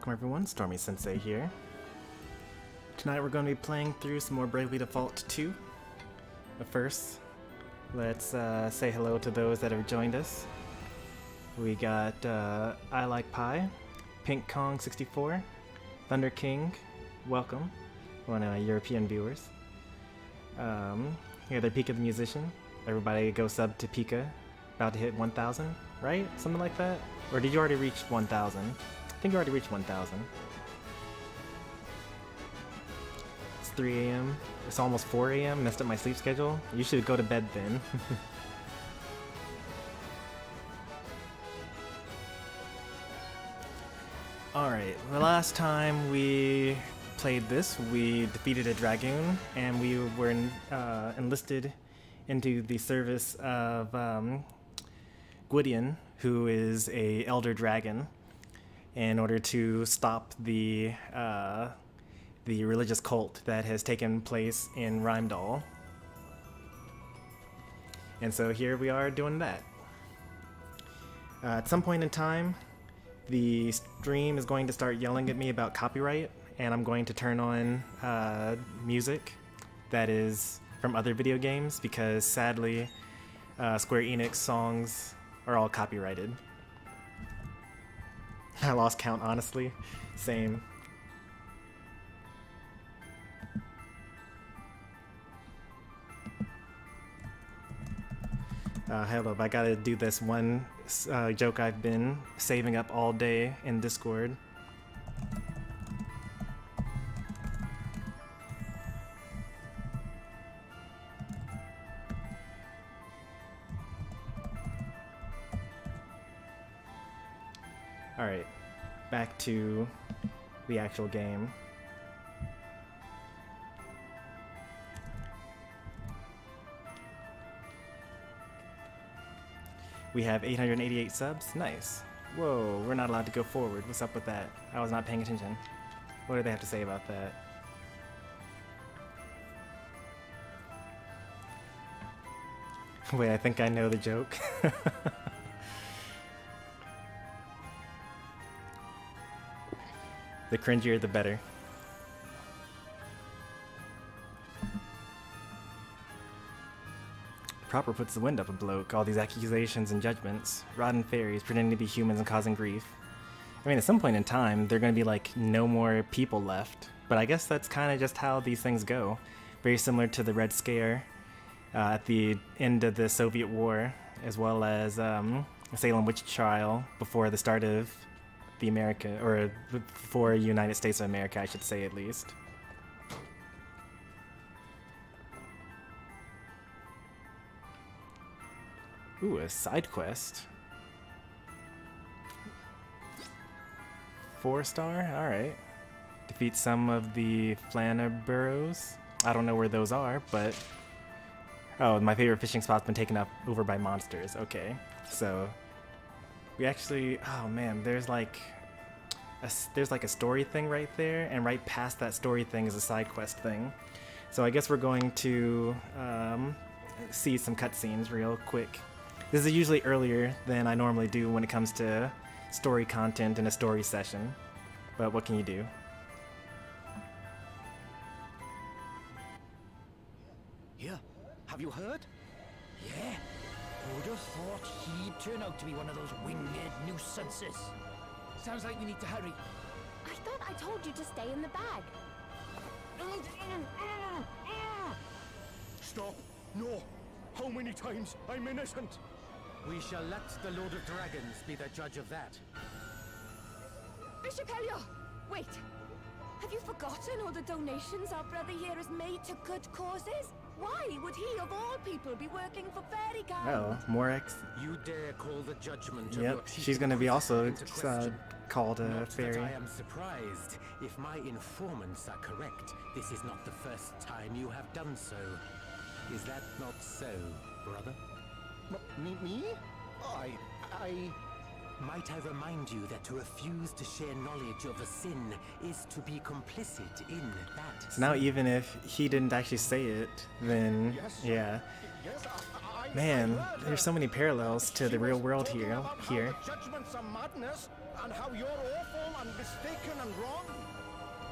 welcome everyone, Stormy Sensei here. Tonight we're going to be playing through some more Bravely Default 2. But first, let's say hello to those that have joined us. We got I Like Pie, Pink Kong 64, Thunder King, welcome, one of my European viewers. Here, they're Pika the Musician. Everybody go sub to Pika. About to hit 1,000, right? Something like that? Or did you already reach 1,000? I think you already reached 1,000. It's 3 a.m. It's almost 4 a.m. Messed up my sleep schedule. You should go to bed then. Alright, the last time we played this, we defeated a dragoon, and we were enlisted into the service of Gwydion, who is a elder dragon, in order to stop the religious cult that has taken place in Rheimdall. And so here we are doing that. At some point in time, the stream is going to start yelling at me about copyright, and I'm going to turn on music that is from other video games, because sadly Square Enix songs are all copyrighted. I lost count, honestly. Same. Hold up, I gotta do this one joke I've been saving up all day in Discord. Alright, back to the actual game. We have 888 subs. Nice. Whoa, we're not allowed to go forward. What's up with that? I was not paying attention. What do they have to say about that? Wait, I think I know the joke. The cringier, the better. Proper puts the wind up a bloke. All these accusations and judgments. Rotten fairies pretending to be humans and causing grief. I mean, at some point in time, there are going to be, like, no more people left. But I guess that's kind of just how these things go. Very similar to the Red Scare at the end of the Soviet War, as well as Salem Witch Trial before the start of the America, or before United States of America, I should say, at least. Ooh, a side quest. 4-star? Alright. Defeat some of the Flannaburrows. I don't know where those are, but... Oh, my favorite fishing spot's been taken up over by monsters. Okay, so... We actually... Oh man, there's like a story thing right there, and right past that story thing is a side quest thing. So I guess we're going to see some cutscenes real quick. This is usually earlier than I normally do when it comes to story content in a story session, but what can you do? Here, have you heard? Yeah, who'd have thought he'd turn out to be one of those winged nuisances? Sounds like we need to hurry. I thought I told you to stay in the bag. Stop! No! How many times? I'm innocent! We shall let the Lord of Dragons be the judge of that. Bishop Helio! Wait! Have you forgotten all the donations our brother here has made to good causes? Why would he, of all people, be working for fairy kind? Oh, more X. You dare call the judgment Yep, of she's gonna be also called a Not fairy. that I am surprised. If my informants are correct, this is not the first time you have done so. Is that not so, brother? Me? Might I remind you that to refuse to share knowledge of a sin is to be complicit in that So now sin. even if he didn't actually say it, then yeah. Yes, Man, there's so many parallels to the real world here. Judgments are madness. And how you're awful and mistaken and wrong?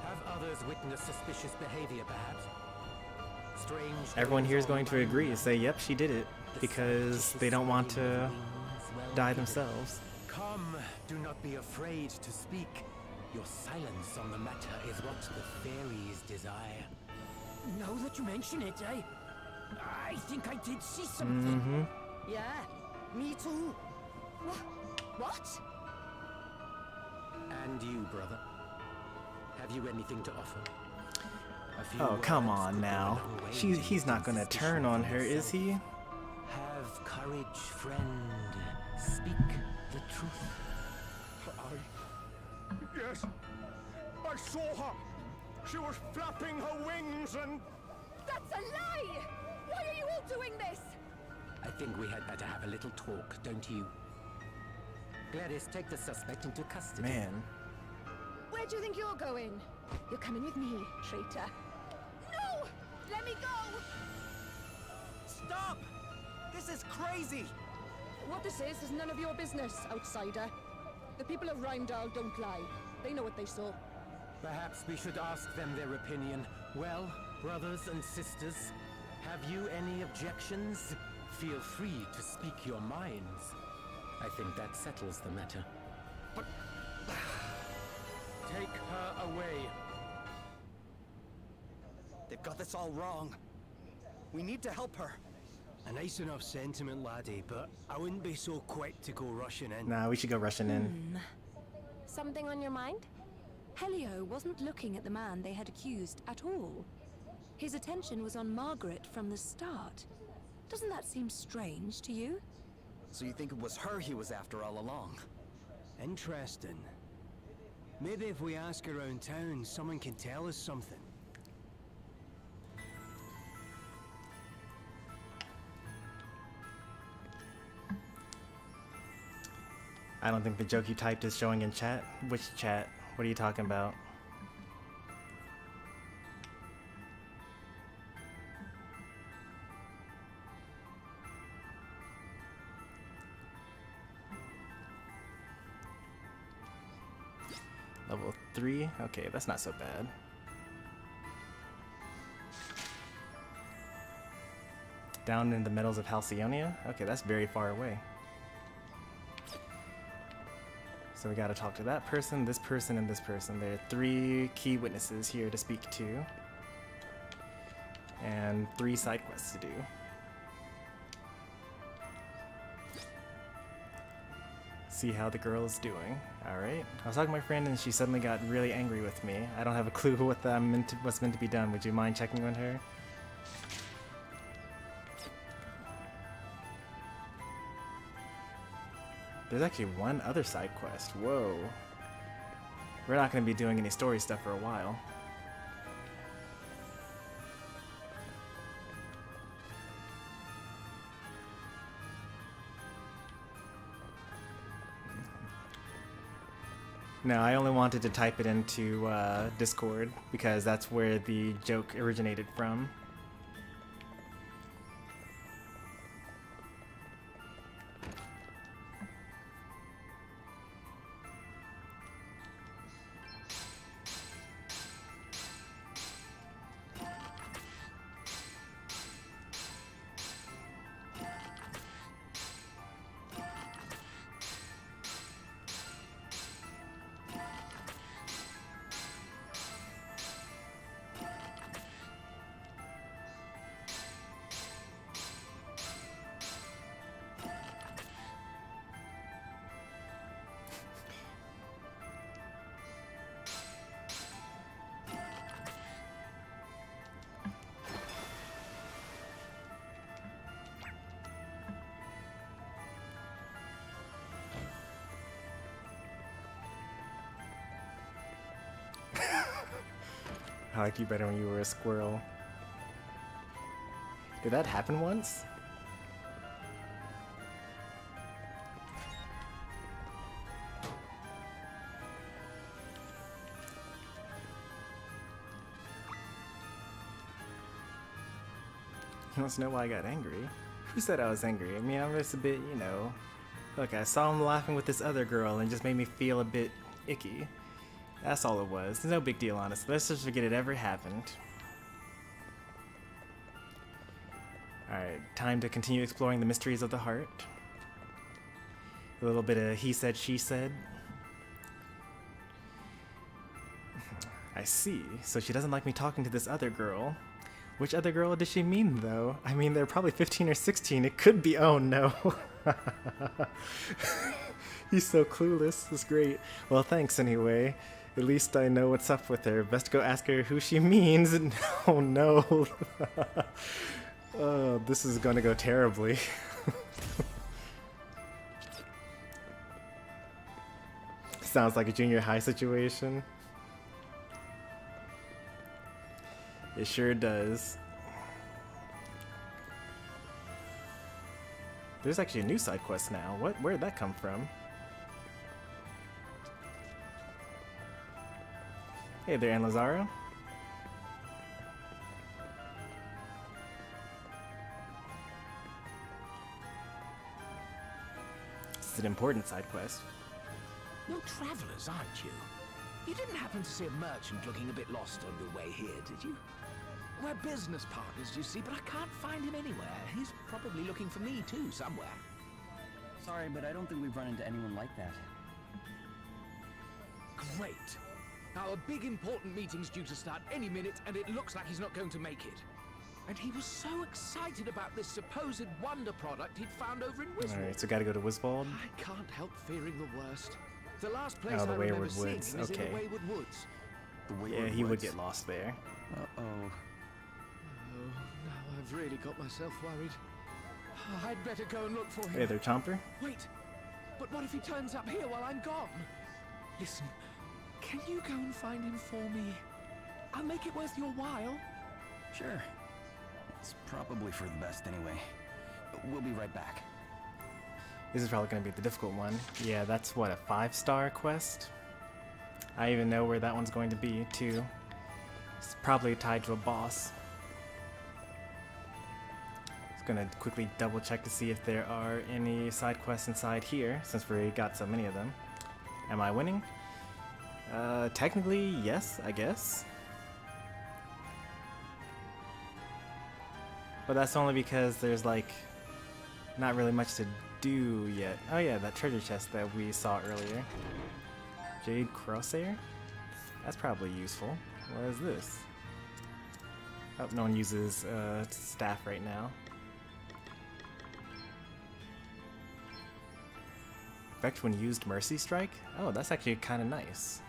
Have others witnessed suspicious behavior, perhaps? Strange. Everyone here is going to agree and say, yep, she did it, because they don't want to die themselves. Come, do not be afraid to speak. Your silence on the matter is what the fairies desire. Now that you mention it, I think I did see something. Yeah, me too. What? And you, brother? Have you anything to offer? Oh, come on now. He's not gonna turn on her, is he? Have courage, friend. Speak the truth. Yes. I saw her. She was flapping her wings and... That's a lie! Why are you all doing this? I think we had better have a little talk, don't you? Gladys, take the suspect into custody. Man. Where do you think you're going? You're coming with me, traitor. No! Let me go! Stop! This is crazy! What this is none of your business, outsider. The people of Rheimdall don't lie. They know what they saw. Perhaps we should ask them their opinion. Well, brothers and sisters, have you any objections? Feel free to speak your minds. I think that settles the matter. But... take her away. They've got this all wrong. We need to help her. A nice enough sentiment, laddie, but I wouldn't be so quick to go rushing in. Nah, we should go rushing in. Something on your mind? Helio wasn't looking at the man they had accused at all. His attention was on Margaret from the start. Doesn't that seem strange to you? So you think it was her he was after all along? Interesting. Maybe if we ask around town, someone can tell us something. I don't think the joke you typed is showing in chat. Which chat? What are you talking about? Level 3? Okay, that's not so bad. Down in the meadows of Halcyonia? Okay, that's very far away. So we gotta talk to that person, this person, and this person. There are 3 key witnesses here to speak to. And 3 side quests to do. See how the girl is doing. Alright. I was talking to my friend and she suddenly got really angry with me. I don't have a clue what what's meant to be done. Would you mind checking on her? There's actually one other side quest. Whoa. We're not going to be doing any story stuff for a while. No, I only wanted to type it into Discord because that's where the joke originated from. I liked you better when you were a squirrel. Did that happen once? He wants to know why I got angry. Who said I was angry? I mean, I'm just a bit, you know, Look, I saw him laughing with this other girl and it just made me feel a bit icky. That's all it was. It's no big deal, honestly. Let's just forget it ever happened. Alright, time to continue exploring the mysteries of the heart. A little bit of he said, she said. I see. So she doesn't like me talking to this other girl. Which other girl does she mean, though? I mean, they're probably 15 or 16. It could be... Oh, no. He's so clueless. It's great. Well, thanks anyway. At least I know what's up with her. Best go ask her who she means. Oh, no. Oh, this is gonna go terribly. Sounds like a junior high situation. It sure does. There's actually a new side quest now. Where'd that come from? Hey there, Aunt Lazaro. This is an important side quest. You're travelers, aren't you? You didn't happen to see a merchant looking a bit lost on your way here, did you? We're business partners, you see, but I can't find him anywhere. He's probably looking for me too, somewhere. Sorry, but I don't think we've run into anyone like that. Great. Now, a big important meeting's due to start any minute, and it looks like he's not going to make it. And he was so excited about this supposed wonder product he'd found over in Wiswold. Alright, so gotta go to Wiswold. I can't help fearing the worst. The last place Oh, the I remember Wayward seeing Woods. him is in Okay. the Wayward Woods. The Yeah, Wayward he would Woods. get lost there. Uh-oh. Oh, now I've really got myself worried. I'd better go and look for him. Hey there, Chomper. Wait, but what if he turns up here while I'm gone? Listen, can you go and find him for me? I'll make it worth your while. Sure. It's probably for the best anyway. We'll be right back. This is probably going to be the difficult one. Yeah, that's what, a 5-star quest? I even know where that one's going to be, too. It's probably tied to a boss. Just gonna quickly double check to see if there are any side quests inside here, since we got so many of them. Am I winning? Technically, yes, I guess. But that's only because there's, like, not really much to do yet. Oh yeah, that treasure chest that we saw earlier. Jade Crosshair? That's probably useful. What is this? Oh, no one uses staff right now. Effect when used Mercy Strike? Oh, that's actually kind of nice.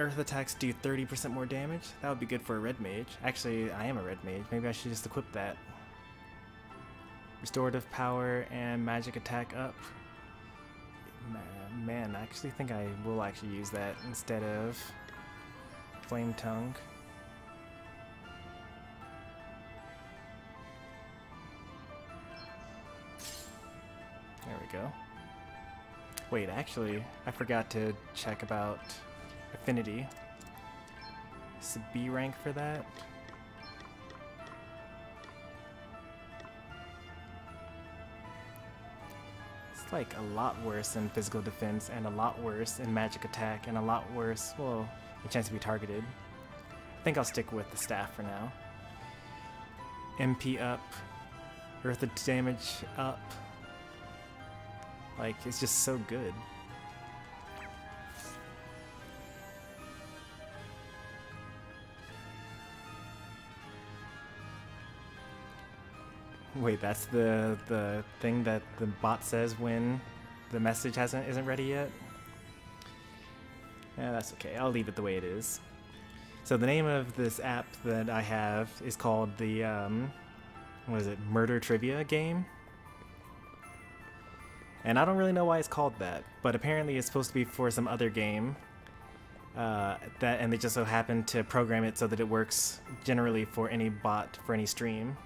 Earth attacks do 30% more damage? That would be good for a red mage. Actually, I am a red mage. Maybe I should just equip that. Restorative power and magic attack up. Man, I actually think I will actually use that instead of Flame Tongue. There we go. Wait, actually, I forgot to check about affinity. Is a B rank for that? It's like a lot worse in physical defense and a lot worse in magic attack and a lot worse, well, a chance to be targeted. I think I'll stick with the staff for now. MP up, earth damage up. Like, it's just so good. Wait, that's the thing that the bot says when the message isn't ready yet? Yeah, that's okay. I'll leave it the way it is. So the name of this app that I have is called the, what is it, Murder Trivia game? And I don't really know why it's called that, but apparently it's supposed to be for some other game. And they just so happen to program it so that it works generally for any bot, for any stream.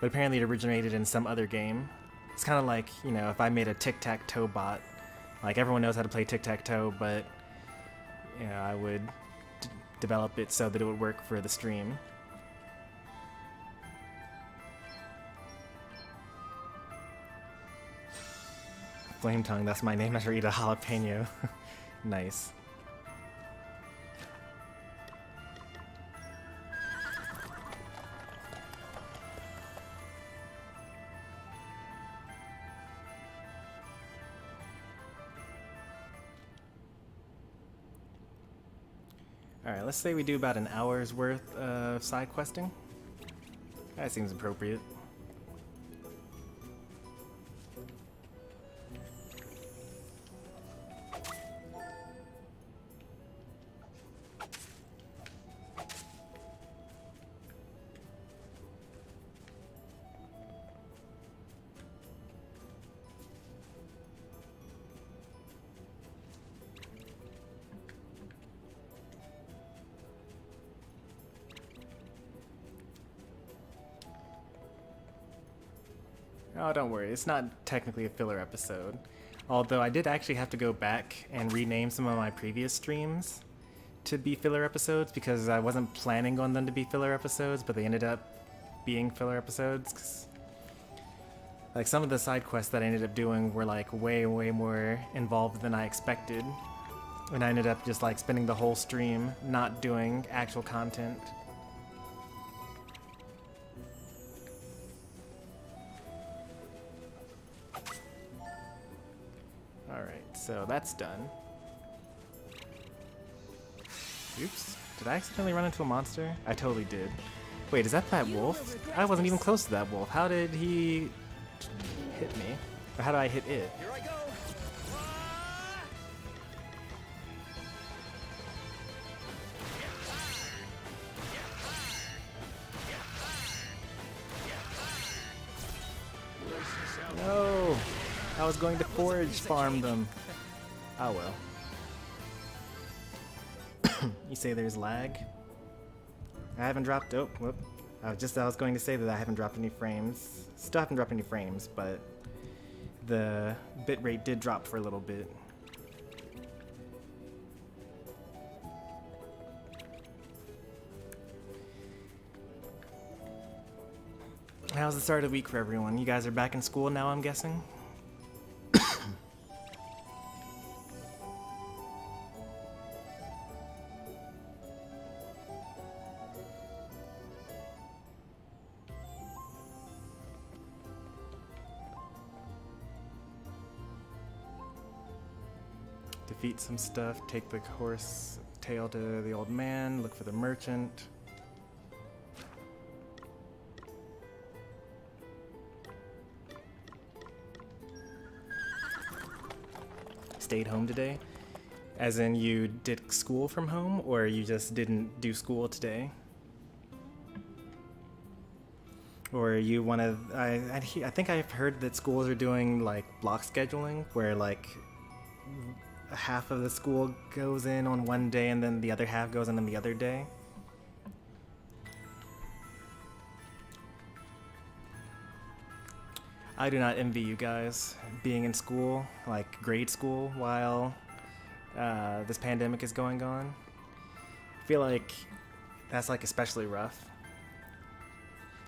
But apparently it originated in some other game. It's kind of like, you know, if I made a tic-tac-toe bot. Like, everyone knows how to play tic-tac-toe, but, you know, I would develop it so that it would work for the stream. Flame Tongue, that's my name after I eat a jalapeno. Nice. Alright, let's say we do about an hour's worth of side questing. That seems appropriate. Oh, don't worry, it's not technically a filler episode. Although I did actually have to go back and rename some of my previous streams to be filler episodes because I wasn't planning on them to be filler episodes, but they ended up being filler episodes. 'Cause, like, some of the side quests that I ended up doing were like way more involved than I expected. And I ended up just like spending the whole stream not doing actual content. Alright, so that's done. Oops. Did I accidentally run into a monster? I totally did. Wait, is that wolf? I wasn't even close to that wolf. How did he hit me? Or how did I hit it? Here I go. No! I was going to forage farm them. Oh well. You say there's lag? I haven't dropped. Oh, whoop. I was going to say that I haven't dropped any frames. Still haven't dropped any frames, but the bitrate did drop for a little bit. How's the start of the week for everyone? You guys are back in school now, I'm guessing? Defeat some stuff, take the horse tail to the old man, look for the merchant. Stayed home today? As in you did school from home, or you just didn't do school today? Or you want to... I think I've heard that schools are doing like block scheduling, where like half of the school goes in on one day and then the other half goes in on the other day. I do not envy you guys being in school, like grade school, while this pandemic is going on. I feel like that's like especially rough.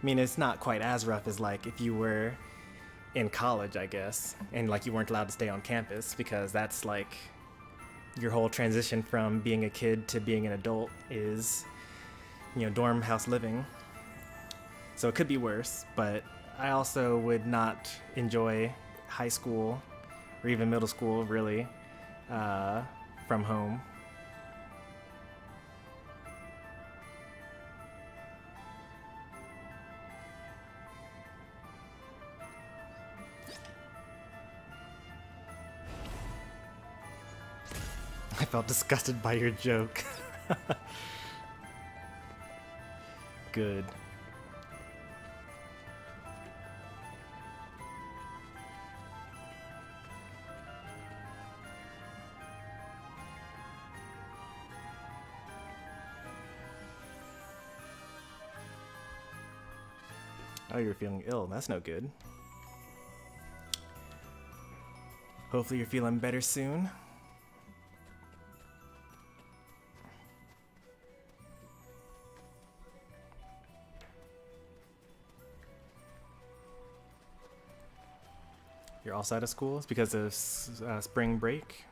I mean, it's not quite as rough as like if you were in college, I guess, and like you weren't allowed to stay on campus, because that's like your whole transition from being a kid to being an adult is, you know, dorm house living. So it could be worse, but I also would not enjoy high school or even middle school, really, from home. I felt disgusted by your joke. Good. Oh, you're feeling ill. That's no good. Hopefully you're feeling better soon. You're also out of school? It's because of spring break?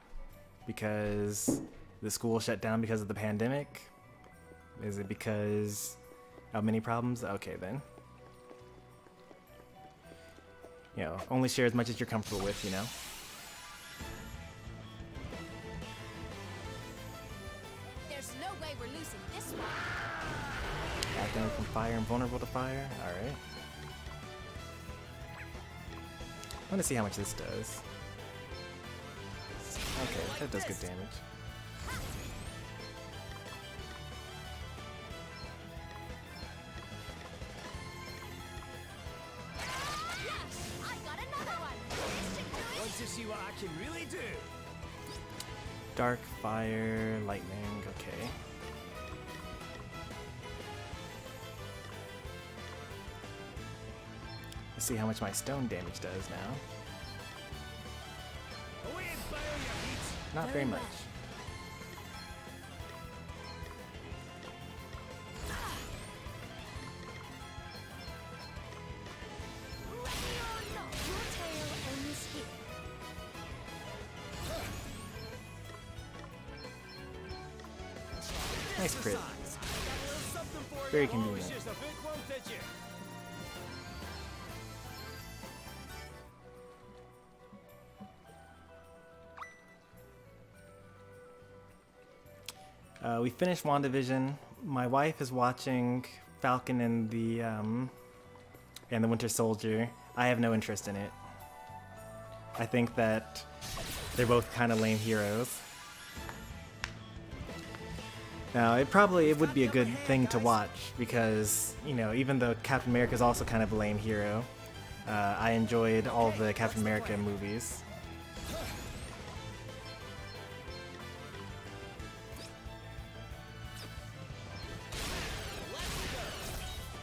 Because the school shut down because of the pandemic? Is it because of many problems? Okay then. You know, only share as much as you're comfortable with, you know? There's no way we're losing this one. Acting from fire and vulnerable to fire? Alright. I want to see how much this does. Okay, that does good damage. I got another one. Want to see what I can really do? Dark, fire, lightning, okay. Let's see how much my stone damage does now. Away and fire your heat. Not very much. Ready or not, your tale ends here. Nice crit. Very convenient. Just a big one, did you? We finished WandaVision. My wife is watching Falcon and the Winter Soldier. I have no interest in it. I think that they're both kind of lame heroes. Now, it would be a good thing to watch because, you know, even though Captain America is also kind of a lame hero, I enjoyed all the Captain America movies.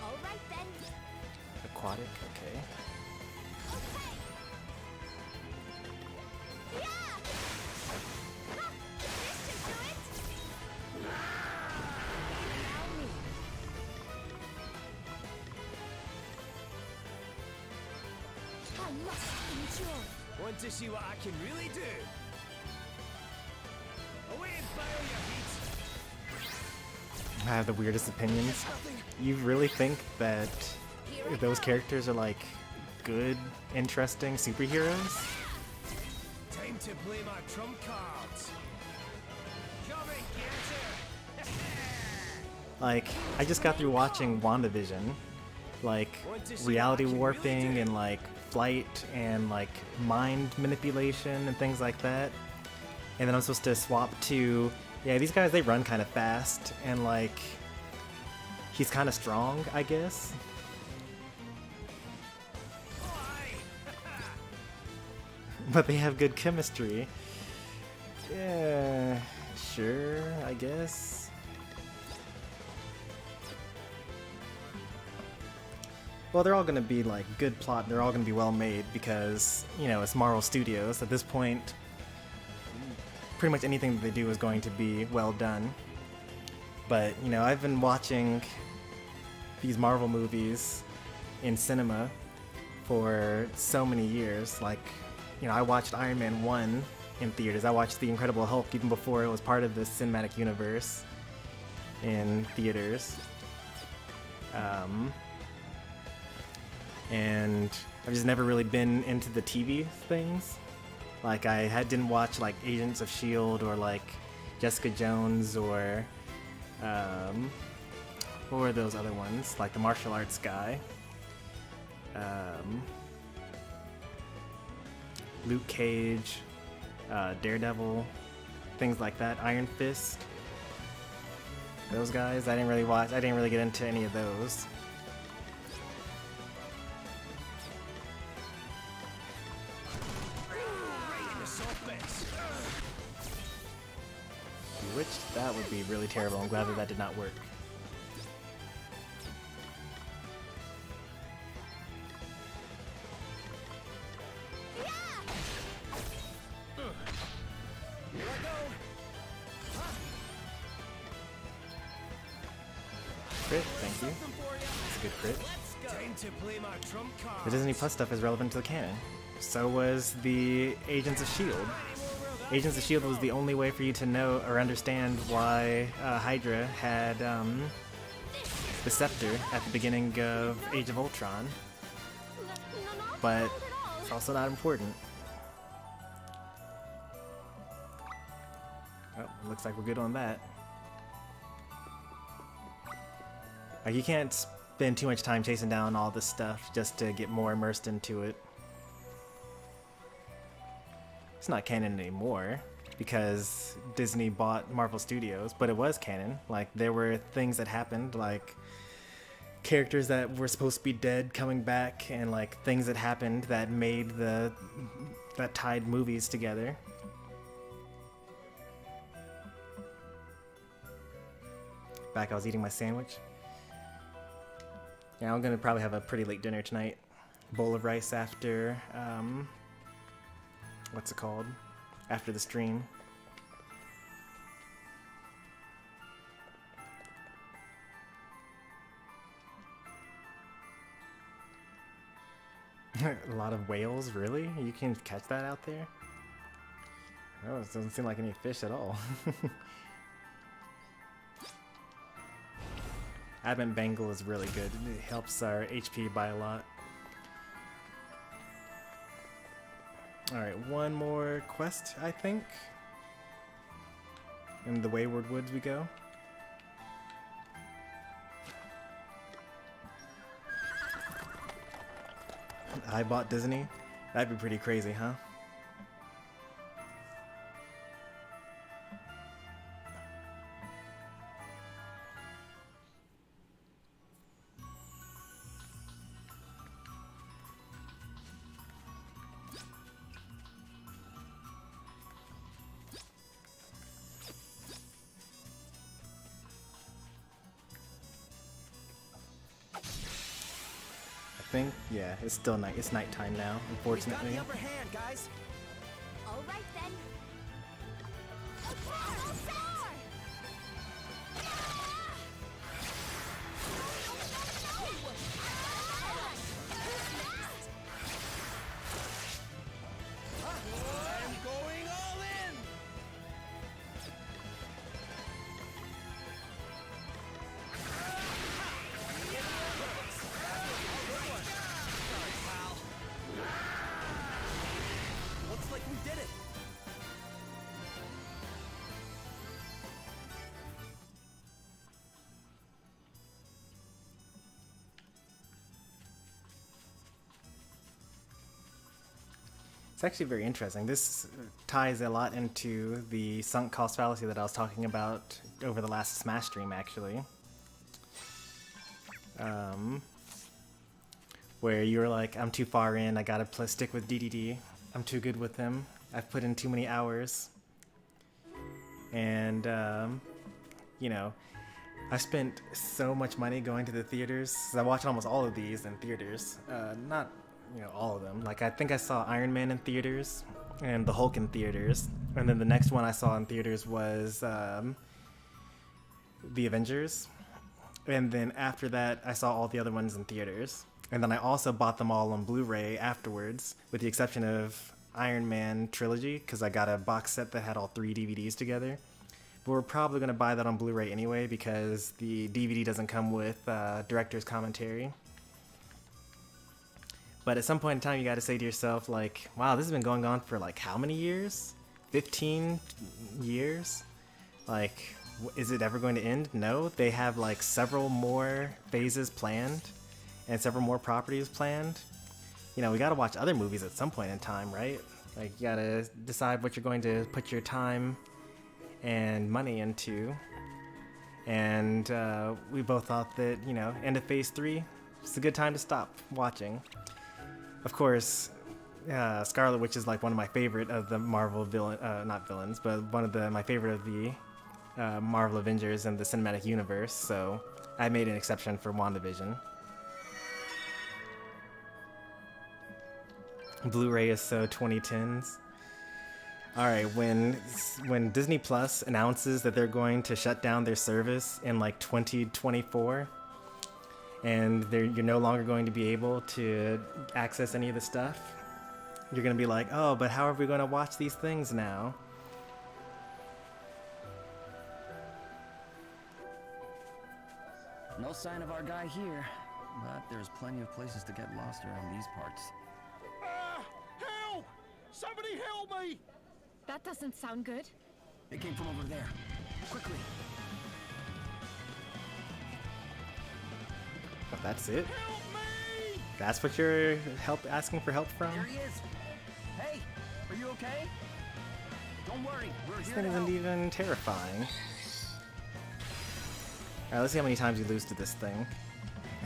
All right then. Aquatic, okay. Yeah. Ha! This should do it. Now me. I must endure. Want to see what I can really do? Away and fire your heat. I have the weirdest opinions. You really think that those characters are like good, interesting superheroes? Time to play my trump cards. Come and get her. Like, I just got through watching WandaVision. Like, reality warping and like flight and like mind manipulation and things like that. And then I'm supposed to swap to, yeah, these guys, they run kind of fast and like, he's kind of strong, I guess. But they have good chemistry. Yeah, sure, I guess. Well, they're all gonna be like good plot, and they're all gonna be well made because, you know, it's Marvel Studios. At this point, pretty much anything that they do is going to be well done. But, you know, I've been watching these Marvel movies in cinema for so many years. Like, you know, I watched Iron Man 1 in theaters. I watched The Incredible Hulk even before it was part of the cinematic universe in theaters. And I've just never really been into the TV things. Like, didn't watch like Agents of S.H.I.E.L.D. or like Jessica Jones or what were those other ones? Like the martial arts guy. Luke Cage, Daredevil, things like that. Iron Fist. Those guys, I didn't really watch. I didn't really get into any of those. Which that would be really terrible. I'm glad that that did not work. Crit, thank you. That's a good crit. Time to play my trump If cards. the Disney Plus stuff is relevant to the canon. so was the Agents of S.H.I.E.L.D. Agents of S.H.I.E.L.D. was the only way for you to know or understand why Hydra had the scepter at the beginning of Age of Ultron. But it's also not important. Oh, looks like we're good on that. Like, you can't spend too much time chasing down all this stuff just to get more immersed into it. It's not canon anymore because Disney bought Marvel Studios, but it was canon. Like, there were things that happened, like characters that were supposed to be dead coming back, and like things that happened that made that tied movies together. Back, I was eating my sandwich. Yeah, I'm gonna probably have a pretty late dinner tonight. Bowl of rice after, what's it called? After the stream. A lot of whales, really? You can catch that out there? Oh, it doesn't seem like any fish at all. Advent Bangle is really good. It helps our HP by a lot. Alright, one more quest, I think. In the Wayward Woods we go. I bought Disney? That'd be pretty crazy, huh? Yeah, it's still night. It's nighttime now, unfortunately. We've got the upper hand, guys. All right then. I'm going all in. Looks like we did it. It's actually very interesting. This ties a lot into the sunk cost fallacy that I was talking about over the last Smash stream, actually. Where you were like, I'm too far in, I gotta stick with DDD. I'm too good with him. I've put in too many hours. And, you know, I spent so much money going to the theaters. I watched almost all of these in theaters. Not, you know, all of them. Like, I think I saw Iron Man in theaters and the Hulk in theaters. And then the next one I saw in theaters was the Avengers. And then after that, I saw all the other ones in theaters. And then I also bought them all on Blu-ray afterwards, with the exception of Iron Man Trilogy, because I got a box set that had all 3 DVDs together. But we're probably going to buy that on Blu-ray anyway, because the DVD doesn't come with director's commentary. But at some point in time, you got to say to yourself, like, wow, this has been going on for like how many years? 15 years? Like, is it ever going to end? No, they have like several more phases planned and several more properties planned. You know, we got to watch other movies at some point in time, right? Like, you got to decide what you're going to put your time and money into. And we both thought that, you know, end of phase 3, it's a good time to stop watching. Of course, Scarlet Witch is like one of my favorite of the Marvel not villains, but one of my favorite of the Marvel Avengers and the cinematic universe, so I made an exception for WandaVision. Blu-ray is so 2010s. Alright, when Disney Plus announces that they're going to shut down their service in like 2024, and you're no longer going to be able to access any of the stuff, you're gonna be like, oh, but how are we gonna watch these things now? No sign of our guy here, but there's plenty of places to get lost around these parts. Help! Somebody help me! That doesn't sound good. It came from over there. Quickly! Oh, that's it? Help me! That's what you're asking for help from? There he is! Hey! Are you okay? Don't worry, we're This here thing to isn't help. even terrifying. Alright, let's see how many times you lose to this thing.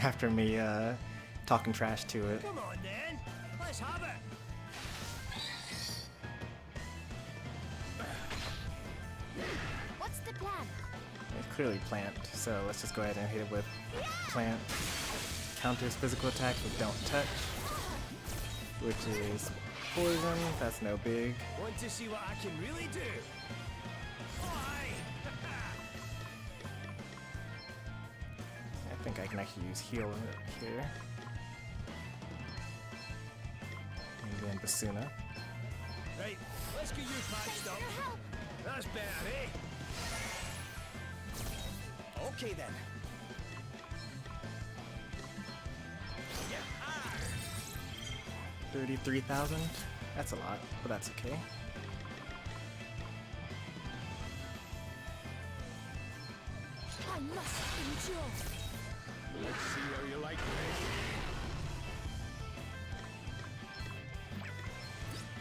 After me, talking trash to it. Come on then, let's have it. What's the plan? It's clearly plant, so let's just go ahead and hit it with plant. Counters physical attacks with don't touch, which is poison. That's no big. Want to see what I can really do? Why? I think I can actually use heal here. And then Basuna. Right, let's get you patched up. That's better, eh? Okay then. 33,000? That's a lot, but that's okay. I must endure. Let's see how you like this.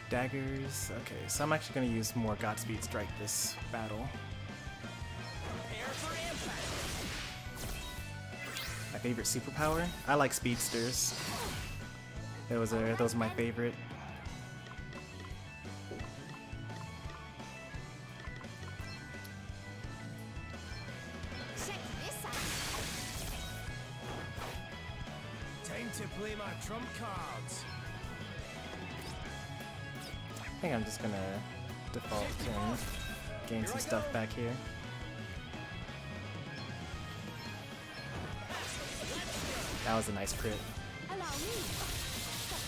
Daggers. Okay, so I'm actually going to use more Godspeed Strike this battle. My favorite superpower? I like speedsters. Those are my favorite. Check this out. Time to play my trump cards. I think I'm just going to default and gain some stuff back here. That was a nice crit. Allow me. That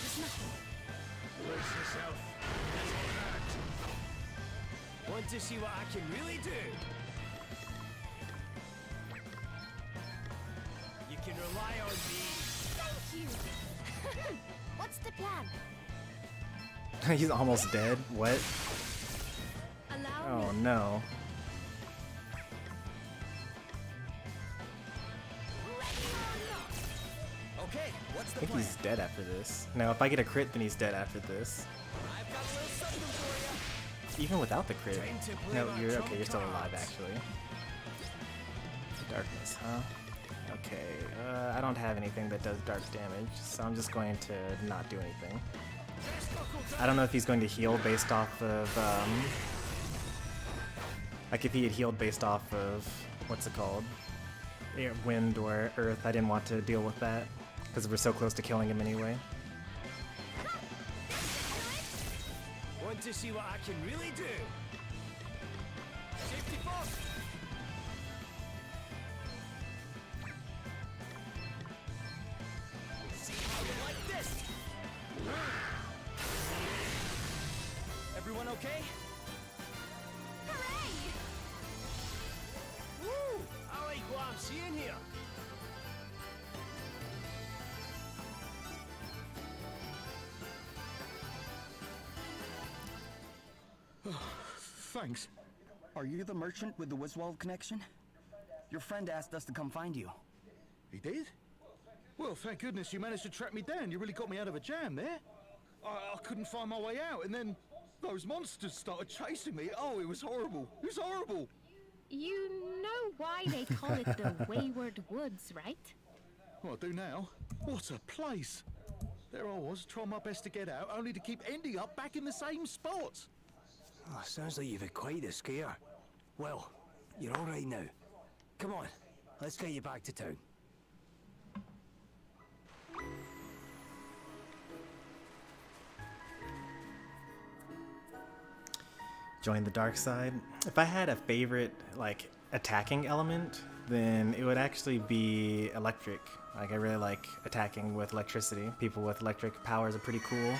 was nothing. Brace yourself. Want to see what I can really do? You can rely on me. Thank you. What's the plan? He's almost dead. What? Allow Oh me. no. Okay, what's I the think plan? he's dead after this. No, if I get a crit, then he's dead after this. I've got a little something for you. Even without the crit. Time to play No, my you're trump okay. You're still alive, cards. actually. Darkness, huh? Okay. I don't have anything that does dark damage, so I'm just going to not do anything. I don't know if he's going to heal based off of, like if he had healed based off of, what's it called? Air, wind or earth. I didn't want to deal with that because we're so close to killing him anyway. Want to see what I can really do? Safety first. See how you like this. Everyone okay? Hooray! Woo! I like what I'm seeing here. Thanks. Are you the merchant with the Wiswald connection? Your friend asked us to come find you. He did? Well, thank goodness you managed to track me down. You really got me out of a jam there. I couldn't find my way out, and then those monsters started chasing me. Oh, it was horrible. It was horrible. You know why they call it the Wayward Woods, right? Well, I do now. What a place. There I was, trying my best to get out, only to keep ending up back in the same spot. Oh, sounds like you've had quite a scare. Well, you're all right now. Come on, let's get you back to town. Join the dark side. If I had a favorite like attacking element, then it would actually be electric. Like I really like attacking with electricity. People with electric powers are pretty cool.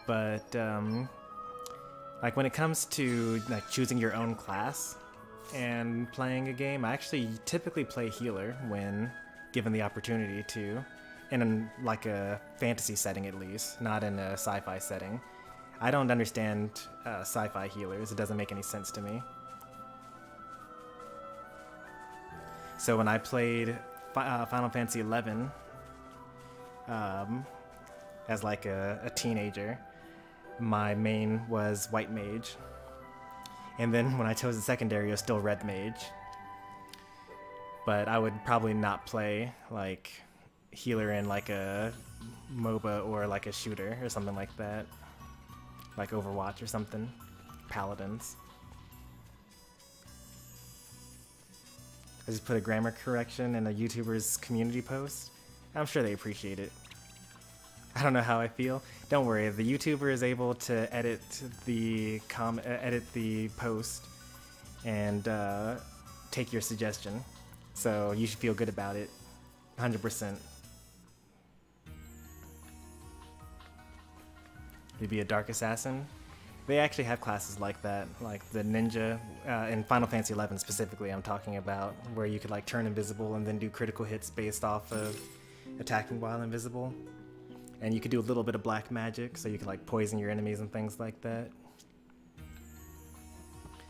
but like when it comes to like choosing your own class and playing a game, I actually typically play healer when given the opportunity to, in like a fantasy setting at least, not in a sci-fi setting. I don't understand sci-fi healers. It doesn't make any sense to me. So when I played Final Fantasy XI as like a teenager, my main was White Mage. And then when I chose the secondary, it was still Red Mage. But I would probably not play like healer in like a MOBA or like a shooter or something like that. Like Overwatch or something. Paladins. I just put a grammar correction in a YouTuber's community post. I'm sure they appreciate it. I don't know how I feel. Don't worry, the YouTuber is able to edit the post and take your suggestion. So you should feel good about it. 100%. You'd be a dark assassin. They actually have classes like that, like the ninja in Final Fantasy XI specifically. I'm talking about where you could like turn invisible and then do critical hits based off of attacking while invisible. And you could do a little bit of black magic, so you could like poison your enemies and things like that.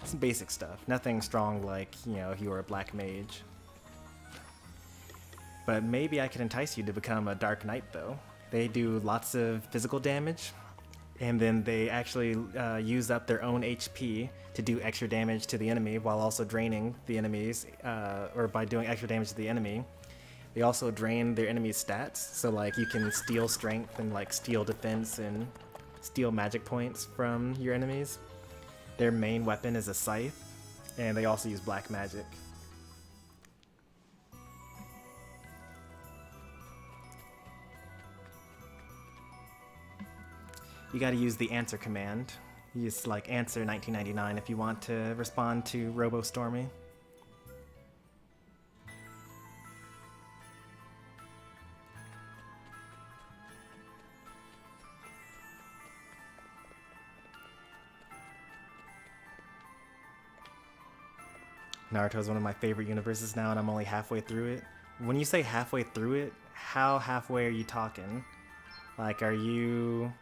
Some basic stuff, nothing strong like, you know, if you were a black mage. But maybe I could entice you to become a Dark Knight though. They do lots of physical damage, and then they actually use up their own HP to do extra damage to the enemy while also draining the enemies, or by doing extra damage to the enemy. They also drain their enemies' stats, so like you can steal strength and like steal defense and steal magic points from your enemies. Their main weapon is a scythe, and they also use black magic. You gotta use the answer command. Use like answer 1999 if you want to respond to Robo Stormy. Naruto is one of my favorite universes now, and I'm only halfway through it. When you say halfway through it, how halfway are you talking? Like, are you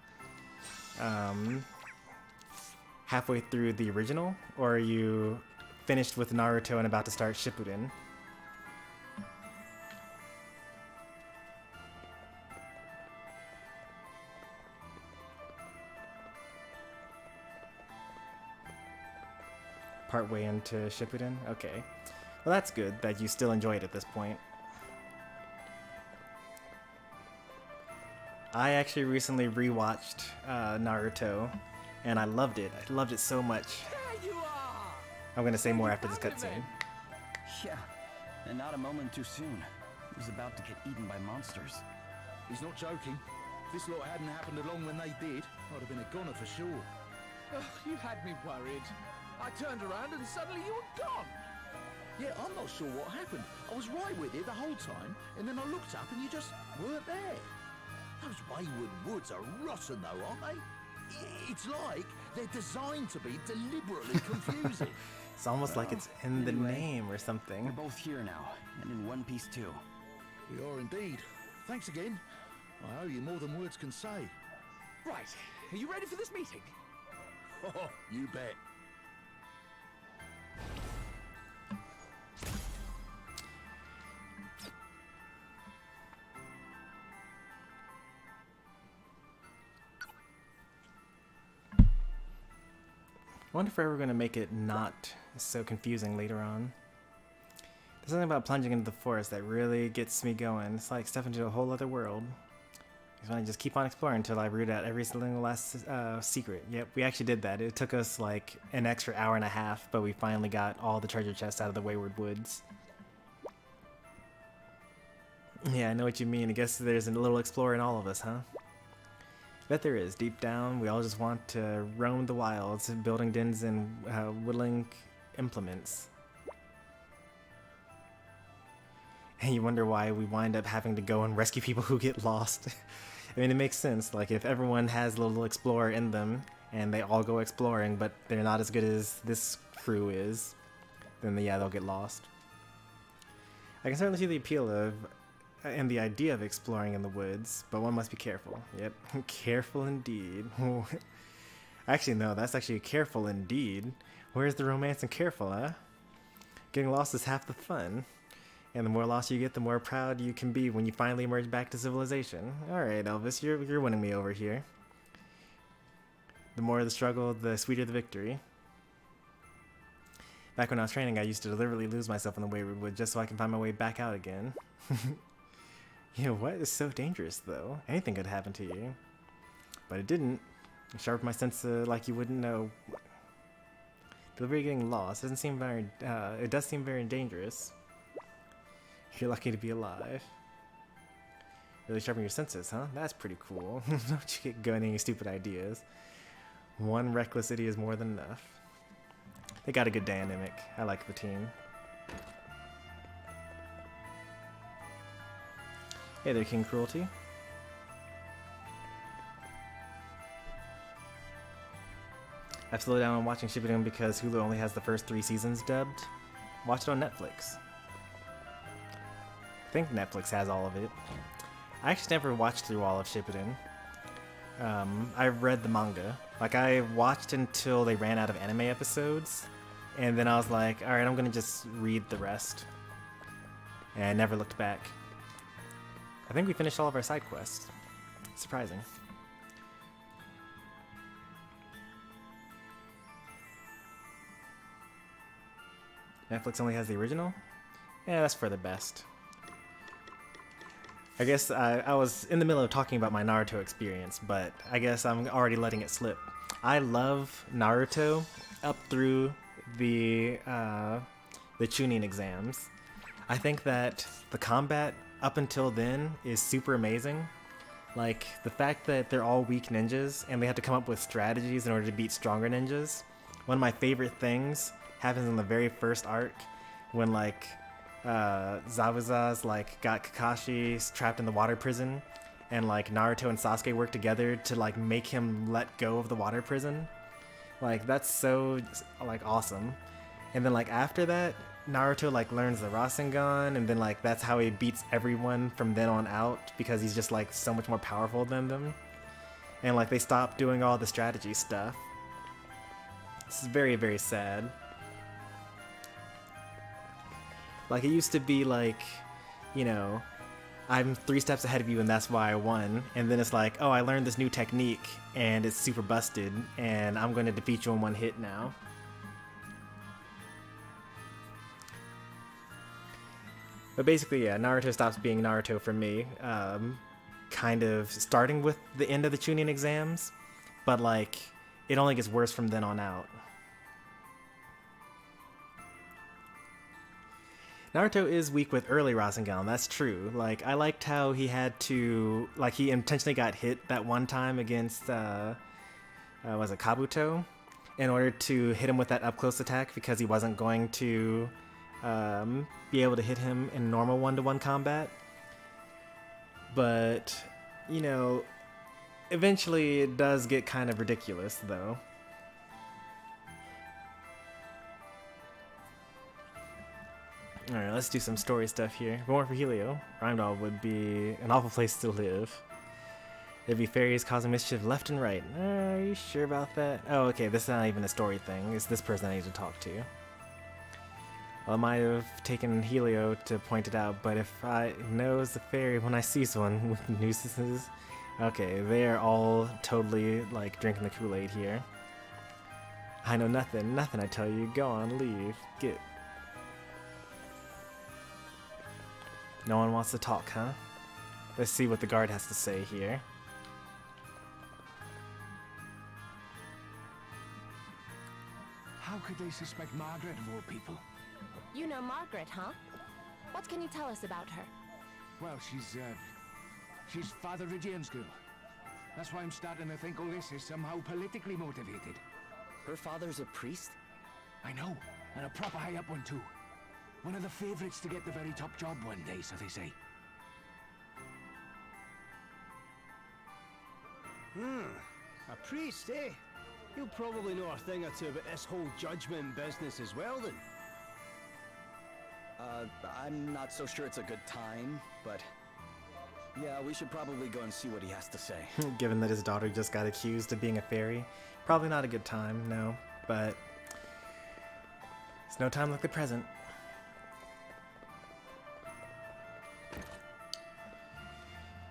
halfway through the original, or are you finished with Naruto and about to start Shippuden? Partway into Shippuden? Okay. Well, that's good that you still enjoy it at this point. I actually recently rewatched Naruto, and I loved it. I loved it so much. There you are! I'm gonna say more after this cutscene. Yeah, and not a moment too soon. He was about to get eaten by monsters. He's not joking. If this lot hadn't happened along when they did, I'd have been a goner for sure. Ugh, you had me worried. I turned around and suddenly you were gone. Yeah, I'm not sure what happened. I was right with you the whole time, and then I looked up and you just weren't there. Those wayward woods are rotten though, aren't they? It's like they're designed to be deliberately confusing. It's almost like it's in the anyway, name or something. We're both here now, and in one piece too. We are indeed. Thanks again. I owe you more than words can say. Right, are you ready for this meeting? Oh, you bet. I wonder if we're ever going to make it not so confusing later on. There's something about plunging into the forest that really gets me going. It's like stepping into a whole other world. I want to just keep on exploring until I root out every single last secret. Yep, we actually did that. It took us like an extra hour and a half, but we finally got all the treasure chests out of the Wayward Woods. Yeah, I know what you mean. I guess there's a little explorer in all of us, huh? Bet there is. Deep down, we all just want to roam the wilds, building dens and whittling implements. And you wonder why we wind up having to go and rescue people who get lost. I mean, it makes sense. Like, if everyone has a little explorer in them, and they all go exploring, but they're not as good as this crew is, then yeah, they'll get lost. I can certainly see the appeal of and the idea of exploring in the woods, but one must be careful. Yep, careful indeed. Actually, no, that's actually careful indeed. Where's the romance in careful, huh? Getting lost is half the fun. And the more lost you get, the more proud you can be when you finally emerge back to civilization. Alright, Elvis, you're winning me over here. The more the struggle, the sweeter the victory. Back when I was training, I used to deliberately lose myself in the wayward wood just so I can find my way back out again. You know what? It's so dangerous, though. Anything could happen to you. But it didn't. It sharpened my sense like you wouldn't know. Deliberately getting lost doesn't seem very. It does seem very dangerous. You're lucky to be alive. Really sharpen your senses, huh? That's pretty cool. Don't you get going any stupid ideas. One reckless idiot is more than enough. They got a good dynamic. I like the team. Hey there, King Cruelty. I've slowed down on watching Shippuden because Hulu only has the first 3 seasons dubbed. Watch it on Netflix. I think Netflix has all of it. I actually never watched through all of Shippuden. I read the manga. Like, I watched until they ran out of anime episodes, and then I was like, alright, I'm gonna just read the rest. And I never looked back. I think we finished all of our side quests. Surprising. Netflix only has the original? Yeah, that's for the best. I guess I was in the middle of talking about my Naruto experience, but I guess I'm already letting it slip. I love Naruto up through the Chunin exams. I think that the combat up until then is super amazing. Like, the fact that they're all weak ninjas and they have to come up with strategies in order to beat stronger ninjas. One of my favorite things happens in the very first arc when, like, Zabuza's like got Kakashi trapped in the water prison, and like Naruto and Sasuke work together to like make him let go of the water prison. Like, that's so like awesome. And then like after that, Naruto like learns the Rasengan, and then like that's how he beats everyone from then on out, because he's just like so much more powerful than them. And like they stop doing all the strategy stuff. This is very, very sad. Like, it used to be like, you know, I'm 3 steps ahead of you and that's why I won. And then it's like, oh, I learned this new technique and it's super busted and I'm going to defeat you in 1 hit now. But basically, yeah, Naruto stops being Naruto for me. Kind of starting with the end of the Chunin exams, but like, it only gets worse from then on out. Naruto is weak with early Rasengan, that's true. Like, I liked how he had to, like, he intentionally got hit that one time against, was it Kabuto? In order to hit him with that up-close attack, because he wasn't going to be able to hit him in normal one-to-one combat. But, you know, eventually it does get kind of ridiculous, though. Alright, let's do some story stuff here. If it weren't for Helio, Rheimdall would be an awful place to live. There'd be fairies causing mischief left and right. Are you sure about that? Oh, okay, this is not even a story thing. It's this person I need to talk to. Well, it might have taken Helio to point it out, but if I knows the fairy when I sees one with nuisances... Okay, they are all totally, like, drinking the Kool-Aid here. I know nothing, I tell you. Go on, leave. Get... No one wants to talk, huh? Let's see what the guard has to say here. How could they suspect Margaret of all people? You know Margaret, huh? What can you tell us about her? Well, she's Father Regian's girl. That's why I'm starting to think all this is somehow politically motivated. Her father's a priest? I know, and a proper high-up one too. One of the favorites to get the very top job one day, so they say. A priest, eh? He'll probably know a thing or two about this whole judgment business as well, then. I'm not so sure it's a good time, but yeah, we should probably go and see what he has to say. Given that his daughter just got accused of being a fairy. Probably not a good time, no, but it's no time like the present.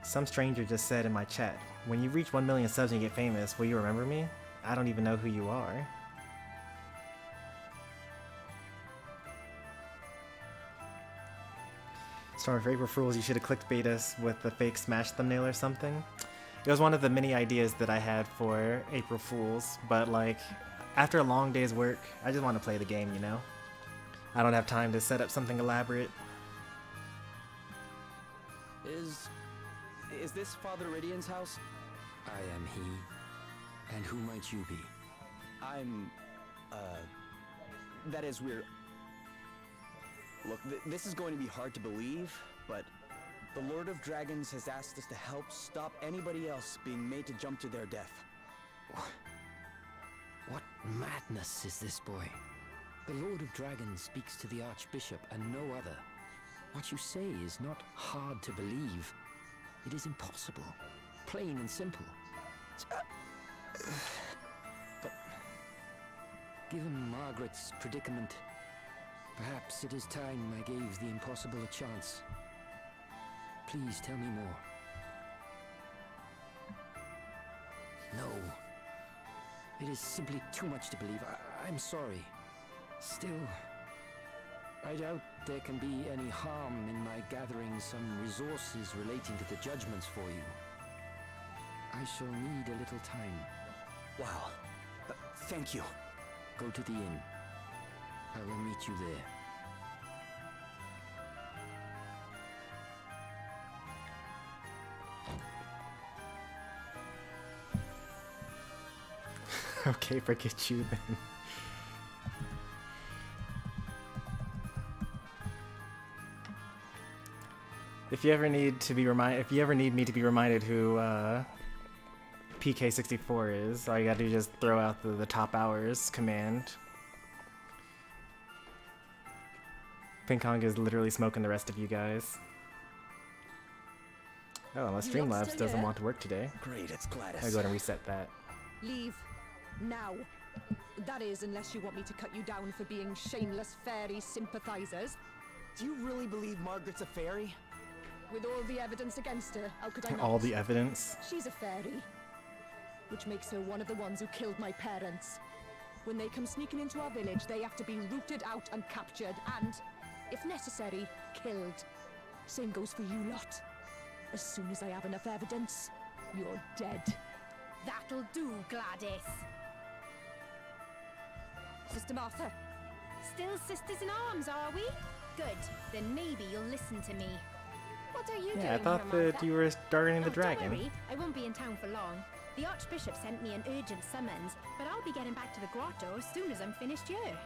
Some stranger just said in my chat, when you reach 1 million subs and you get famous, will you remember me? I don't even know who you are. Stormy, for April Fools, you should have clickbait us with the fake Smash thumbnail or something. It was one of the many ideas that I had for April Fools, but like, after a long day's work, I just want to play the game, you know? I don't have time to set up something elaborate. Is this Father Iridian's house? I am he. And who might you be? I'm, that is, we're... Look, this is going to be hard to believe, but the Lord of Dragons has asked us to help stop anybody else being made to jump to their death. What madness is this, boy? The Lord of Dragons speaks to the Archbishop and no other. What you say is not hard to believe. It is impossible. Plain and simple. But given Margaret's predicament, perhaps it is time I gave the impossible a chance. Please tell me more. No. It is simply too much to believe. I'm sorry. Still, I doubt there can be any harm in my gathering some resources relating to the judgments for you. I shall need a little time. Wow. Thank you. Go to the inn. I will meet you there. Okay, forget you then. If you ever need me to be reminded who PK64 is, all you gotta do is just throw out the top hours command. Ping Kong is literally smoking the rest of you guys. Oh, unless Streamlabs doesn't want to work today. Great, it's Gladys. I'll go ahead and reset that. Leave. Now. That is, unless you want me to cut you down for being shameless fairy sympathizers. Do you really believe Margaret's a fairy? With all the evidence against her, how could I not? All the evidence? She's a fairy. Which makes her one of the ones who killed my parents. When they come sneaking into our village, they have to be rooted out and captured and, if necessary, killed. Same goes for you lot. As soon as I have enough evidence, you're dead. That'll do, Gladys. Sister Martha. Still sisters in arms, are we? Good. Then maybe you'll listen to me. What are you doing Yeah, I thought here, that Martha? you were guarding the Don't dragon. worry, I won't be in town for long. The Archbishop sent me an urgent summons, but I'll be getting back to the grotto as soon as I'm finished here.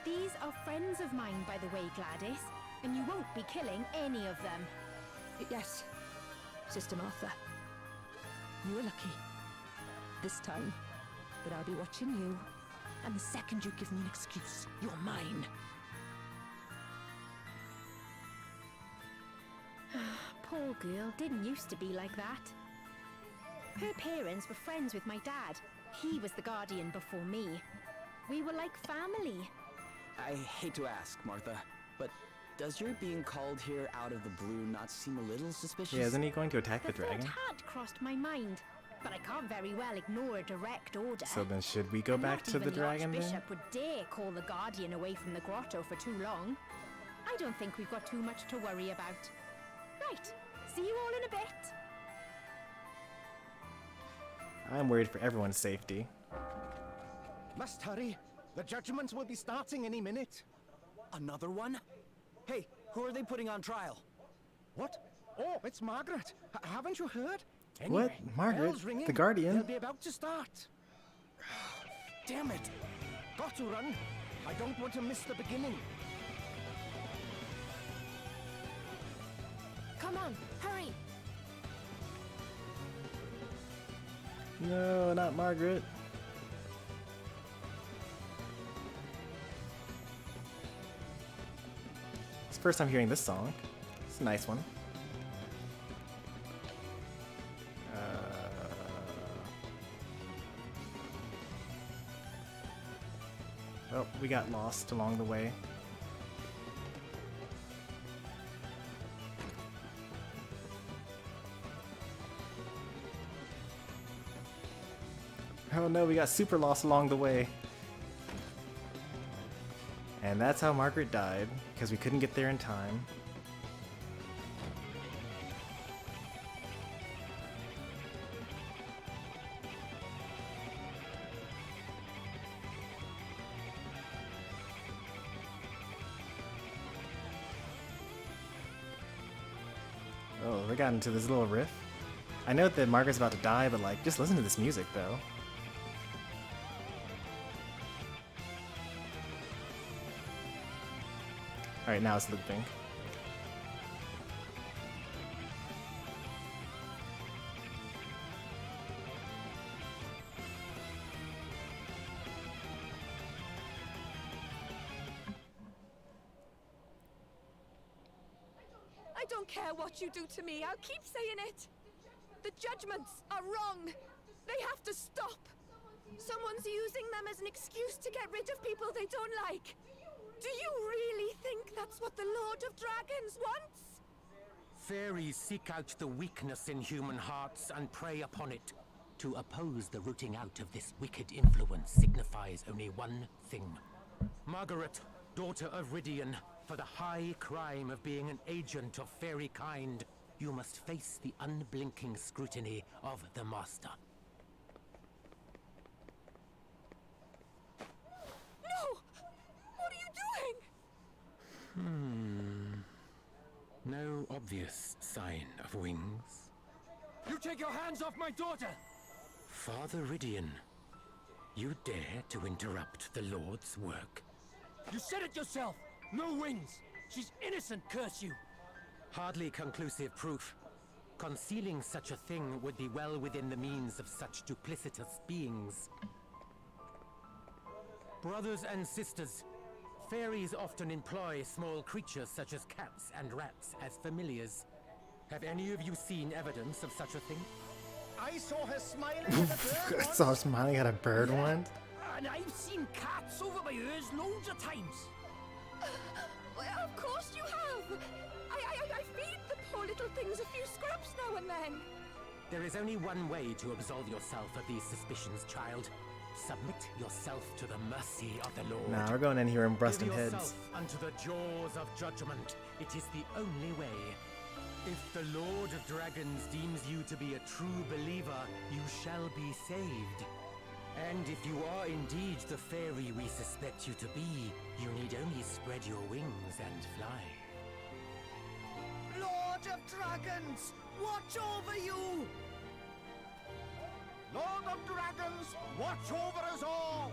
These are friends of mine, by the way, Gladys, and you won't be killing any of them. Yes, Sister Martha. You were lucky. This time. But I'll be watching you. And the second you give me an excuse, you're mine. Poor girl didn't used to be like that. Her parents were friends with my dad. He was the guardian before me. We were like family. I hate to ask, Martha, but does your being called here out of the blue not seem a little suspicious? Yeah, isn't he going to attack the dragon? thought had crossed my mind, but I can't very well ignore a direct order. So then should we go back to the dragon the then? Archbishop would dare call the guardian away from the grotto for too long. I don't think we've got too much to worry about. Right, see you all in a bit. I'm worried for everyone's safety. Must hurry. The judgments will be starting any minute. Another one? Hey, who are they putting on trial? What? Oh, it's Margaret. Haven't you heard? What? Margaret? bells ringing. The Guardian? They'll be about to start. Damn it. Got to run. I don't want to miss the beginning. Come on, hurry! No, not Margaret. It's the first time hearing this song. It's a nice one. Oh, we got lost along the way. Oh no, we got super lost along the way. And that's how Margaret died, because we couldn't get there in time. Oh, we got into this little riff. I know that Margaret's about to die, but like, just listen to this music though. Alright, now it's looping. I don't care what you do to me, I'll keep saying it. The judgments are wrong. They have to stop. Someone's using them as an excuse to get rid of people they don't like. Do you really think that's what the Lord of Dragons wants? Fairies seek out the weakness in human hearts and prey upon it. To oppose the rooting out of this wicked influence signifies only one thing. Margaret, daughter of Rydian, for the high crime of being an agent of fairy kind, you must face the unblinking scrutiny of the Master. No! What are you doing? No obvious sign of wings. You take your hands off my daughter! Father Rydian, you dare to interrupt the Lord's work? You said it yourself! No wings! She's innocent, curse you! Hardly conclusive proof. Concealing such a thing would be well within the means of such duplicitous beings. Brothers and sisters, fairies often employ small creatures such as cats and rats as familiars. Have any of you seen evidence of such a thing? I saw her smiling at a bird I once. saw her smiling at a bird once. And I've seen cats over my ears loads of times. Well, of course you have. I feed the poor little things a few scraps now and then. There is only one way to absolve yourself of these suspicions, child. Submit yourself to the mercy of the Lord. Nah, we're going in here and busting Give heads. yourself unto the jaws of judgment. It is the only way. If the Lord of Dragons deems you to be a true believer, you shall be saved. And if you are indeed the fairy we suspect you to be, you need only spread your wings and fly. Lord of Dragons, watch over you! Lord of Dragons, watch over us all!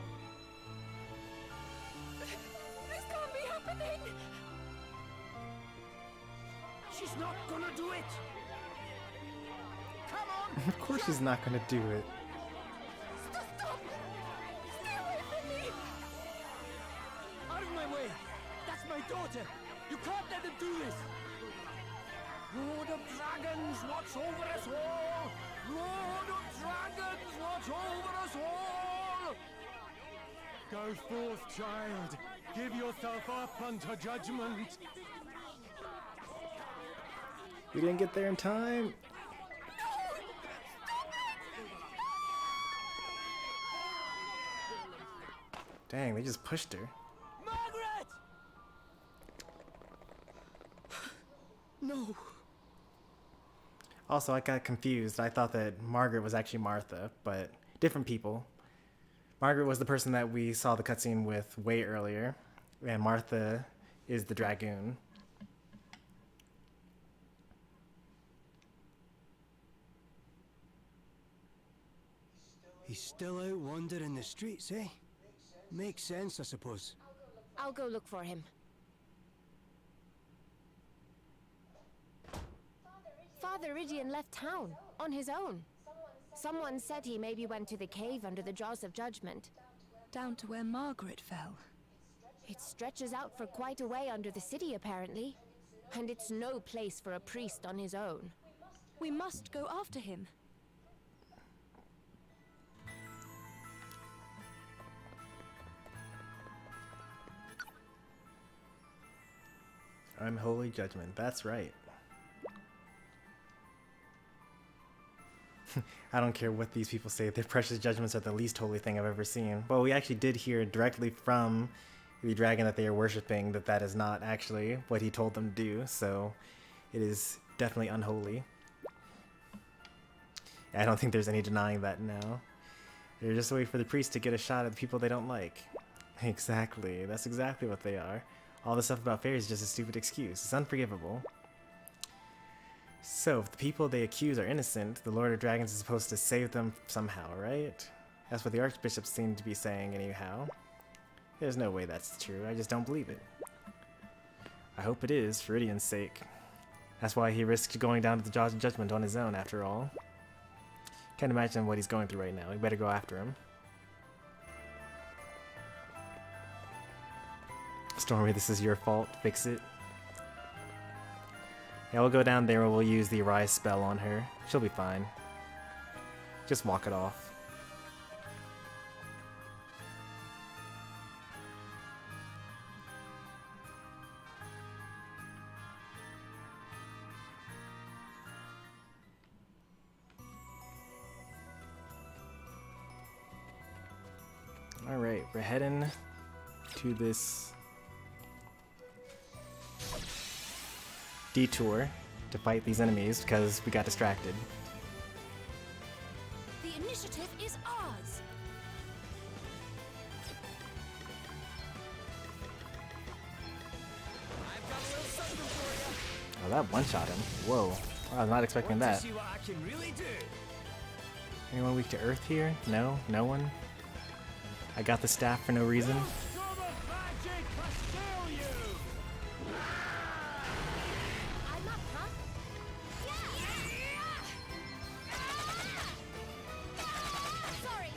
This can't be happening. She's not gonna do it! Come on! Of course she's not gonna do it. Stop! Stay away from me! Out of my way! That's my daughter! You can't let them do this! Lord of Dragons, watch over us all! Lord of Dragons, watch over us all! Go forth, child. Give yourself up unto judgment. We didn't get there in time. Dang, they just pushed her. Margaret! No. Also, I got confused. I thought that Margaret was actually Martha, but different people. Margaret was the person that we saw the cutscene with way earlier, and Martha is the dragoon. He's still out wandering the streets, eh? Makes sense, I suppose. I'll go look for him. Father Rydian left town, on his own. Someone said he maybe went to the cave under the jaws of judgment. Down to where Margaret fell. It stretches out for quite a way under the city, apparently. And it's no place for a priest on his own. We must go after him. Unholy judgment, that's right. I don't care what these people say, their precious judgments are the least holy thing I've ever seen. Well, we actually did hear directly from the dragon that they are worshipping that that is not actually what he told them to do, so it is definitely unholy. I don't think there's any denying that now. They're just waiting for the priest to get a shot at the people they don't like. Exactly, that's exactly what they are. All this stuff about fairies is just a stupid excuse. It's unforgivable. So, if the people they accuse are innocent, the Lord of Dragons is supposed to save them somehow, right? That's what the archbishops seem to be saying anyhow. There's no way that's true, I just don't believe it. I hope it is, for Idian's sake. That's why he risked going down to the jaws of judgment on his own, after all. Can't imagine what he's going through right now, we better go after him. Stormy, this is your fault, fix it. Yeah, we'll go down there and we'll use the Arise spell on her. She'll be fine. Just walk it off. Alright, we're heading to this detour to fight these enemies because we got distracted. The initiative is ours. I've got a little something for Oh, that one-shot him. Whoa. I was not expecting that. See what I can really do. Anyone weak to earth here? No? No one? I got the staff for no reason. I'm up, huh? Sorry.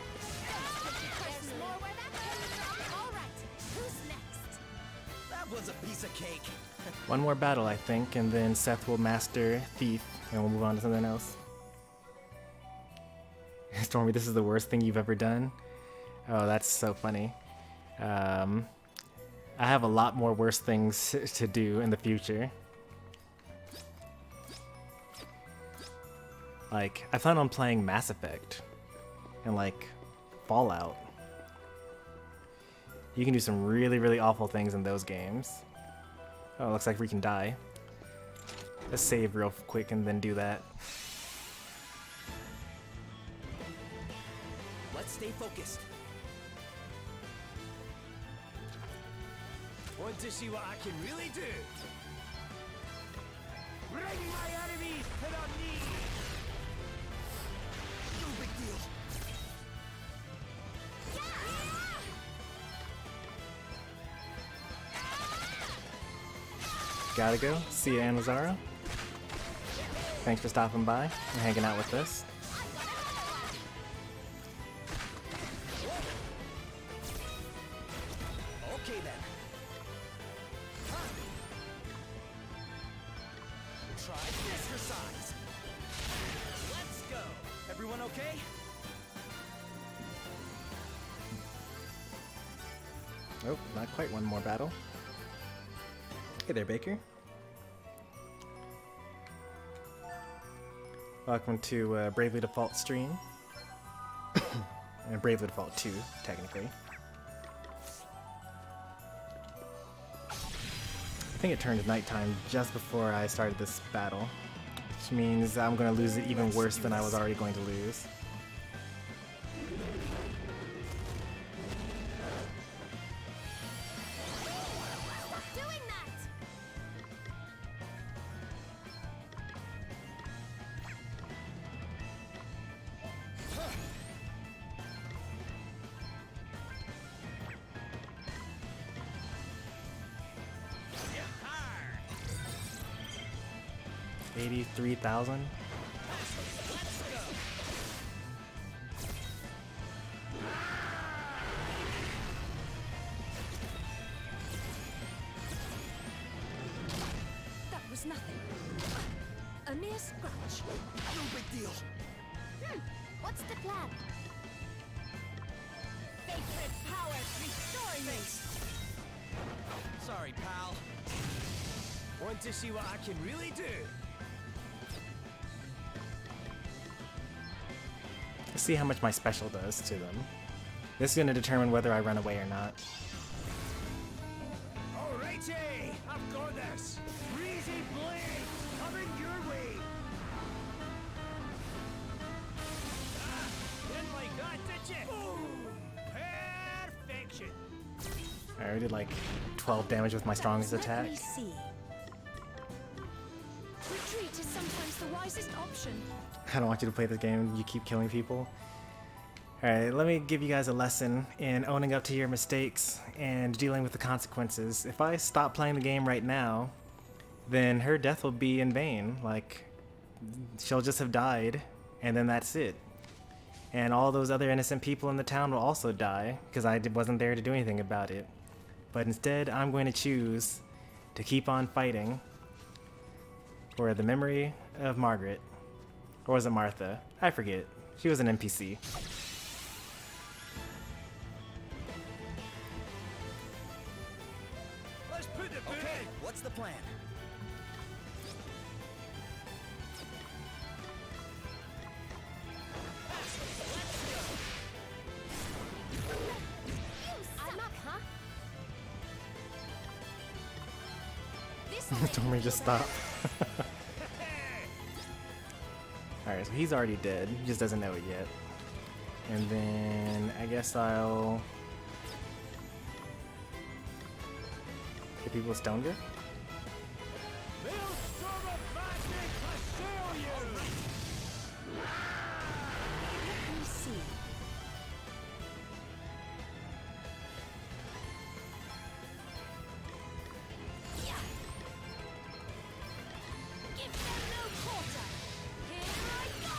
There's more where that came from. All right. Who's next? That was a piece of cake. One more battle, I think, and then Seth will master Thief, and we'll move on to something else. Stormy, this is the worst thing you've ever done? Oh, that's so funny. I have a lot more worse things to do in the future. Like, I plan on playing Mass Effect and, like, Fallout. You can do some really, really awful things in those games. Oh, looks like we can die. Let's save real quick and then do that. Let's stay focused. Want to see what I can really do? Bring my enemies to their knees! No big deal. Gotta go. See you, Anazara. Thanks for stopping by and hanging out with us. Okay then. Try exercise. Let's go. Everyone okay? Oh, not quite one more battle. Hey there, Baker. Welcome to Bravely Default stream. And Bravely Default 2, technically. I think it turned nighttime just before I started this battle, which means I'm going to lose it even worse than I was already going to lose. Doing that! $83,000. was nothing. A mere scratch. No big deal. What's the plan? Sacred powers restoring me! Sorry, pal. Want to see what I can really do? Let's see how much my special does to them. This is going to determine whether I run away or not. Alrighty, I've got this. Breezy blade, coming your way. Ah, didn't like that, did you? Boom! Perfection. I already did like 12 damage with my strongest attack. Let me see. Retreat is sometimes the wisest option. I don't want you to play this game. You keep killing people. Alright, let me give you guys a lesson in owning up to your mistakes and dealing with the consequences. If I stop playing the game right now, then her death will be in vain. Like, she'll just have died, and then that's it. And all those other innocent people in the town will also die, because I wasn't there to do anything about it. But instead, I'm going to choose to keep on fighting for the memory of Margaret. Or was it Martha? I forget. She was an NPC. Let's put the boot Okay, in. what's the plan? I'm up, huh? Stormy, just stop. Alright, so he's already dead. He just doesn't know it yet. And then I guess I'll get people with Stoner. Maelstrom of magic, assail you! Let me see. Give them no quarter! Here I go!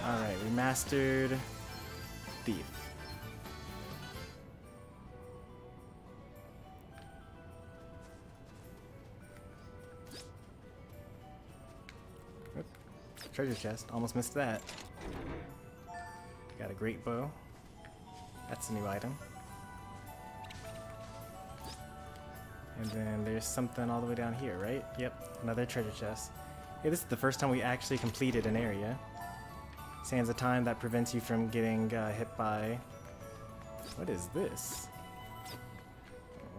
Alright, remastered Thief. Oop. Treasure chest, almost missed that. Got a great bow. That's a new item. And then there's something all the way down here, right? Yep, another treasure chest. Yeah, this is the first time we actually completed an area. Sands a time that prevents you from getting hit by... What is this?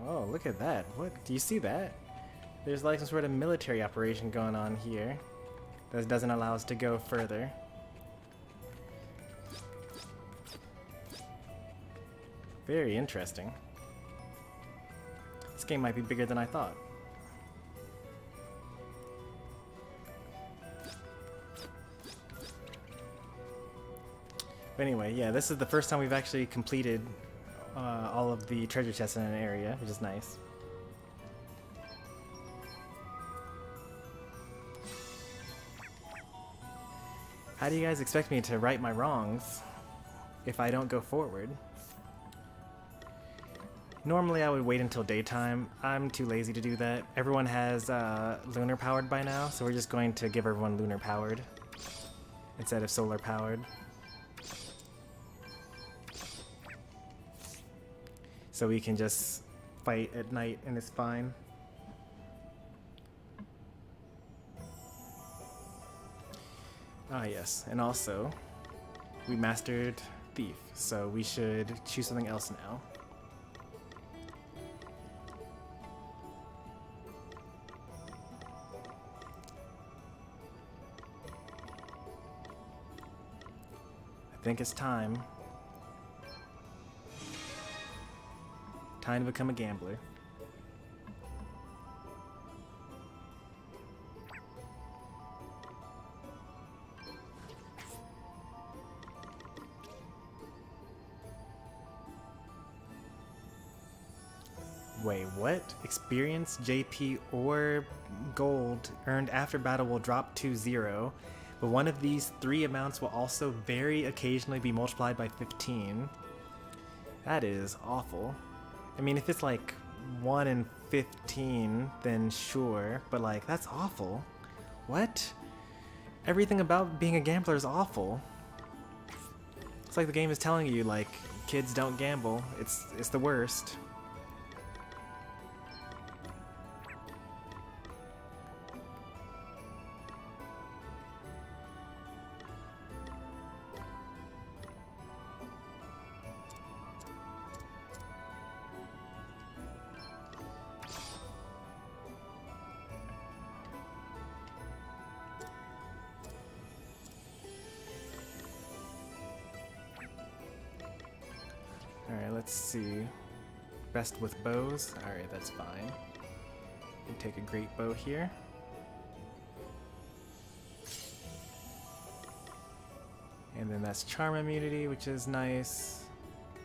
Oh, look at that. What? Do you see that? There's like some sort of military operation going on here that doesn't allow us to go further. Very interesting. This game might be bigger than I thought. But anyway, yeah, this is the first time we've actually completed all of the treasure chests in an area, which is nice. How do you guys expect me to right my wrongs if I don't go forward? Normally I would wait until daytime. I'm too lazy to do that. Everyone has lunar powered by now, so we're just going to give everyone lunar powered instead of solar powered. So we can just fight at night and it's fine. Ah yes, and also we mastered Thief, so we should choose something else now. I think it's time. Time to become a gambler. Wait, what? Experience, JP, or gold earned after battle will drop to 0, but one of these 3 amounts will also very occasionally be multiplied by 15. That is awful. I mean, if it's like 1 in 15, then sure, but like, that's awful. What? Everything about being a gambler is awful. It's like the game is telling you, like, kids don't gamble. It's the worst. Alright, let's see. Best with bows. Alright, that's fine. We take a great bow here. And then that's charm immunity, which is nice.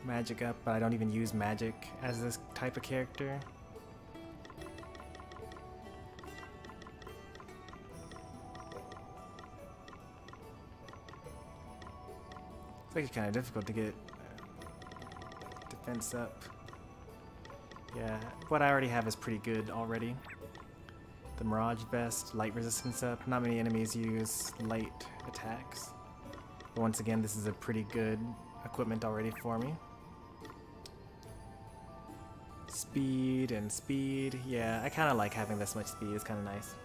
Magic up, but I don't even use magic as this type of character. It's actually kind of difficult to get defense up. Yeah, what I already have is pretty good already. The Mirage Vest, light resistance up. Not many enemies use light attacks. But once again, this is a pretty good equipment already for me. Speed and speed. Yeah, I kind of like having this much speed. It's kind of nice.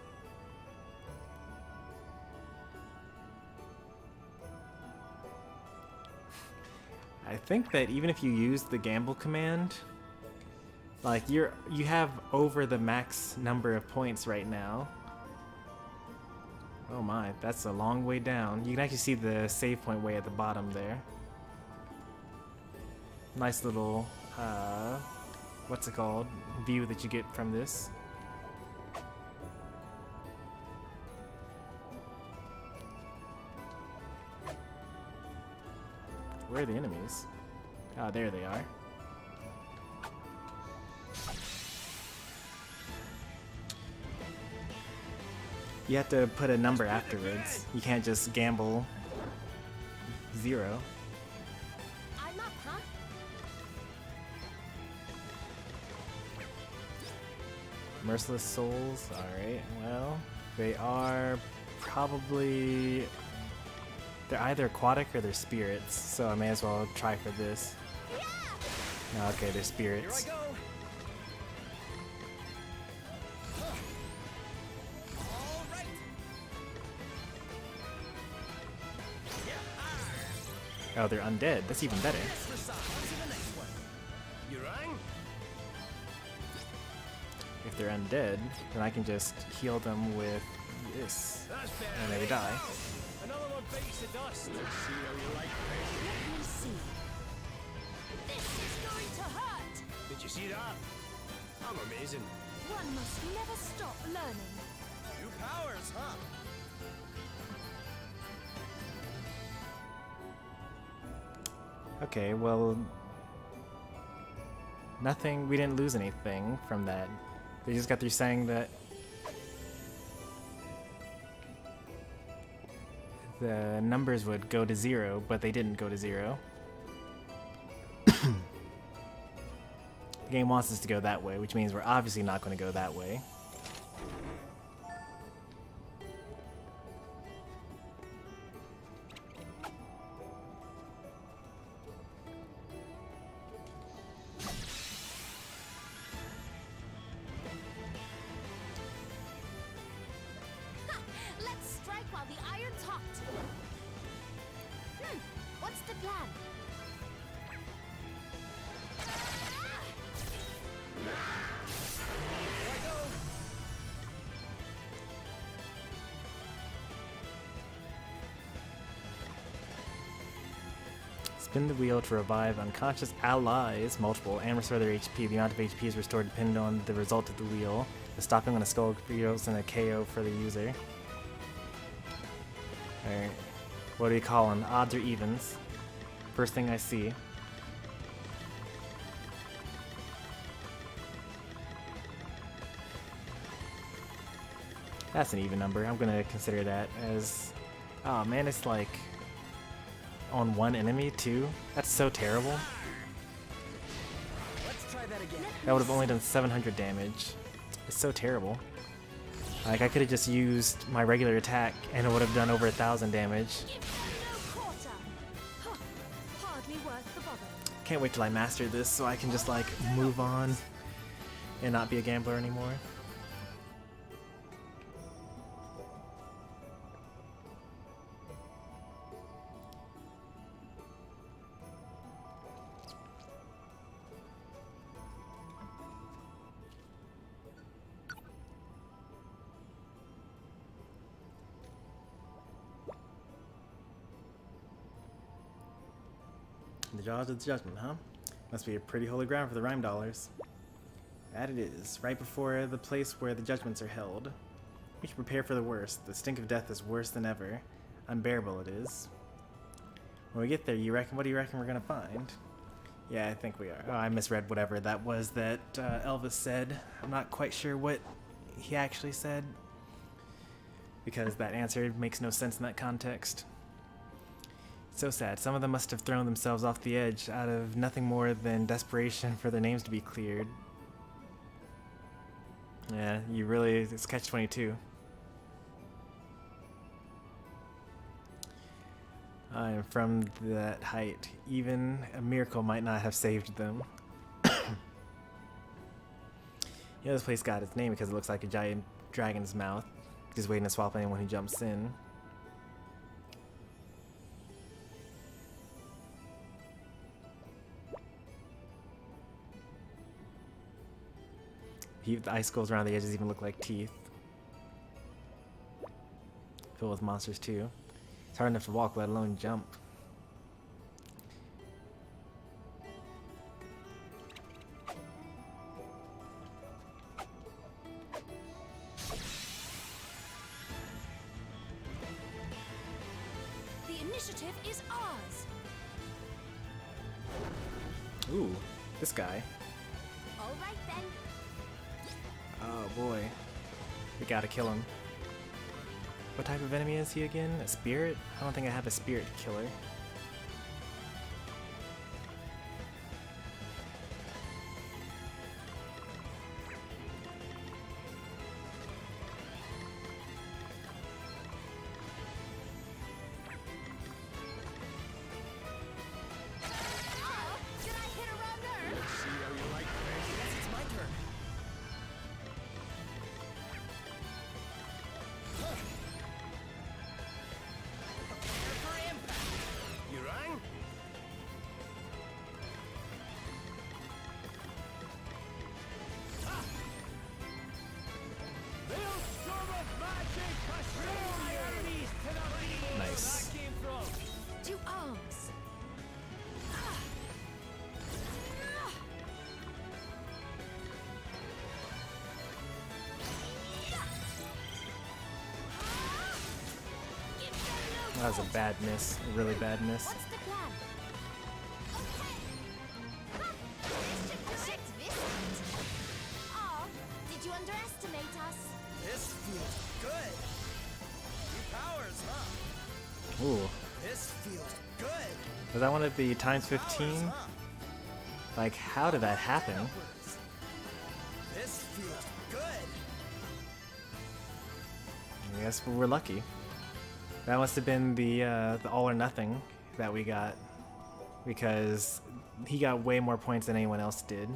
I think that even if you use the gamble command, like you have over the max number of points right now. Oh my, that's a long way down. You can actually see the save point way at the bottom there. Nice little, what's it called? View that you get from this. Where are the enemies? Ah, there they are. You have to put a number afterwards. You can't just gamble 0. I'm up, huh? Merciless souls. Alright, well, they are probably... They're either aquatic or they're spirits, so I may as well try for this. Yeah! Okay, they're spirits. Here I go. All right. Oh, they're undead. That's even better. You rang? If they're undead, then I can just heal them with this, and they die. Another one beats the dust. Let's see how you like Let me see. This is going to hurt! Did you see that? I'm amazing. One must never stop learning. New powers, huh? Okay, well... Nothing, we didn't lose anything from that. They just got through saying that the numbers would go to 0, but they didn't go to 0. The game wants us to go that way, which means we're obviously not going to go that way. Let's strike while the iron's hot. What's the plan? Spin the wheel to revive unconscious allies, multiple, and restore their HP. The amount of HP is restored depending on the result of the wheel. The stopping on a skull results in a KO for the user. Alright. What do you call them? Odds or evens? First thing I see. That's an even number. I'm gonna consider that as... Oh man, it's like on one enemy too. That's so terrible. Let's try that again. That would have only done 700 damage. It's so terrible. Like I could have just used my regular attack and it would have done over 1,000 damage. Can't wait till I master this so I can just like move on and not be a gambler anymore. The Jaws of the Judgment, huh? Must be a pretty holy ground for the rhyme dollars. That it is, right before the place where the judgments are held. We should prepare for the worst. The stink of death is worse than ever. Unbearable it is. When we get there, what do you reckon we're gonna find? Yeah, I think we are. Oh, I misread whatever that was that Elvis said. I'm not quite sure what he actually said, because that answer makes no sense in that context. So sad. Some of them must have thrown themselves off the edge out of nothing more than desperation for their names to be cleared. Yeah, it's catch-22. From that height, even a miracle might not have saved them. This place got its name because it looks like a giant dragon's mouth, just waiting to swallow anyone who jumps in. The icicles around the edges even look like teeth. Filled with monsters too. It's hard enough to walk, let alone jump. The initiative is ours. Ooh, this guy. All right then. Oh boy. We gotta kill him. What type of enemy is he again? A spirit? I don't think I have a spirit killer. Did I hit a wrong nerve? See how you like this? Yes, it's my turn. Prepare for impact. You rang? Nice. To arms. That was a bad miss. A really bad miss. What's the plan? Oh, did you underestimate us? This feels good. New powers, huh? Ooh. This feels good. Was that one of the times 15? Like, how did that happen? This feels good. I guess we're lucky. That must have been the all or nothing that we got, because he got way more points than anyone else did.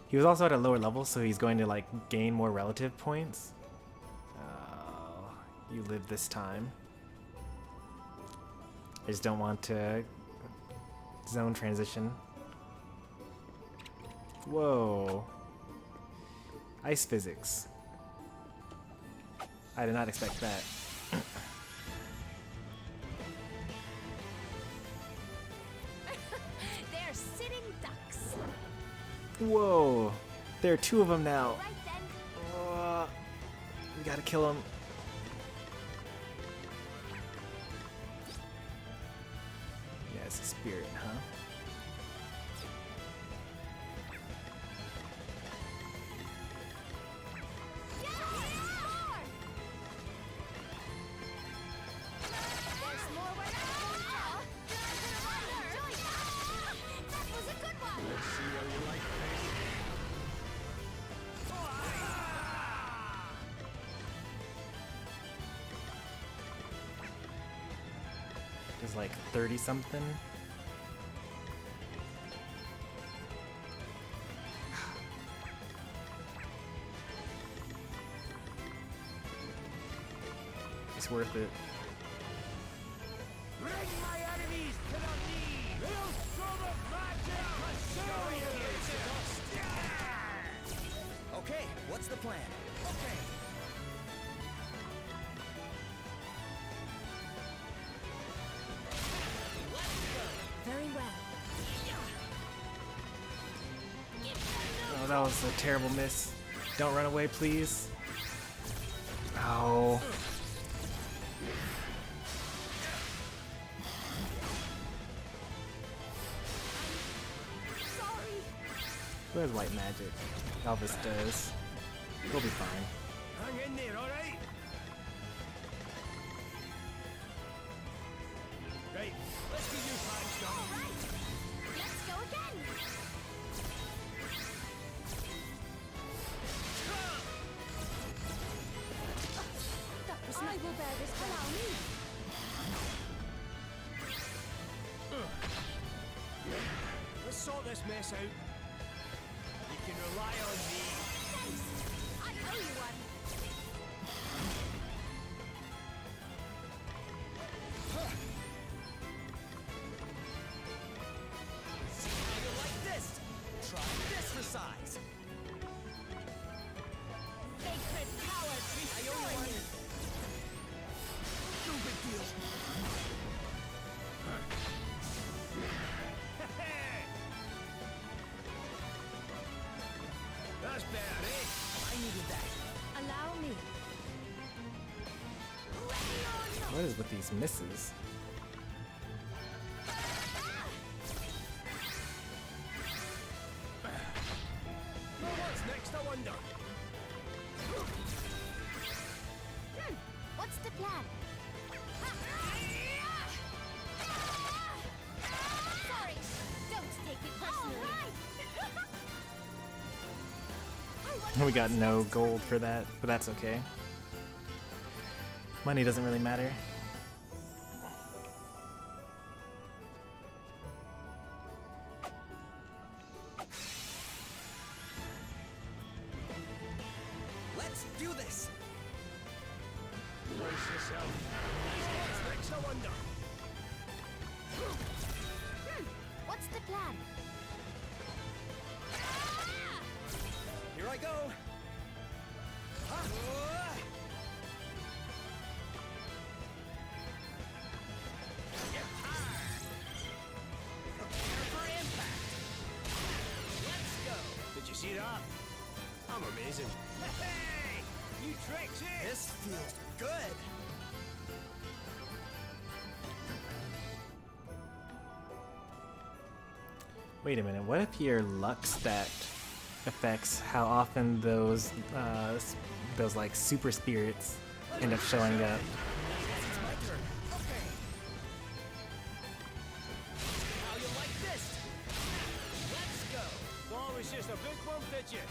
He was also at a lower level, so he's going to like gain more relative points. Oh, you live this time. I just don't want to zone transition. Whoa. Ice physics. I did not expect that. They're sitting ducks. Whoa. There are two of them now. Right then. We gotta kill him. Yeah, it's a spirit, huh? is like 30 something. It's worth it. Bring my enemies to the knee! Hailstorm of magic pursue! Okay, what's the plan? Okay. Very well. Oh, that was a terrible miss. Don't run away, please. Ow. Who has white magic? Elvis does. We'll be fine. Hang in there, alright? Right, let's get you time, Stormy. Let's go again. I will bear this. Allow me. Let's sort this mess out. You can rely on me. Thanks. I owe you one. See how you like this? Try this for size. Sacred power, restore me. No big deal. That's better, eh? I needed that. Allow me. What is with these misses? Well, what's next, I wonder? What's the plan? Sorry, don't take it personally. We got no gold for that, but that's okay. Money doesn't really matter. Let's do this. Brace yourself. What's next, I wonder? What's the plan? Here I go. Prepare for impact. Let's go. Did you see that? I'm amazing. Hey! New tricks, eh? This feels good. Wait a minute, what if your luck stat affects how often those like super spirits end up showing up? It's my turn. Okay. How you like this? Let's go. Thought it was just a big bump, did you?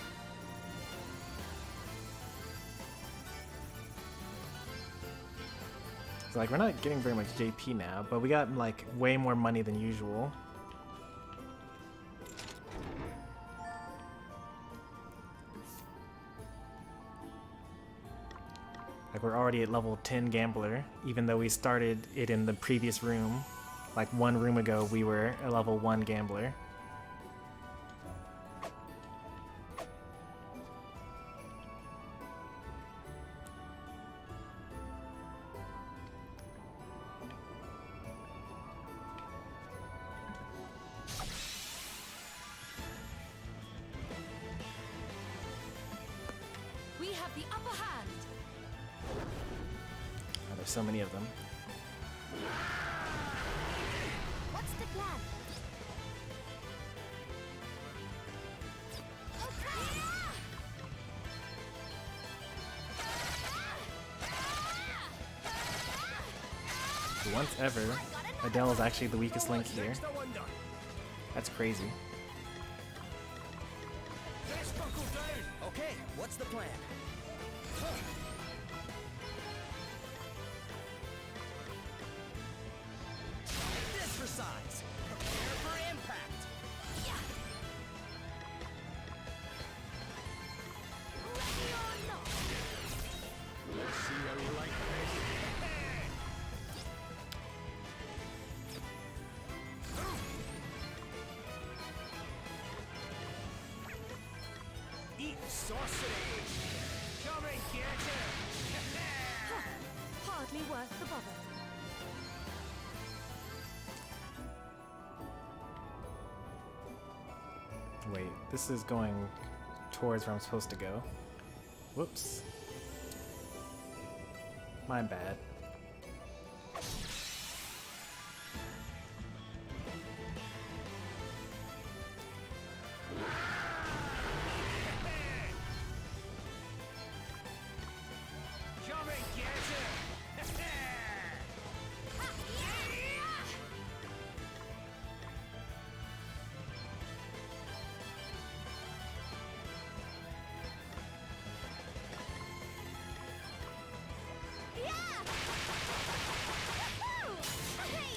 So like we're not getting very much JP now, but we got like way more money than usual. Like we're already at level 10 gambler, even though we started it in the previous room. Like one room ago we were a level 1 gambler. We have the upper hand. Oh, there's so many of them. What's the plan? Once ever, Adele is actually the weakest link here. Next, I wonder. That's crazy. Let's buckle down. Okay, what's the plan? sorcery! Come and get her! Hardly worth the bother. Wait, this is going towards where I'm supposed to go. Whoops. My bad. Come and get her!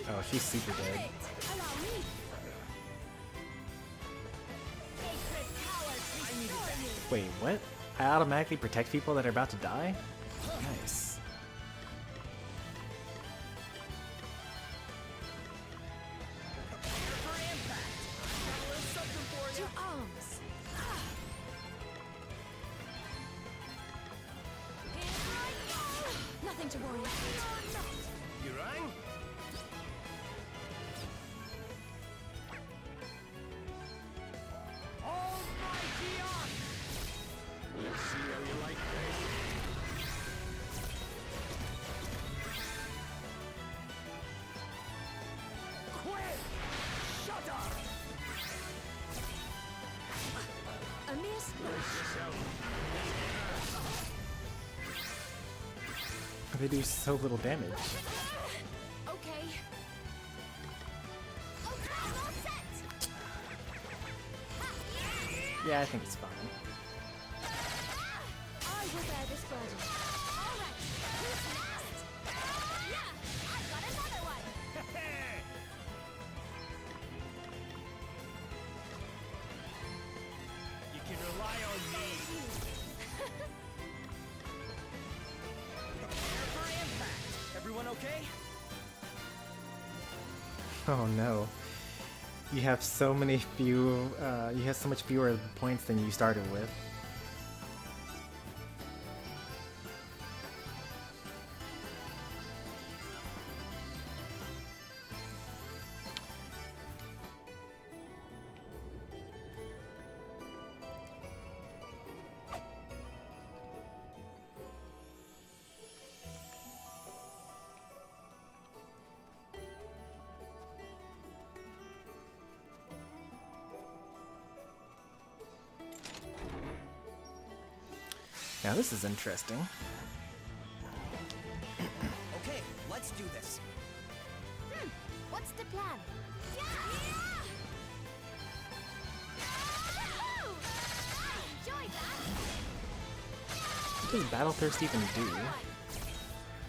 Oh, she's super dead. Allow me. Wait, what? I automatically protect people that are about to die? Nice. To arms. Nothing to worry about. You rang? Almighty Ark! Let's see how you like this. Quick! Shudder! A mere splash. Brace yourself. They do so little damage. Okay. Okay, all set. Yeah, I think it's fine. I will bear this burden. All right. Who's next? Yeah, I've got another one. You can rely on me. Prepare for impact. Everyone okay? Oh no. You have so many few, you have so much fewer points than you started with. Now this is interesting. Okay, let's do this. What's the plan? Yeah! I enjoyed that. What does Battlethirst even do?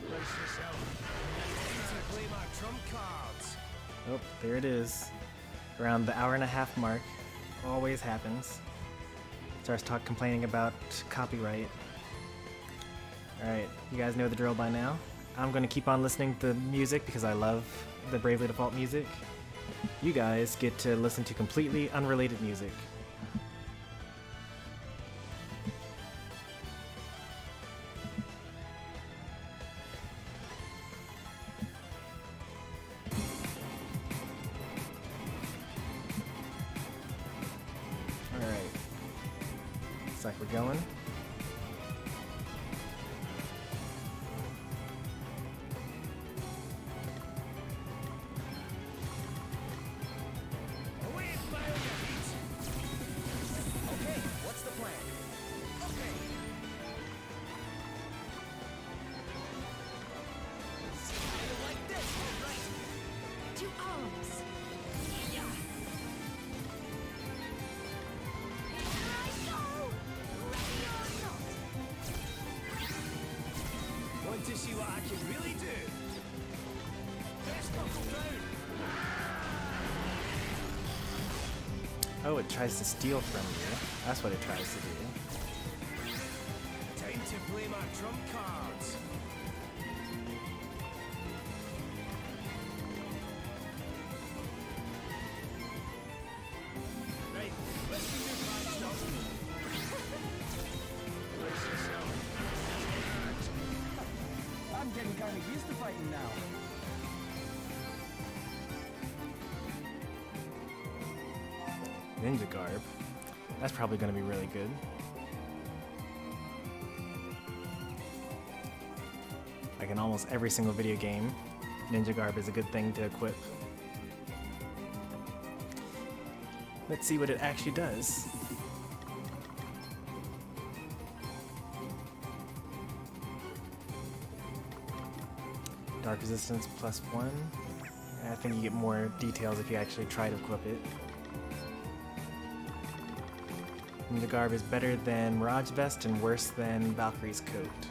Brace yourself. Time to play my trump cards. Oh, there it is. Around the hour-and-a-half mark. Always happens. Starts complaining about copyright. Alright, you guys know the drill by now. I'm going to keep on listening to music because I love the Bravely Default music. You guys get to listen to completely unrelated music. Alright. Looks like we're going. Away, fire your feet. Okay, what's the plan? Okay. See how you like this, all right? To arms. Yeah. Here I go. Ready or not. Want to see what I can really do? Best buckle down. Oh, it tries to steal from you. That's what it tries to do. Time to play my trump cards. Right, let's do your cards now. now. Ninja garb. That's probably going to be really good. Like in almost every single video game, ninja garb is a good thing to equip. Let's see what it actually does. Dark resistance +1. I think you get more details if you actually try to equip it. Ninja garb is better than Mirage Vest and worse than Valkyrie's coat.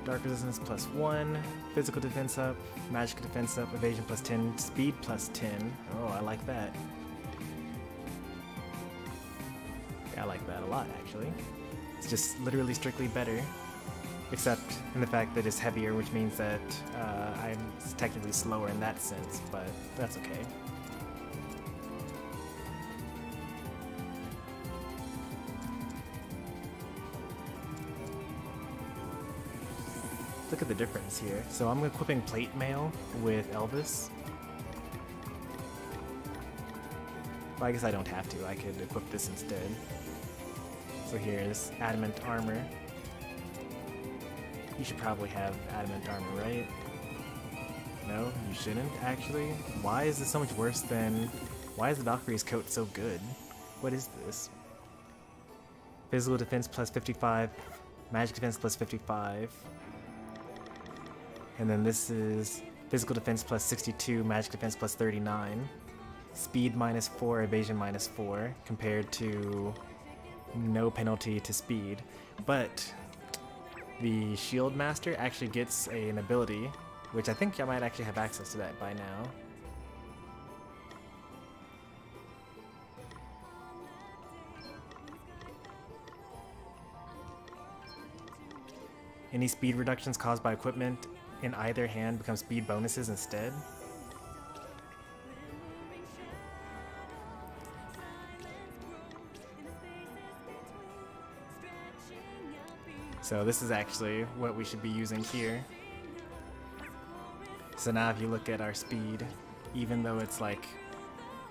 Dark resistance +1, physical defense up, magic defense up, evasion +10, speed +10. Oh, I like that. Yeah, I like that a lot, actually. It's just literally strictly better, except in the fact that it's heavier, which means that I'm technically slower in that sense, but that's okay. Look at the difference here. So I'm equipping plate mail with Elvis. Well, I guess I don't have to. I could equip this instead. So here's adamant armor. You should probably have adamant armor, right? No, you shouldn't, actually. Why is this so much worse than... Why is the Valkyrie's coat so good? What is this? Physical defense +55, magic defense +55. And then this is physical defense +62, magic defense +39, speed -4, evasion -4, compared to no penalty to speed. But the Shield Master actually gets an ability, which I think I might actually have access to that by now. Any speed reductions caused by equipment in either hand become speed bonuses instead. So this is actually what we should be using here. So now if you look at our speed, even though it's like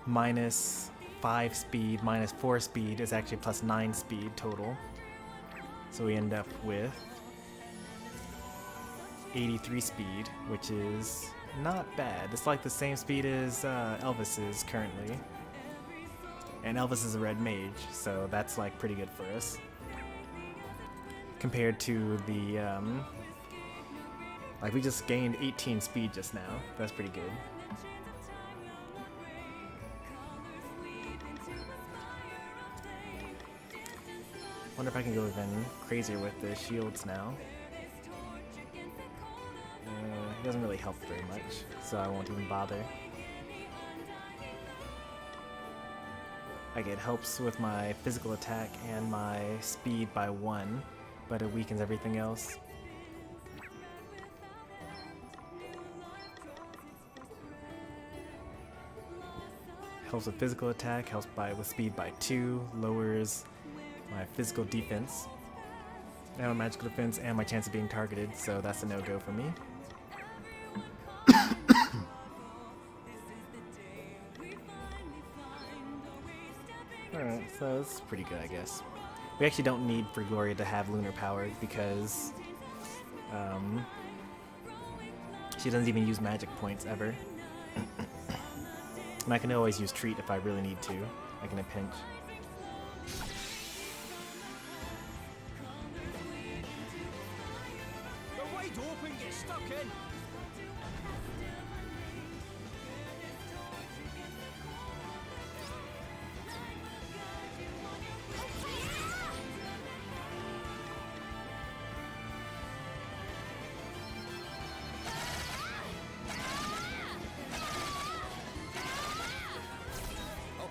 -5 speed, -4 speed, is actually +9 speed total. So we end up with 83 speed, which is not bad. It's like the same speed as Elvis is currently. And Elvis is a red mage, so that's like pretty good for us. Compared to the, like we just gained 18 speed just now. That's pretty good. Wonder if I can go even crazier with the shields now. It doesn't really help very much, so I won't even bother. Like, it helps with my physical attack and my speed by 1, but it weakens everything else. Helps with physical attack, helps with speed by 2, lowers my physical defense, and my magical defense, and my chance of being targeted, so that's a no-go for me. Alright, so it's pretty good, I guess. We actually don't need for Gloria to have lunar power because she doesn't even use magic points ever. And I can always use treat if I really need to, like in a pinch. We're wide open, get stuck in!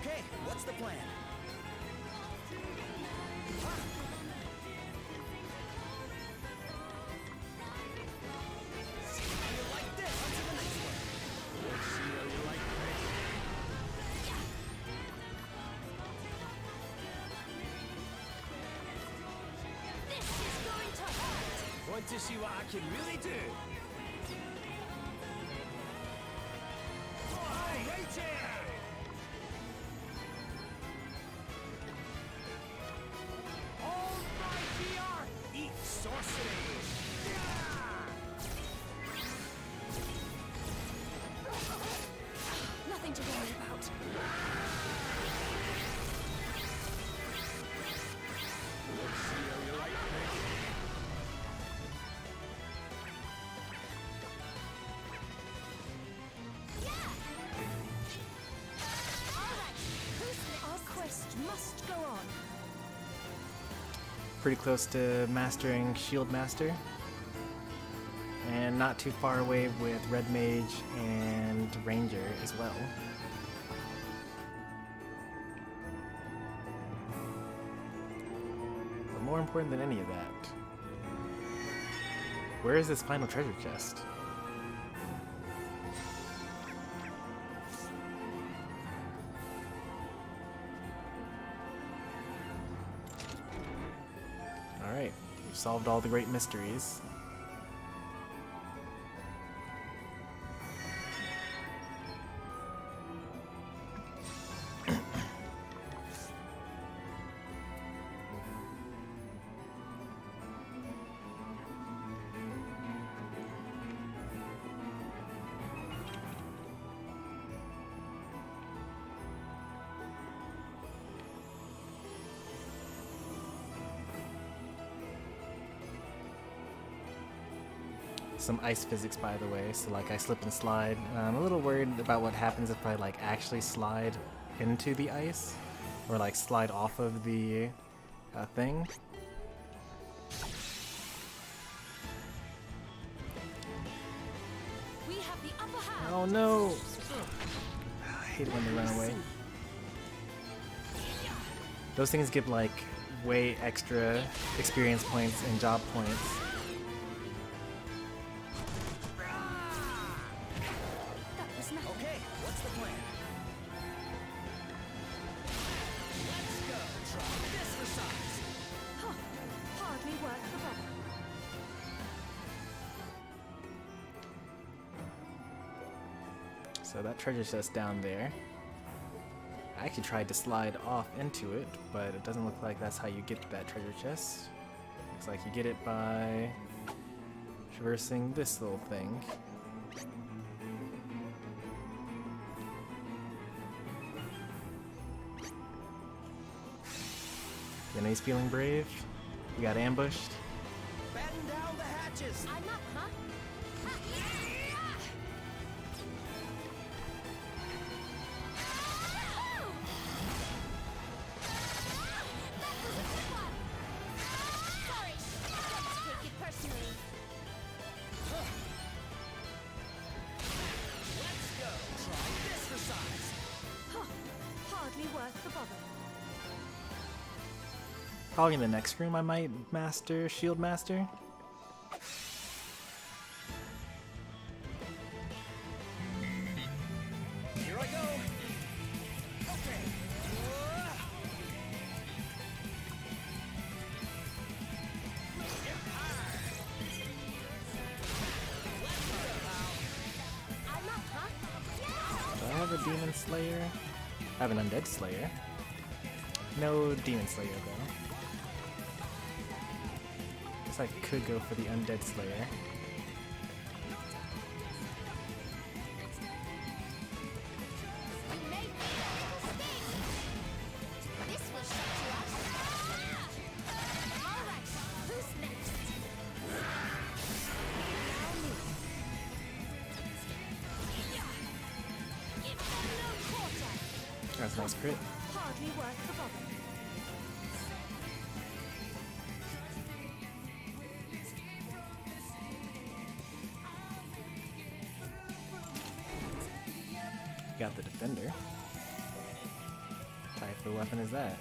Okay, what's the plan? See how you like this. On to the next one. Let's see how you like this. This is going to hurt! What Want to see what I can really do? Oh, right here! Almighty art! Eat sorcery! Nothing to worry about. Let's see how you like this. Our quest must go on. Pretty close to mastering Shield Master. And not too far away with Red Mage and Ranger as well. But more important than any of that, where is this final treasure chest? Alright, we've solved all the great mysteries. Some ice physics, by the way, so like I slip and slide. I'm a little worried about what happens if I like actually slide into the ice or like slide off of the thing. We have the upper hand. Oh no! I hate it when they run away. Those things give like way extra experience points and job points. Okay, what's the plan? Let's go. Try this for size. Huh. Hardly worth the bother. So that treasure chest down there. I actually tried to slide off into it, but it doesn't look like that's how you get that treasure chest. Looks like you get it by traversing this little thing. Then he's feeling brave. We got ambushed. Batten down the hatches. I'm up, huh? Sorry, don't take it personally. Let's go. Try this for size. Huh. Hardly worth the bother. Probably in the next room I might master Shield Master. Here I go. Okay. I'm up, huh? Do I have a Demon Slayer? I have an Undead Slayer. No Demon Slayer though. Guess I could go for the Undead Slayer. You made me sting. This will shut you up. All right, who's next? Now me. Give them no quarter. That's a nice crit. Hardly worth the bother. Got the Defender. What type of weapon is that?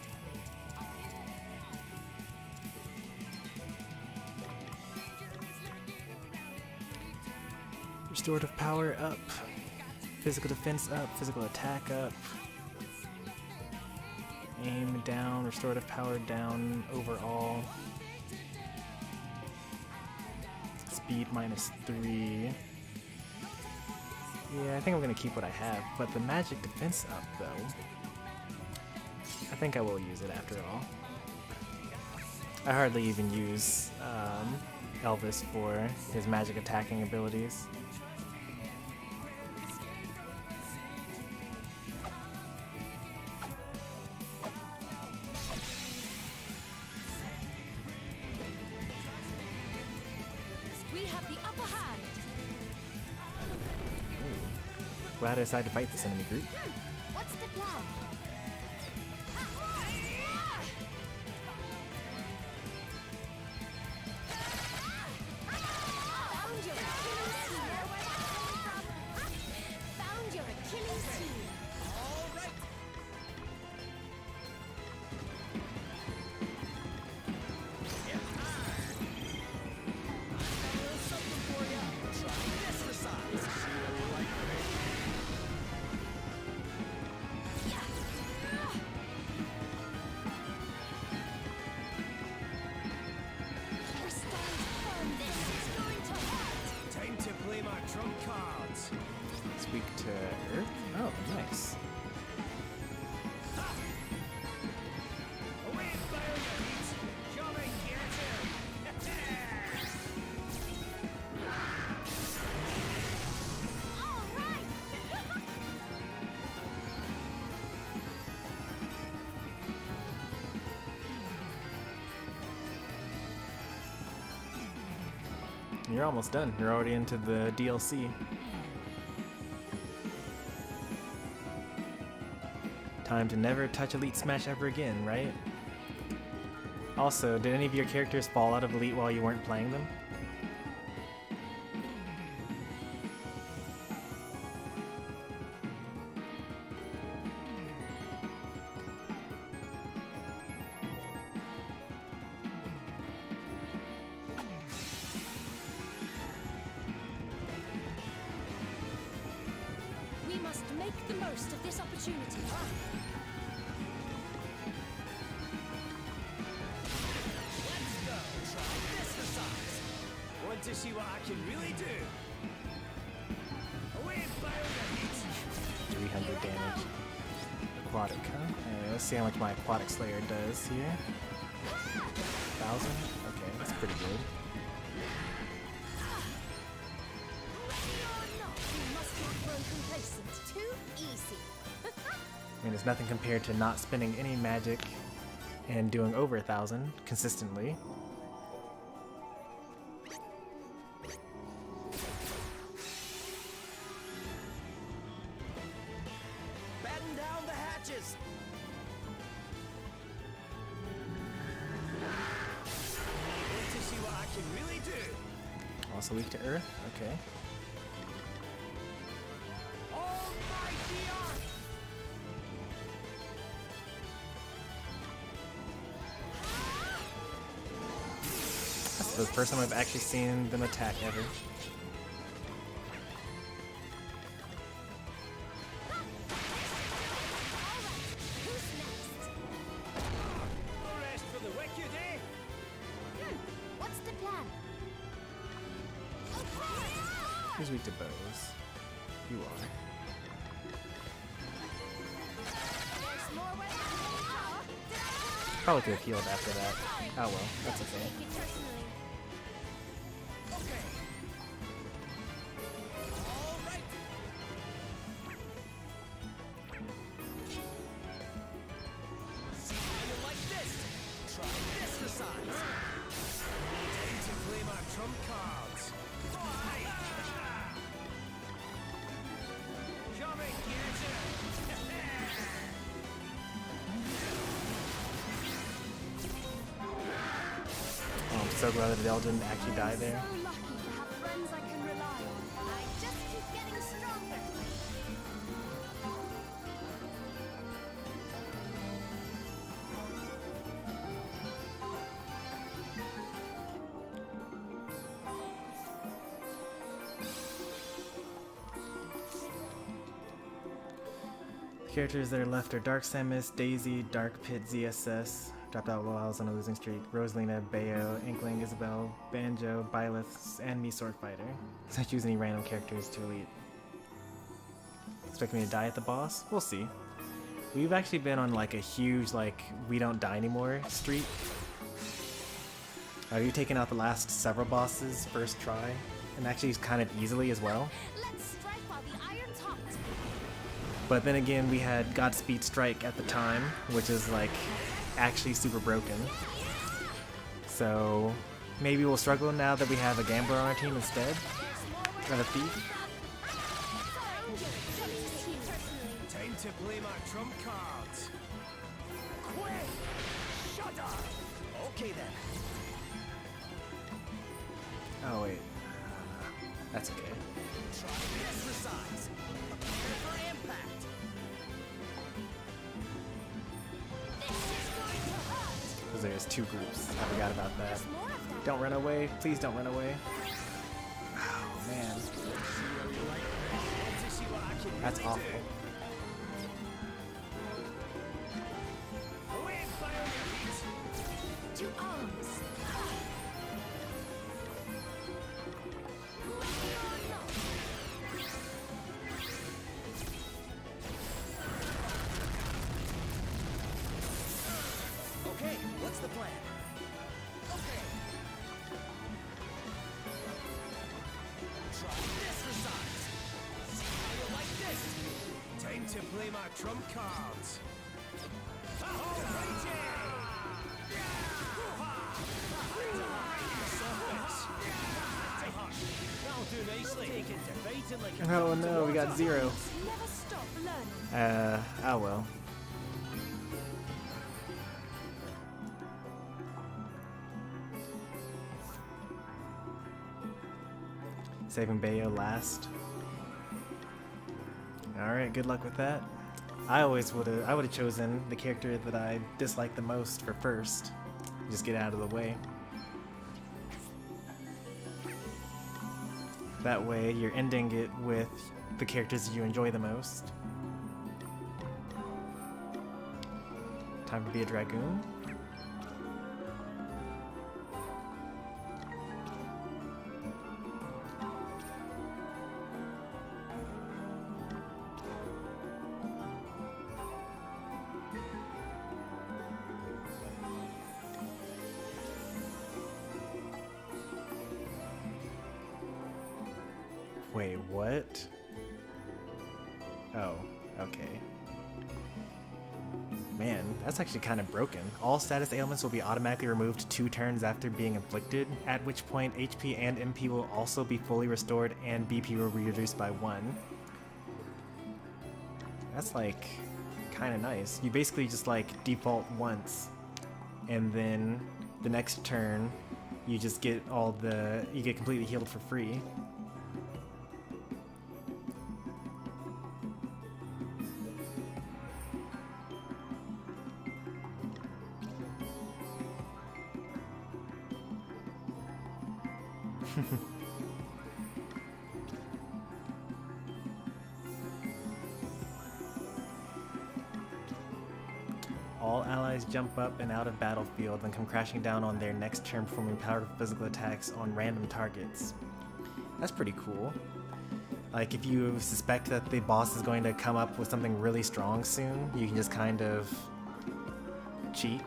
Restorative power up. Physical defense up. Physical attack up. Aim down. Restorative power down overall. speed -3. Yeah, I think I'm gonna keep what I have, but the magic defense up though. I think I will use it after all. I hardly even use Elvis for his magic attacking abilities. We have the upper hand. Glad I decided to fight this enemy group. What's the plan? Found your Achilles heel. All right. Time to play my trump cards. It's weak to Earth? Oh, nice. Away, fire your feet. Coming, Yeti. All right. You're almost done. You're already into the DLC. Time to never touch Elite Smash ever again, right? Also, did any of your characters fall out of Elite while you weren't playing them? We must make the most of this opportunity. Let's go. Try this massage. Want to see what I can really do? Away, fire your feet. 300 damage. Aquatic, huh? Anyway, let's see how much my Aquatic Slayer does here. 1,000? Okay, that's pretty good. Ready or not, you must not grow complacent. Too easy. I mean, it's nothing compared to not spending any magic and doing over 1,000 consistently. Batten down the hatches. Want to see what I can really do? Also weak to Earth? Okay. Almighty Earth. That's the first time I've actually seen them attack ever. Who's next? No rest for the wicked, eh? What's the plan? Who's weak to bows? You are. There's more where that Probably could have healed after that. Oh well, that's okay. Take it personally. Okay. All right. See how you like this? Try this massage. Time to play my trump cards. Aye. Coming, Oh, I'm so glad that Adele didn't actually die there. So lucky to have friends I can rely on. I just keep getting stronger. The characters that are left are Dark Samus, Daisy, Dark Pit ZSS, Dropped out while I was on a losing streak. Rosalina, Bayo, Inkling, Isabel, Banjo, Byleth, and me Sword Fighter. So I choose any random characters to elite. Expect me to die at the boss? We'll see. We've actually been on like a huge like we don't die anymore streak. We've taken out the last several bosses first try, and actually kind of easily as well. Let's strike while the iron's hot. But then again, we had Godspeed Strike at the time, which is like actually super broken. So maybe we'll struggle now that we have a gambler on our team instead, and a thief. Time to play my trump cards. Quick! Shudder! Okay then. Oh wait, that's okay. Try this for size. Prepare for impact. Because there's two groups. I forgot about that. Don't run away. Please don't run away. Oh man. That's awful. To arms. Okay, what's the plan? Okay. Try this for size. See how you like this? Time to play my trump cards. Oh no, we got 0. Never stop learning. Oh well. Saving Bayo last. Alright, good luck with that. I would have chosen the character that I dislike the most for first. Just get out of the way. That way you're ending it with the characters you enjoy the most. Time to be a dragoon. Wait, what? Oh, okay. Man, that's actually kind of broken. All status ailments will be automatically removed 2 turns after being inflicted, at which point HP and MP will also be fully restored and BP will be reduced by 1. That's like kind of nice. You basically just like default once, and then the next turn you just get you get completely healed for free. All allies jump up and out of battlefield and come crashing down on their next turn, performing powerful physical attacks on random targets. That's pretty cool. Like, if you suspect that the boss is going to come up with something really strong soon, you can just kind of cheat.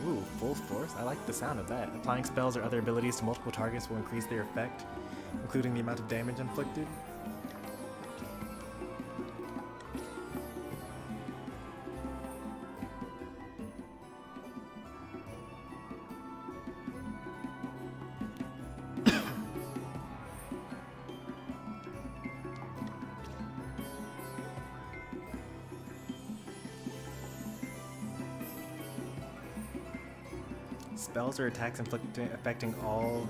Ooh, full force? I like the sound of that. Applying spells or other abilities to multiple targets will increase their effect, including the amount of damage inflicted. Spells or attacks affecting all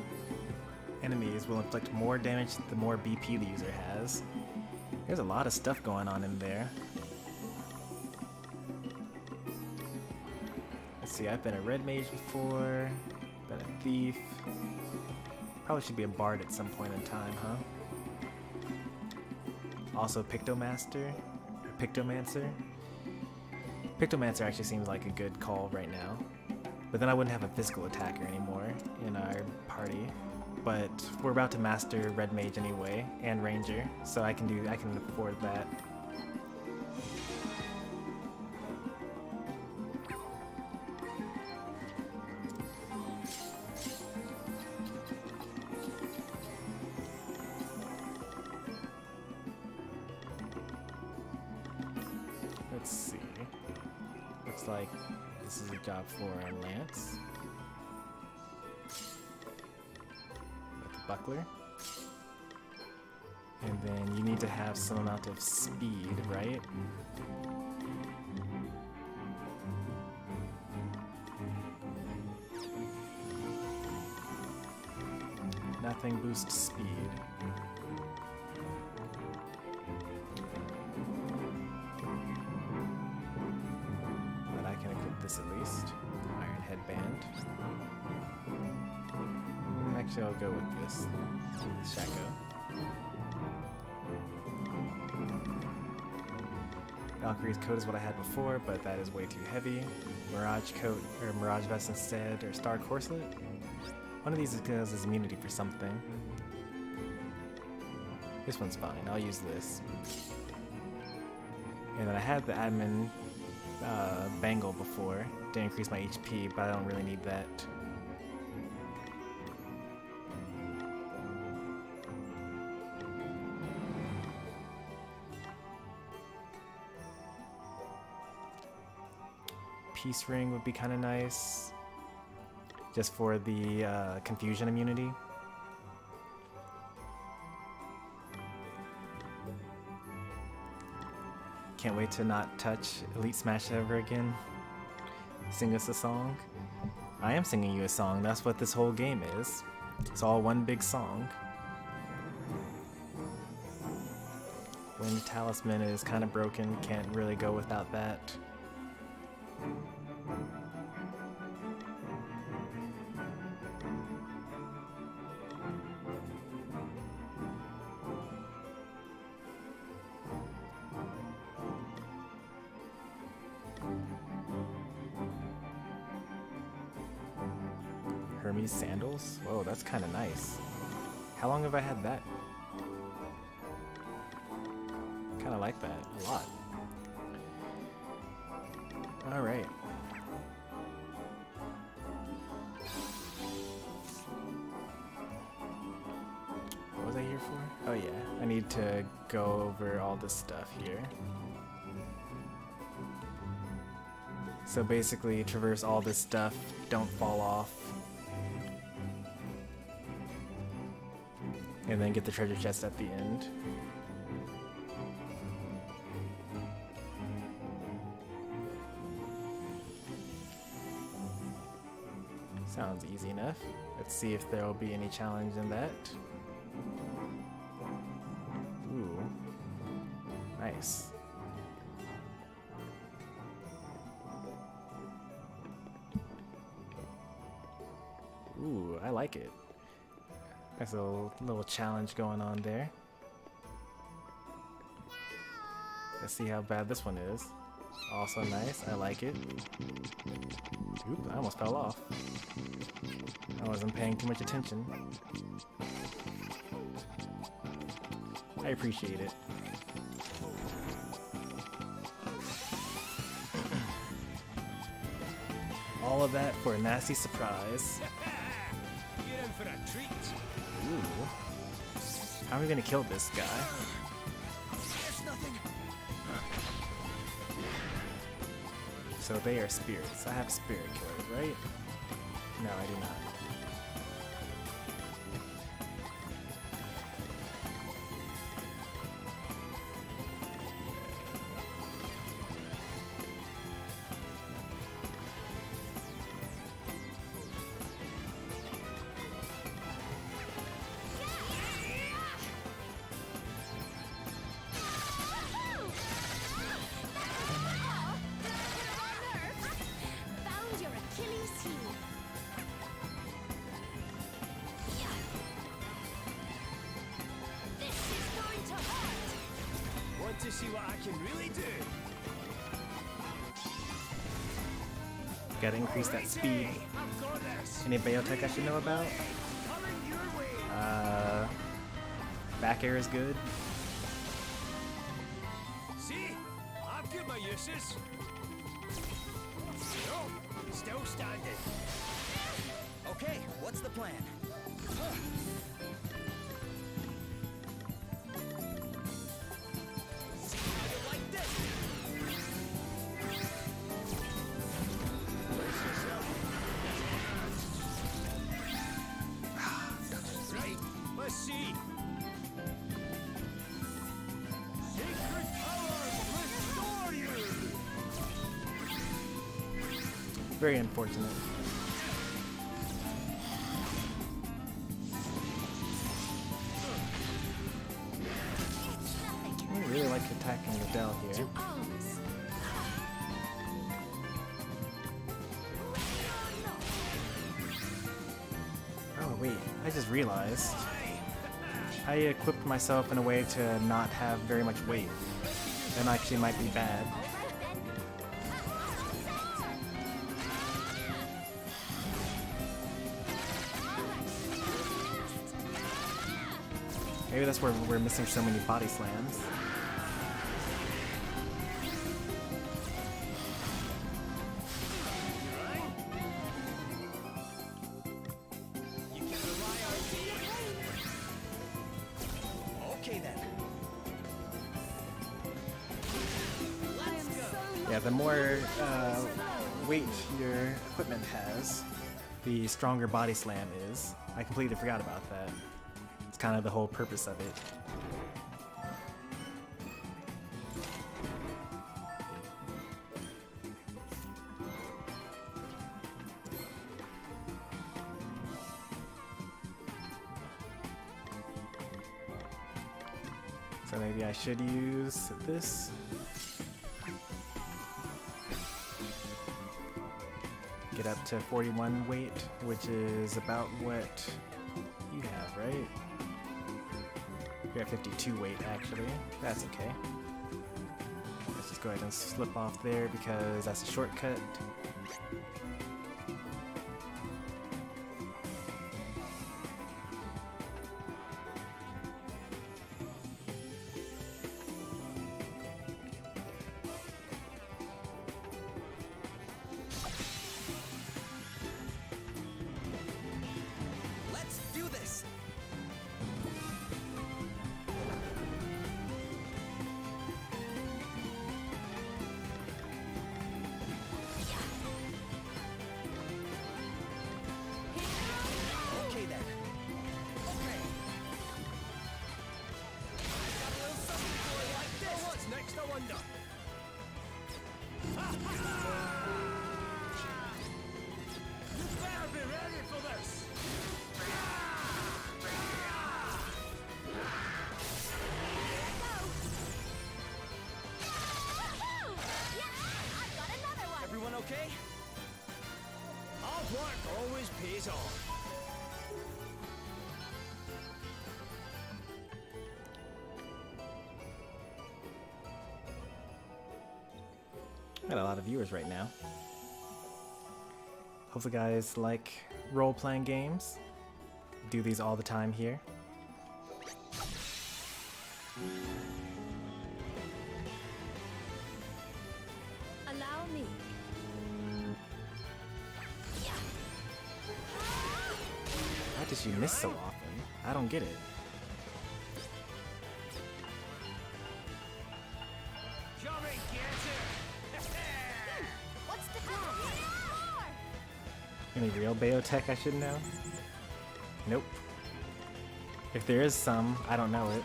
enemies will inflict more damage the more BP the user has. There's a lot of stuff going on in there. Let's see, I've been a red mage before, been a thief. Probably should be a bard at some point in time, huh? Also Pictomancer. Pictomancer actually seems like a good call right now. But then I wouldn't have a physical attacker anymore in our party. But we're about to master Red Mage anyway, and Ranger, so I can afford that. Let's see. Looks like this is a job for Lance. With the buckler. And then you need to have some amount of speed, right? Nothing boosts speed. This at least. Iron headband. Actually, I'll go with this. Shaco. Valkyrie's coat is what I had before, but that is way too heavy. Mirage coat, or Mirage vest instead, or Star Corselet. One of these is immunity for something. This one's fine. I'll use this. And then I had the admin bangle before to increase my HP, but I don't really need that. Peace ring would be kind of nice, just for the confusion immunity. Can't wait to not touch Elite Smash ever again. Sing us a song. I am singing you a song. That's what this whole game is. It's all one big song. Wind Talisman is kind of broken. Can't really go without that. Hermes sandals? Whoa, that's kind of nice. How long have I had that? Kind of like that a lot. Alright. What was I here for? Oh yeah, I need to go over all this stuff here. So basically, traverse all this stuff, don't fall off. And then get the treasure chest at the end. Sounds easy enough. Let's see if there will be any challenge in that. Ooh. Nice. Ooh, I like it. There's a little challenge going on there. Let's see how bad this one is. Also nice, I like it. Oop, I almost fell off. I wasn't paying too much attention. I appreciate it. All of that for a nasty surprise. You're in for a treat. Ooh. How are we gonna kill this guy? There's nothing. So they are spirits. I have spirit killers, right? No, I do not. to see what I can really do. Gotta increase that speed. I've got this. Any biotech I should know about? Coming your way. Back air is good. See? I've got my uses. No, still standing. Okay, what's the plan? Like this. Right, let's see. Sacred power, restore you. Very unfortunate. I really like attacking Adele here. Arms. Oh wait, I just realized. I equipped myself in a way to not have very much weight. That actually might be bad. Maybe that's where we're missing so many body slams. You can rely on me. Okay then. Let's go. Yeah, the more weight your equipment has, the stronger body slam is. I completely forgot about that. It's kind of the whole purpose of it. So maybe I should use this. Get up to 41 weight, which is about what you have, right? You're at 52 weight, actually. That's okay. Let's just go ahead and slip off there because that's a shortcut. Let's do this! Okay then. Okay. Got a little something for you like this. What's next, I wonder? You better be ready for this. Everyone okay? Hard work always pays off. Got a lot of viewers right now. Hopefully guys like role-playing games. Do these all the time here. Allow me. Why does she miss so often? I don't get it. Come and get it. What's the plan? Any real biotech I should know? Nope. If there is some, I don't know it.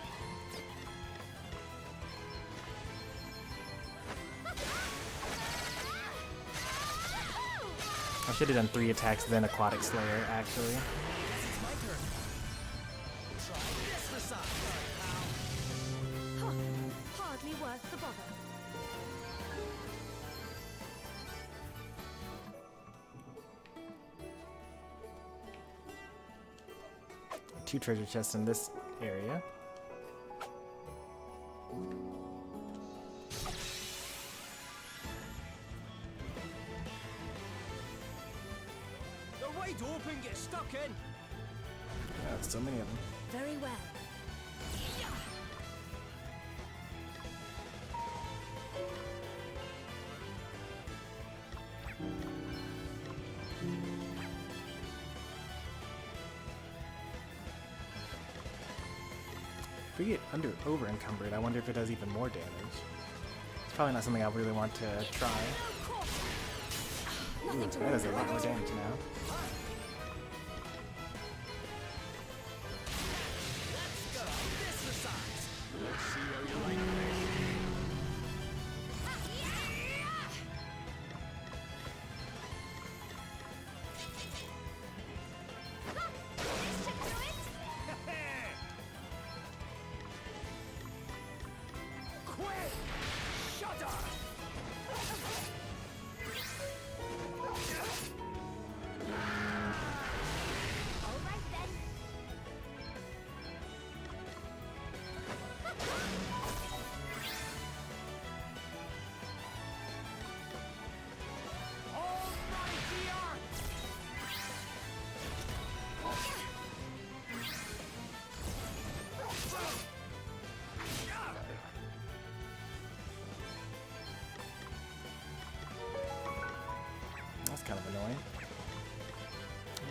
I should have done 3 attacks, then Aquatic Slayer, actually. It's my turn. Try this for size. Huh. Hardly worth the bother. Two treasure chests in this area. Wide open, get stuck in. Yeah, so many of them. Very well. If we get over encumbered, I wonder if it does even more damage. It's probably not something I really want to try. Ooh, that does a lot more damage now. Let's go. This the size. Let's see how you like this. Quit! Shudder! That's kind of annoying.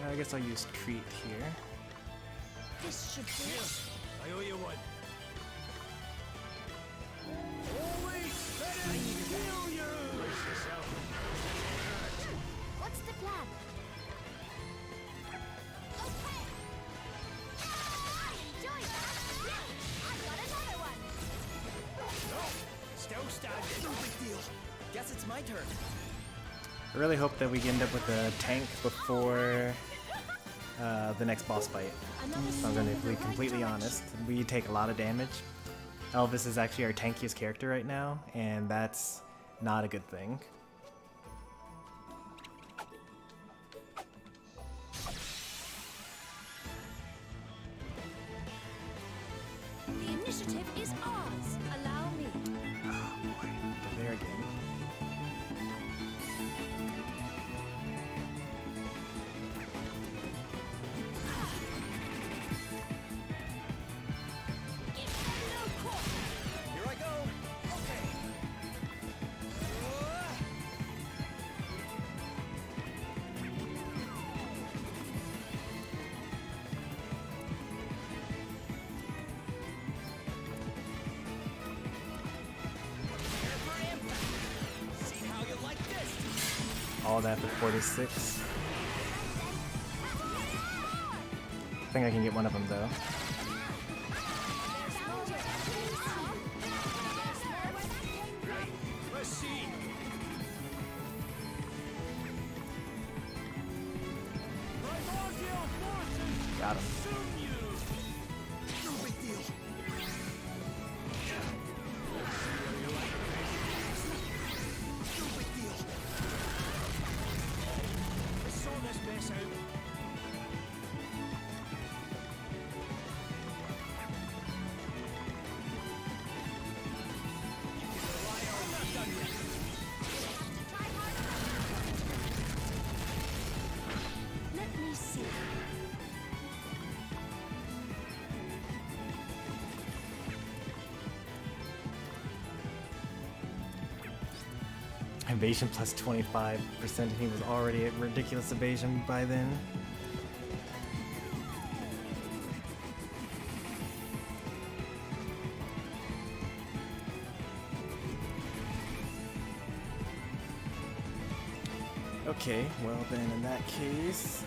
Yeah, I guess I'll use treat here. This should do it. I owe you one. Always better heal you! Brace yourself. What's the plan? Okay. I enjoyed that. Now, I've got another one. No, still standing. No big deal. Guess it's my turn. I really hope that we end up with a tank before the next boss fight. I'm going to be completely honest. We take a lot of damage. Elvis is actually our tankiest character right now, and that's not a good thing. The initiative is ours. Allow me. Oh boy, they're there again. Here I go. Okay. Prepare for impact. See how you like this. All that before this 6. I think I can get one of them though. Let's see. Primordial forces Got him. consume you. No big deal. No big deal. Let's sort this mess out. Let me see. Evasion plus 25%, and he was already at ridiculous evasion by then. Okay, well then in that case...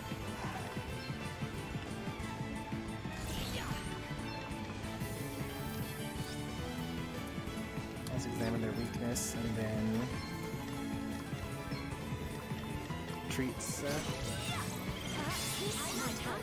let's examine their weakness and then... treat Seth. Perhaps this might help.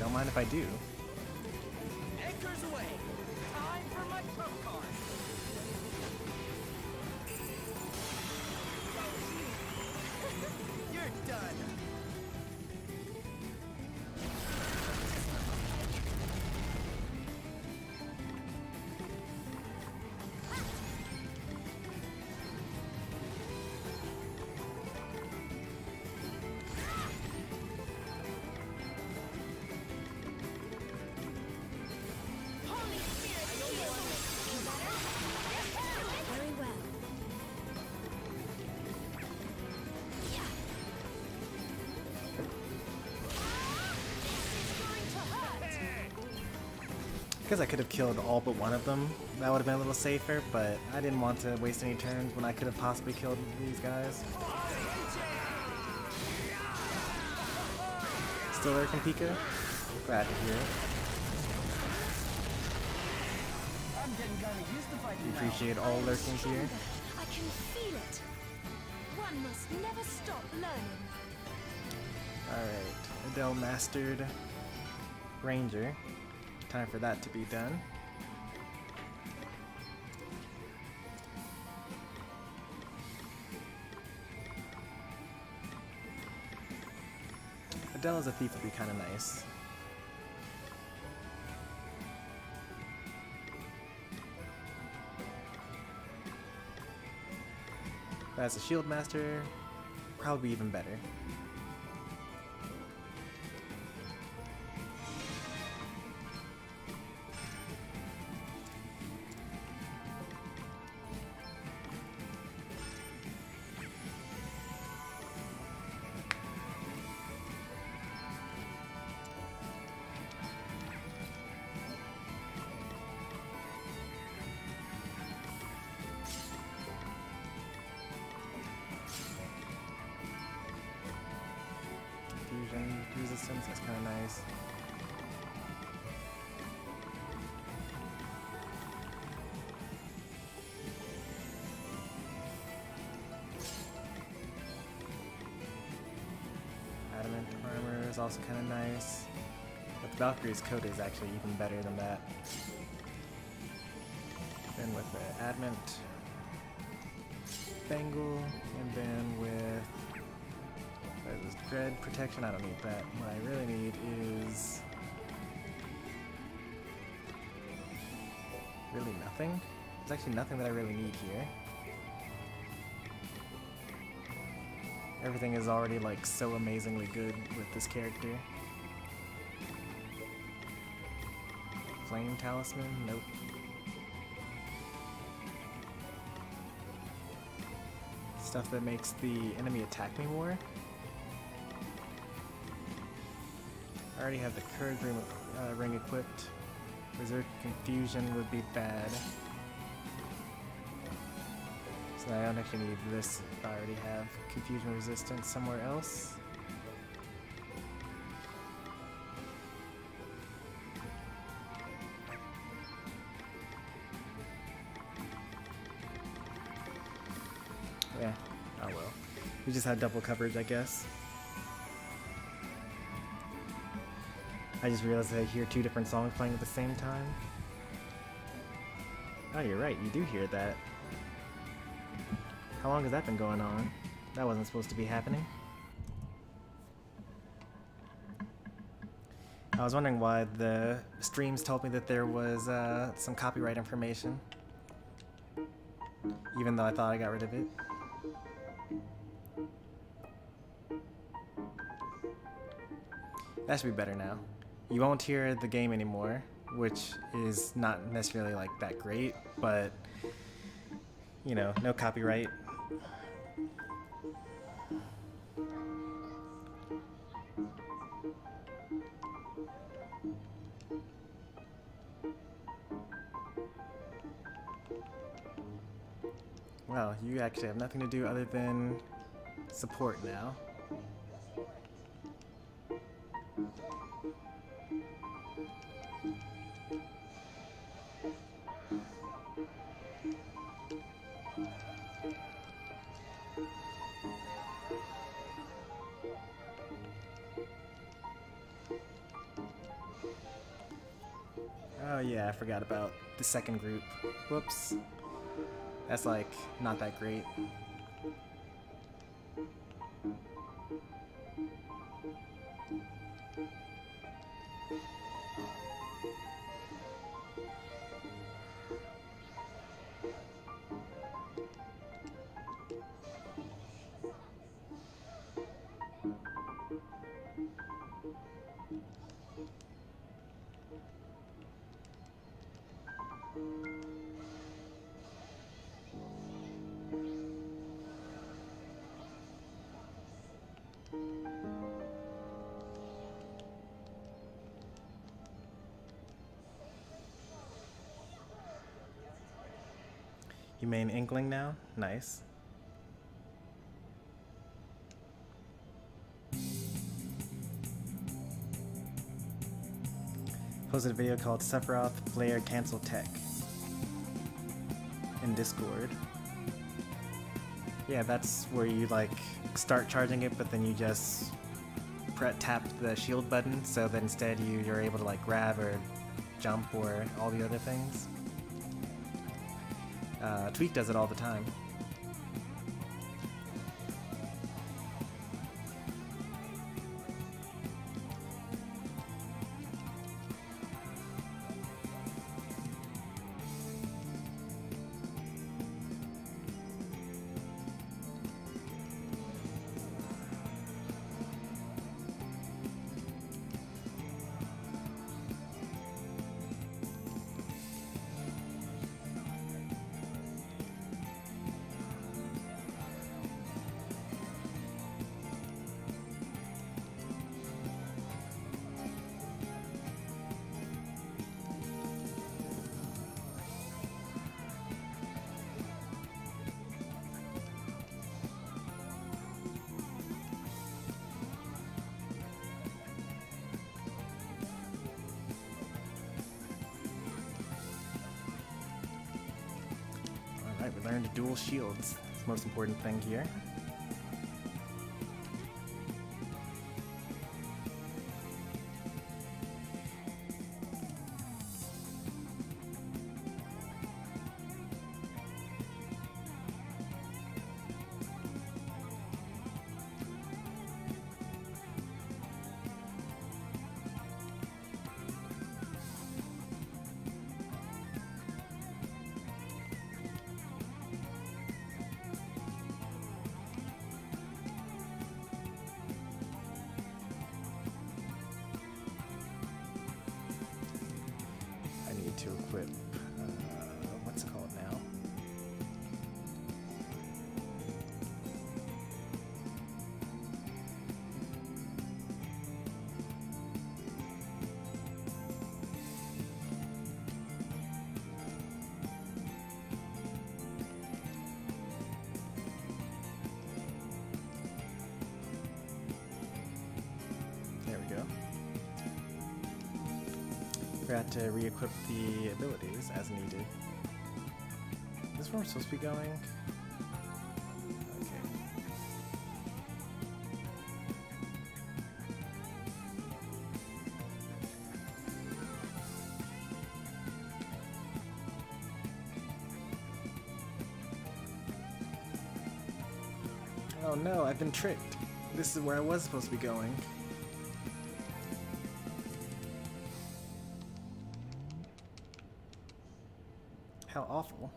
Don't mind if I do. Anchors away. Time for my trump card. You're done. Very well. Because I could have killed all but one of them, that would have been a little safer, but I didn't want to waste any turns when I could have possibly killed these guys. Still lurking, Pika? Glad to hear it. I'm getting kind of used to fighting We now. appreciate all lurkings here. I can feel it. One must never stop learning. Alright, Adele mastered Ranger. Time for that to be done. Adele as a thief would be kind of nice. But as a shield master, probably even better. Fusion resistance, that's kind of nice. Adamant armor is also kind of nice. But the Valkyrie's coat is actually even better than that. Then with the Adamant Bangle, and then with this dread protection, I don't need that. What I really need is really nothing. There's actually nothing that I really need here. Everything is already like so amazingly good with this character. Flame Talisman? Nope. Stuff that makes the enemy attack me more. I already have the Curd ring equipped. Berserk Confusion would be bad. So I don't actually need this if I already have Confusion Resistance somewhere else. Yeah, oh well. We just had double coverage, I guess. I just realized I hear two different songs playing at the same time. Oh, you're right, you do hear that. How long has that been going on? That wasn't supposed to be happening. I was wondering why the streams told me that there was some copyright information. Even though I thought I got rid of it. That should be better now. You won't hear the game anymore, which is not necessarily like that great, but you know, no copyright. Well, you actually have nothing to do other than support now. Oh yeah, I forgot about the second group. Whoops. That's like not that great. You main Inkling now? Nice. Posted a video called Sephiroth Player Cancel Tech in Discord. Yeah, that's where you like start charging it, but then you just tap the shield button, so that instead you're able to like grab or jump or all the other things. Tweak does it all the time. Alright, we learned dual shields. That's the most important thing here. To equip, what's it called now? There we go. Forgot to re-equip the abilities as needed. Is this where we're supposed to be going? Okay. Oh no, I've been tricked. This is where I was supposed to be going. How awful.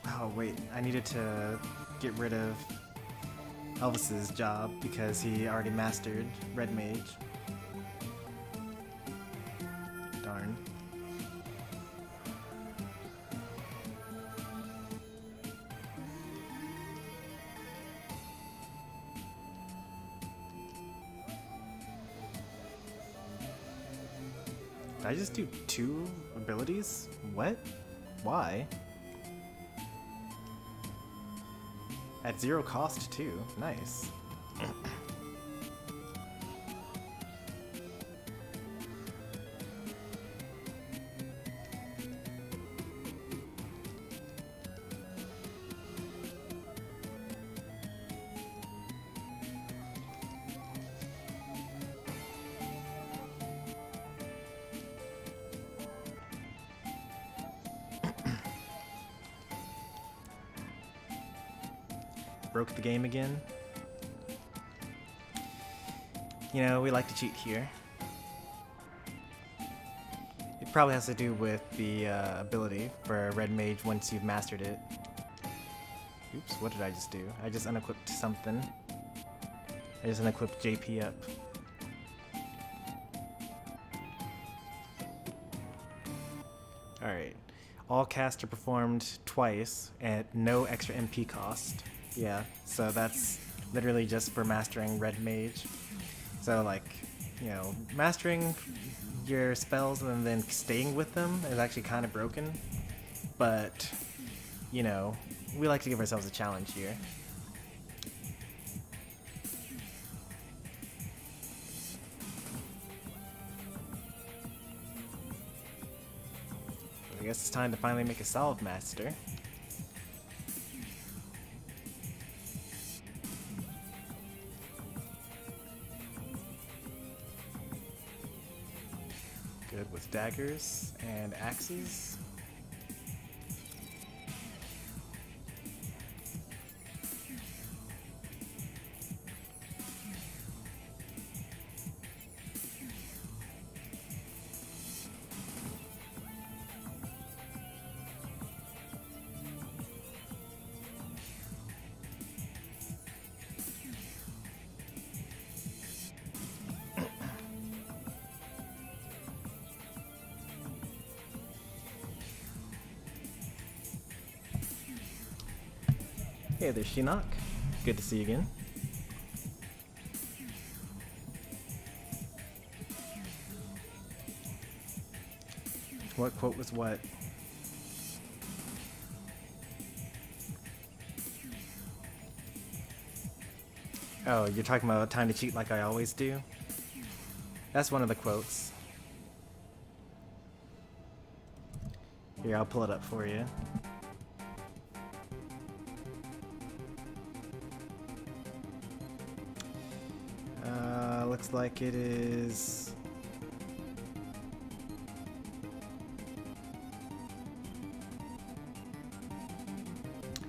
Oh wait, I needed to get rid of... Elvis's job because he already mastered Red Mage. Darn. Did I just do 2 abilities? What? Why? At 0 cost too. Nice. Broke the game again. You know, we like to cheat here. It probably has to do with the ability for Red Mage once you've mastered it. Oops, what did I just do? I just unequipped something. I just unequipped JP up. Alright. All casts are performed twice at no extra MP cost. Yeah, so that's literally just for mastering Red Mage. So like, you know, mastering your spells and then staying with them is actually kind of broken. But, you know, we like to give ourselves a challenge here. I guess it's time to finally make a solid master. Good with daggers and axes. Hey there, Shinnok. Good to see you again. What quote was what? Oh, you're talking about time to cheat like I always do? That's one of the quotes. Here, I'll pull it up for you. Looks like it is...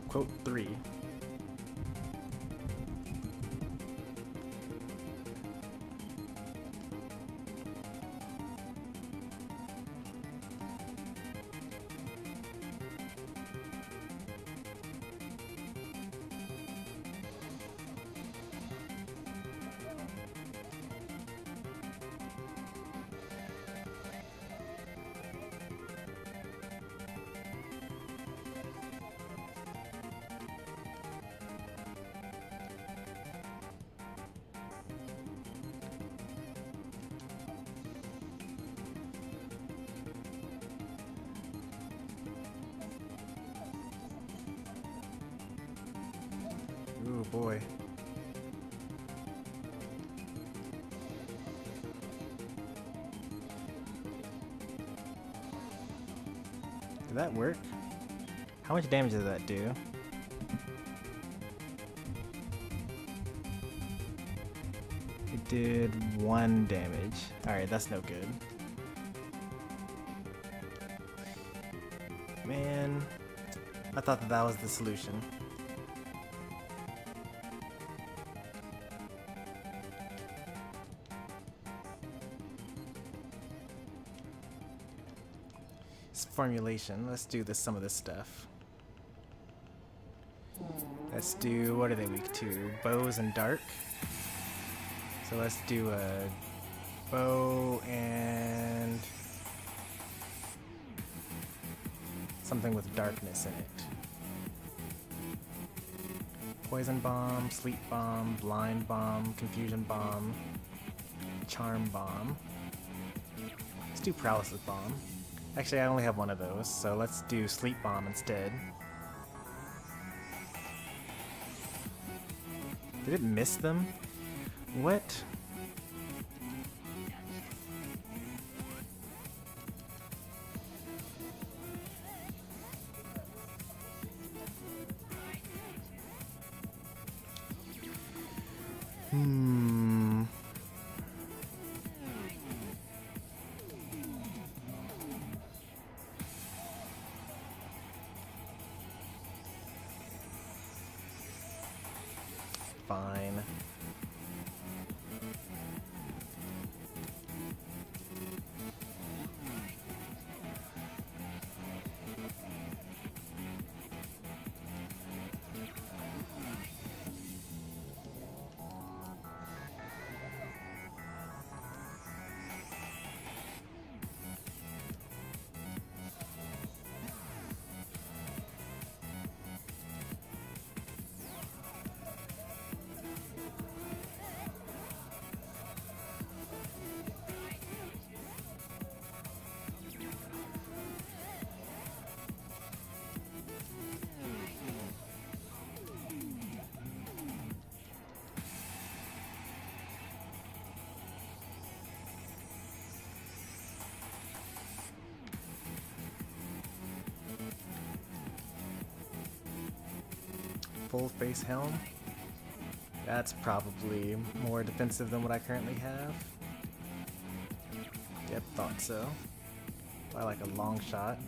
Quote 3. Oh boy. Did that work? How much damage did that do? It did 1 damage. Alright, that's no good. Man, I thought that that was the solution. Formulation. Let's do some of this stuff. That Let's do, what are they weak to? Bows and dark. So let's do a bow and something with darkness in it. Poison bomb, sleep bomb, blind bomb, confusion bomb, charm bomb. Let's do paralysis bomb. Actually, I only have one of those, so let's do sleep bomb instead. Did it miss them? What? Fine. Full face helm. That's probably more defensive than what I currently have. Yep, thought so. I like a long shot.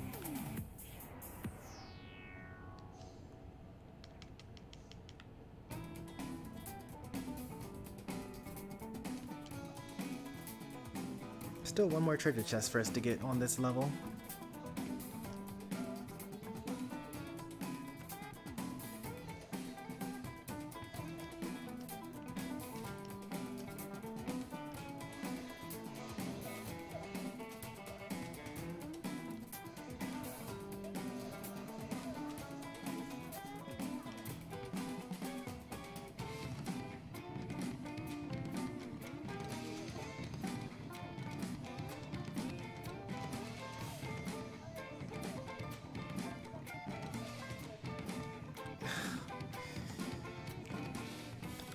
Still one more treasure chest for us to get on this level.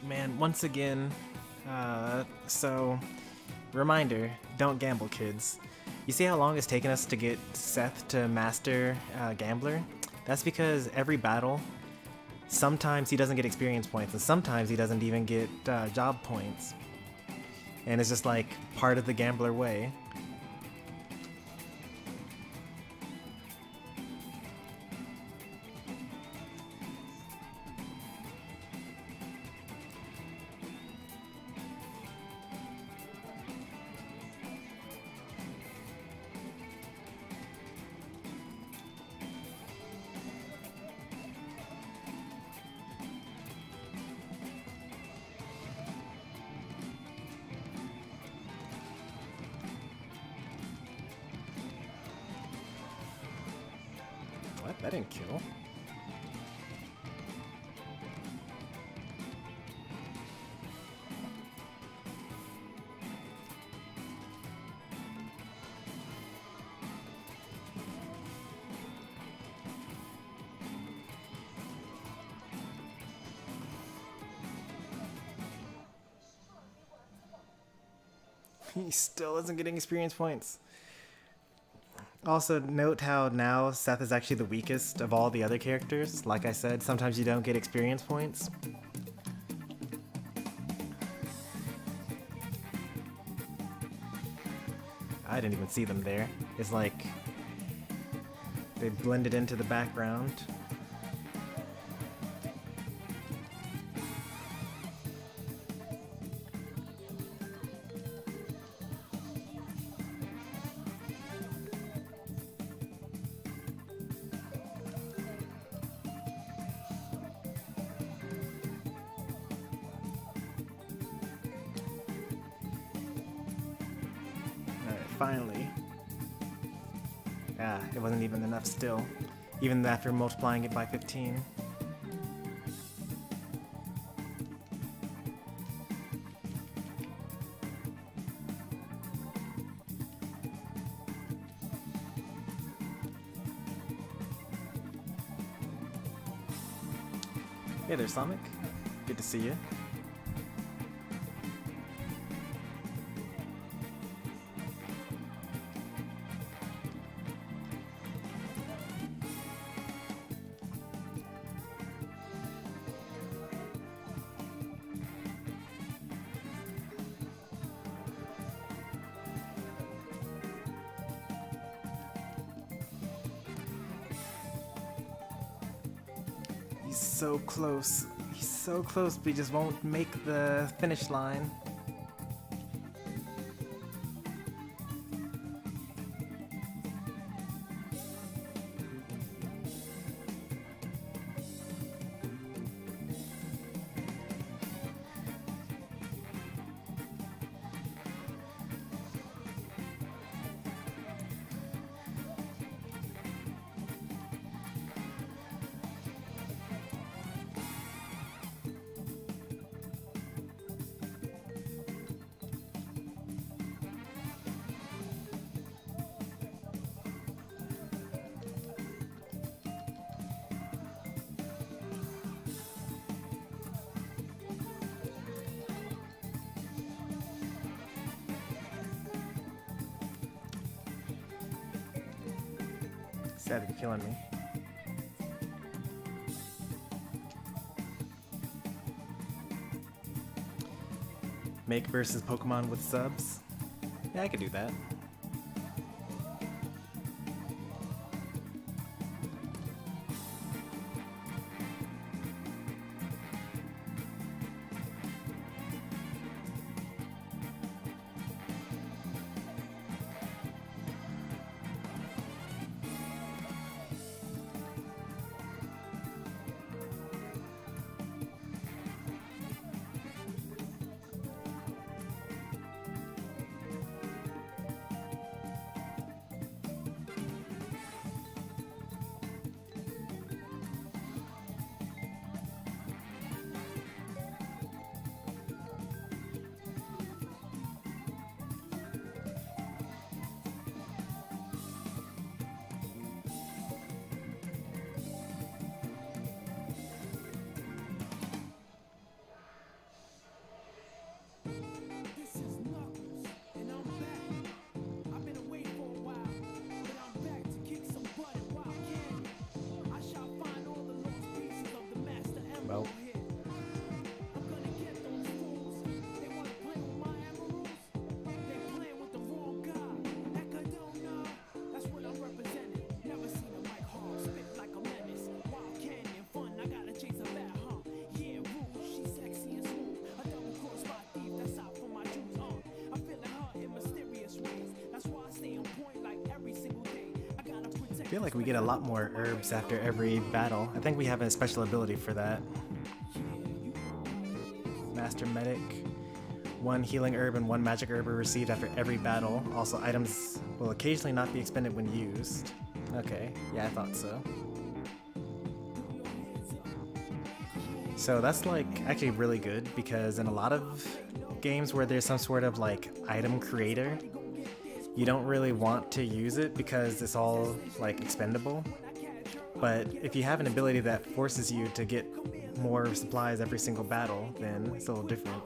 Man, once again, so, reminder, don't gamble, kids. You see how long it's taken us to get Seth to master Gambler? That's because every battle, sometimes he doesn't get experience points, and sometimes he doesn't even get job points. And it's just like part of the Gambler way. What? That didn't kill. He still isn't getting experience points. Also, note how now Seth is actually the weakest of all the other characters. Like I said, sometimes you don't get experience points. I didn't even see them there. It's like they blended into the background. finally. Ah, it wasn't even enough still. Even after multiplying it by 15. Hey there, Sonic. Good to see you. He's so close. He's so close, but he just won't make the finish line. Sad that you're killing me. Make versus Pokemon with subs? Yeah, I could do that. Well. I feel like we get a lot more herbs after every battle. I think we have a special ability for that. Master Medic. 1 healing herb and 1 magic herb are received after every battle. Also, items will occasionally not be expended when used. Okay, yeah, I thought so. So that's like actually really good because in a lot of games where there's some sort of like item creator, you don't really want to use it because it's all like expendable. But if you have an ability that forces you to get more supplies every single battle, then it's a little different.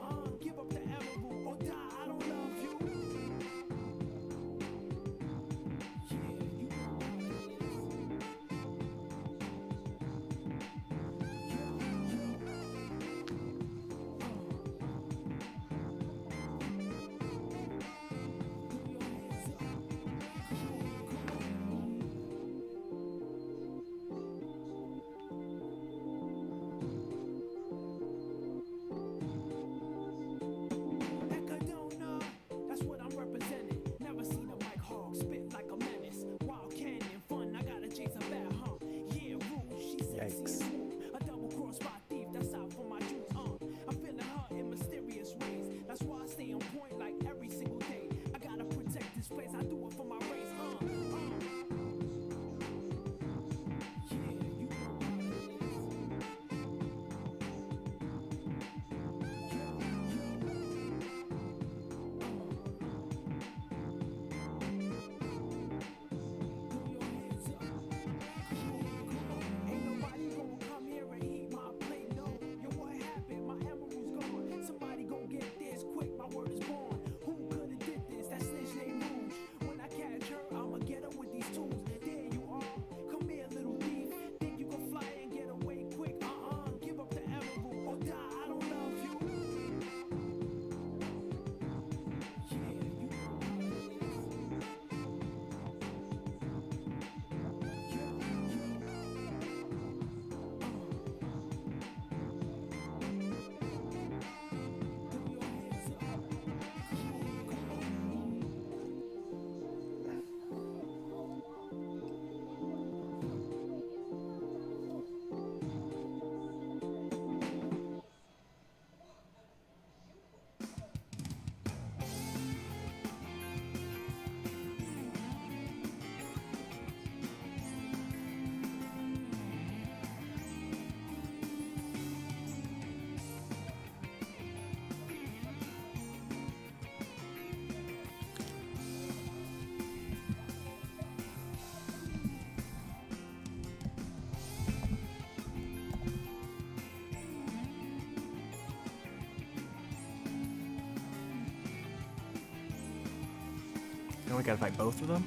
And we gotta fight both of them?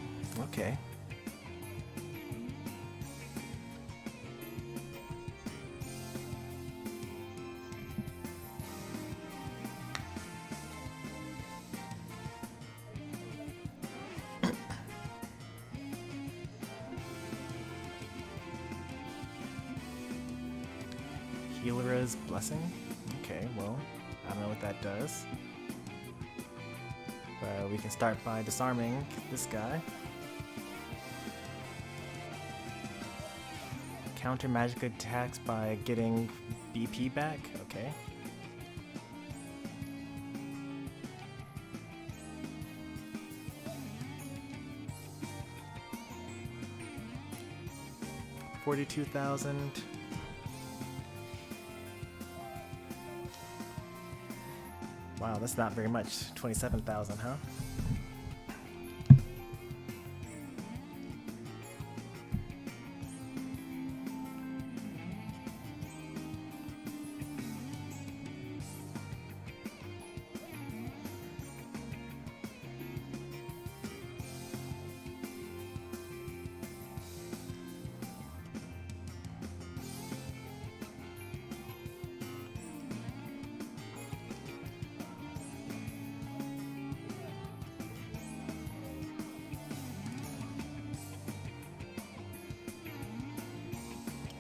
Okay. Healera's Blessing? Okay, well, I don't know what that does. But we can start by disarming this guy. Counter magic attacks by getting BP back? Okay. $42,000. Wow, that's not very much. 27,000, huh?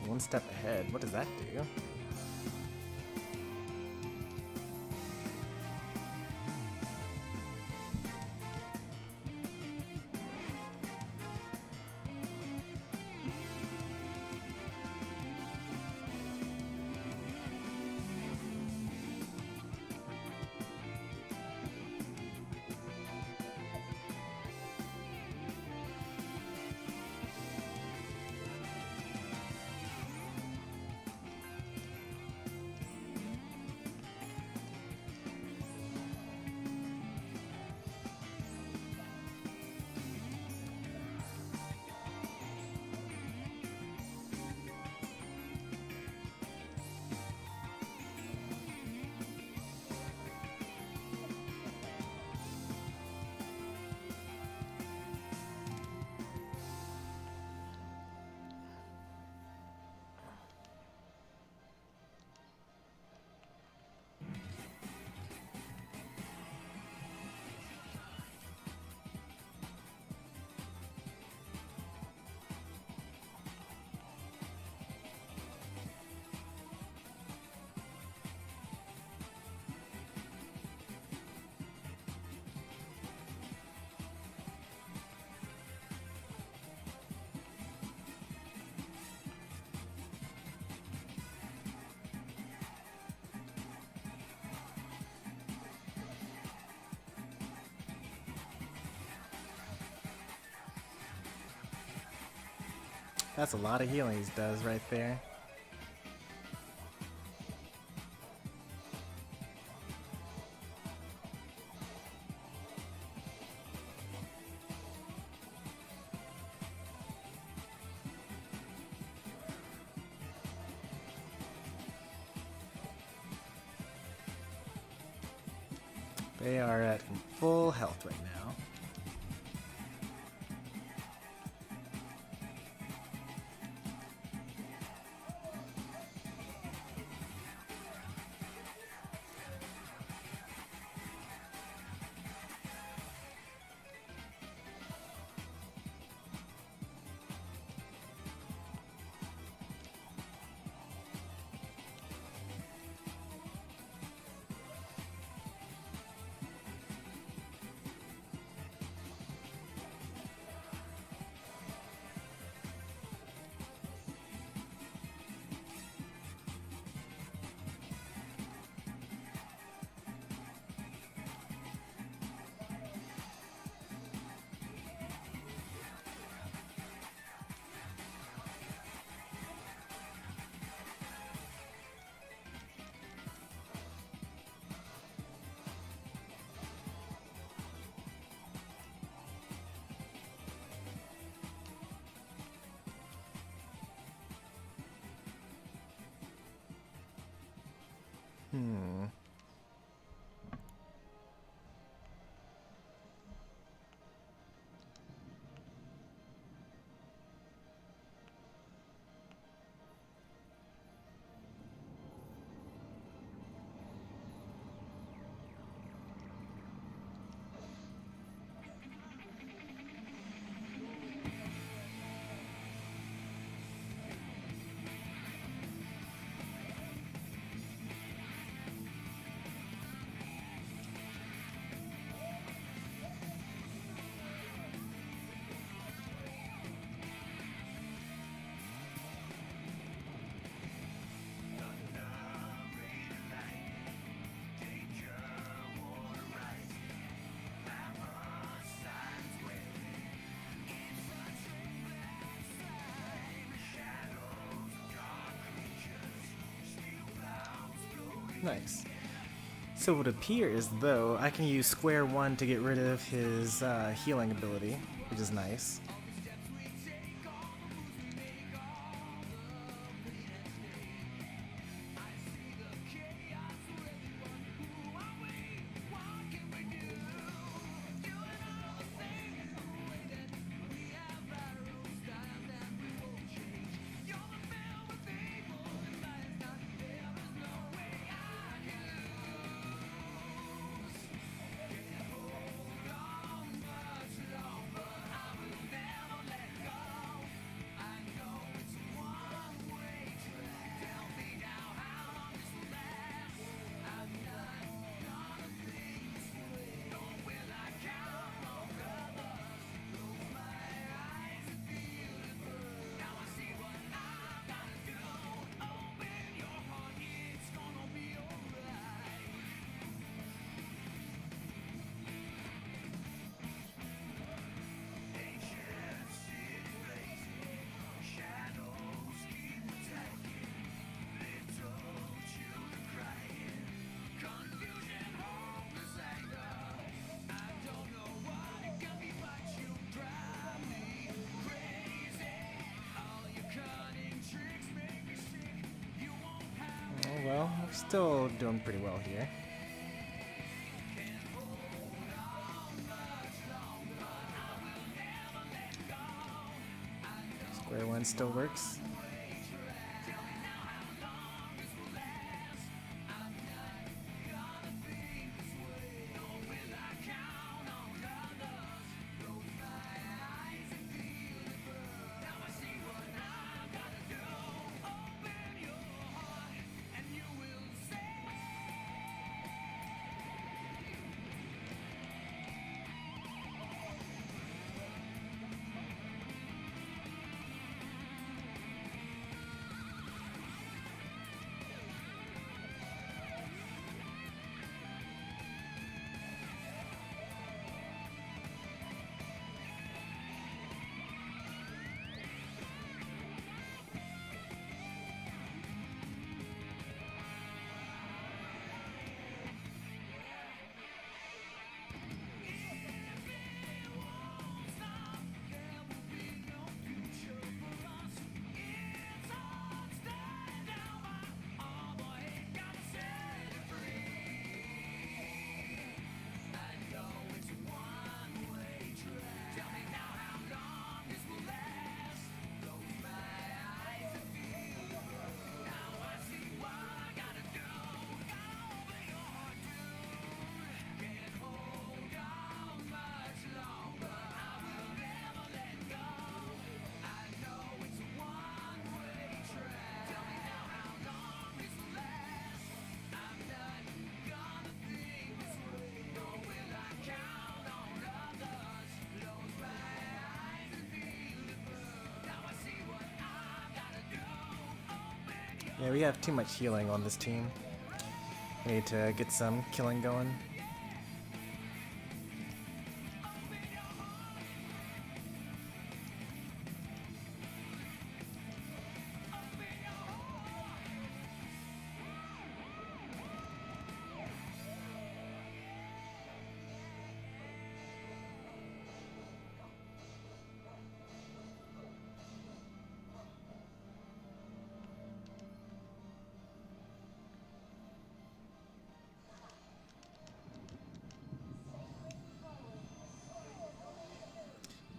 One step ahead. What does that do? That's a lot of healing he does right there. They are at full health right now. Nice. So it appears, though, I can use Square 1 to get rid of his healing ability, which is nice. Well, we're still doing pretty well here. Square 1 still works. Yeah, we have too much healing on this team. We need to get some killing going.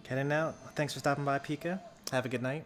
Heading out. Thanks for stopping by, Pika. Have a good night.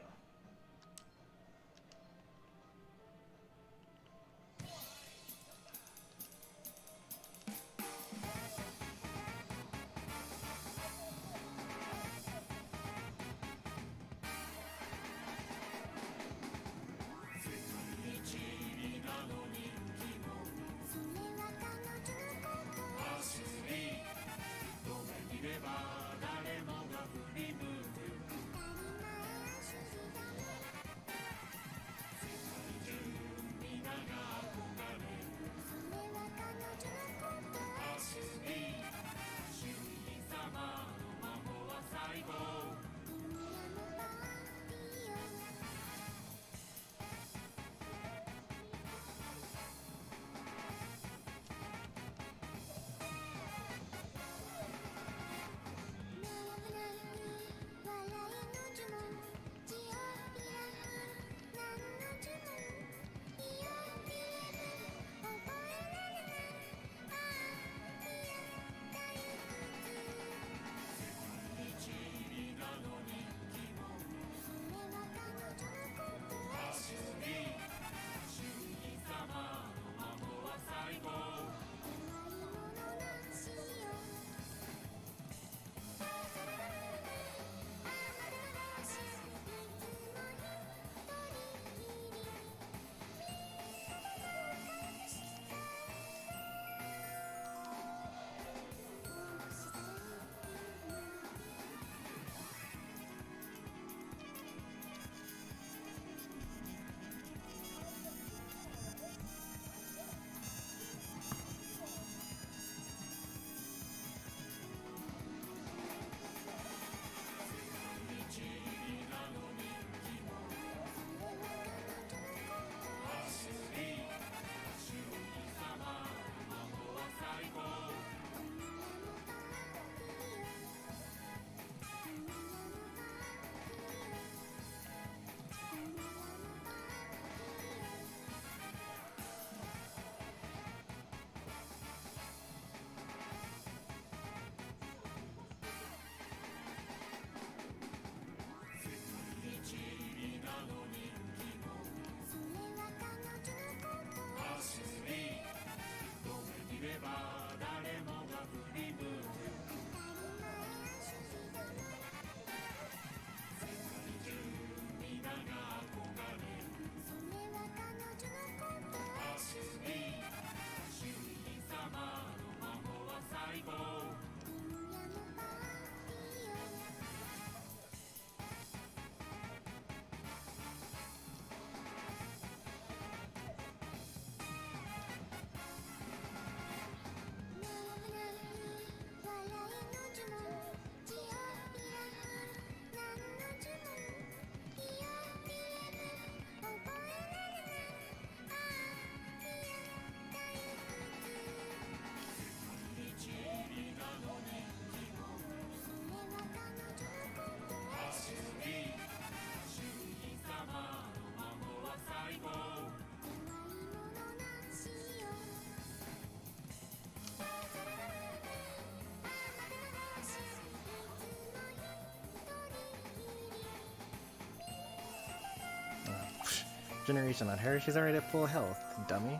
Generation on her. She's already at full health, dummy.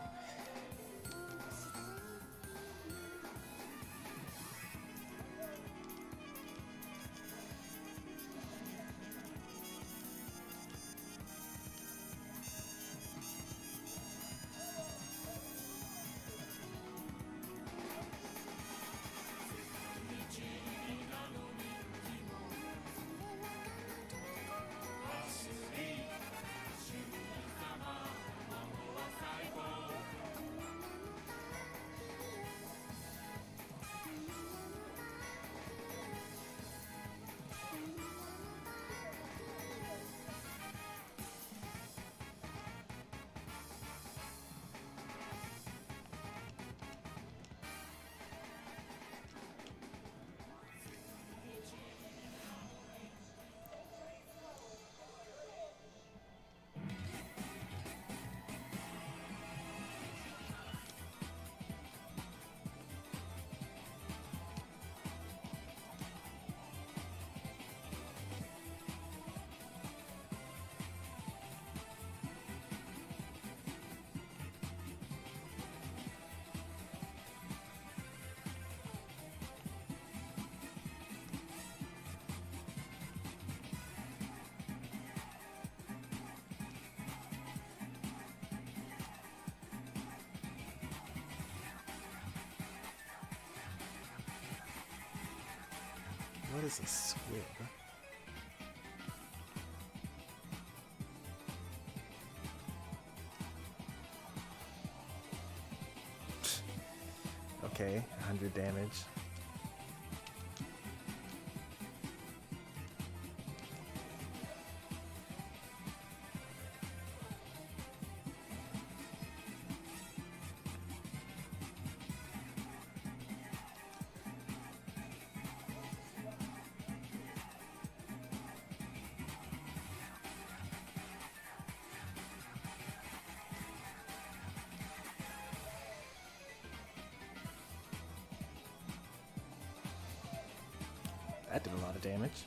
What is a squib? Okay, 100 damage. That did a lot of damage.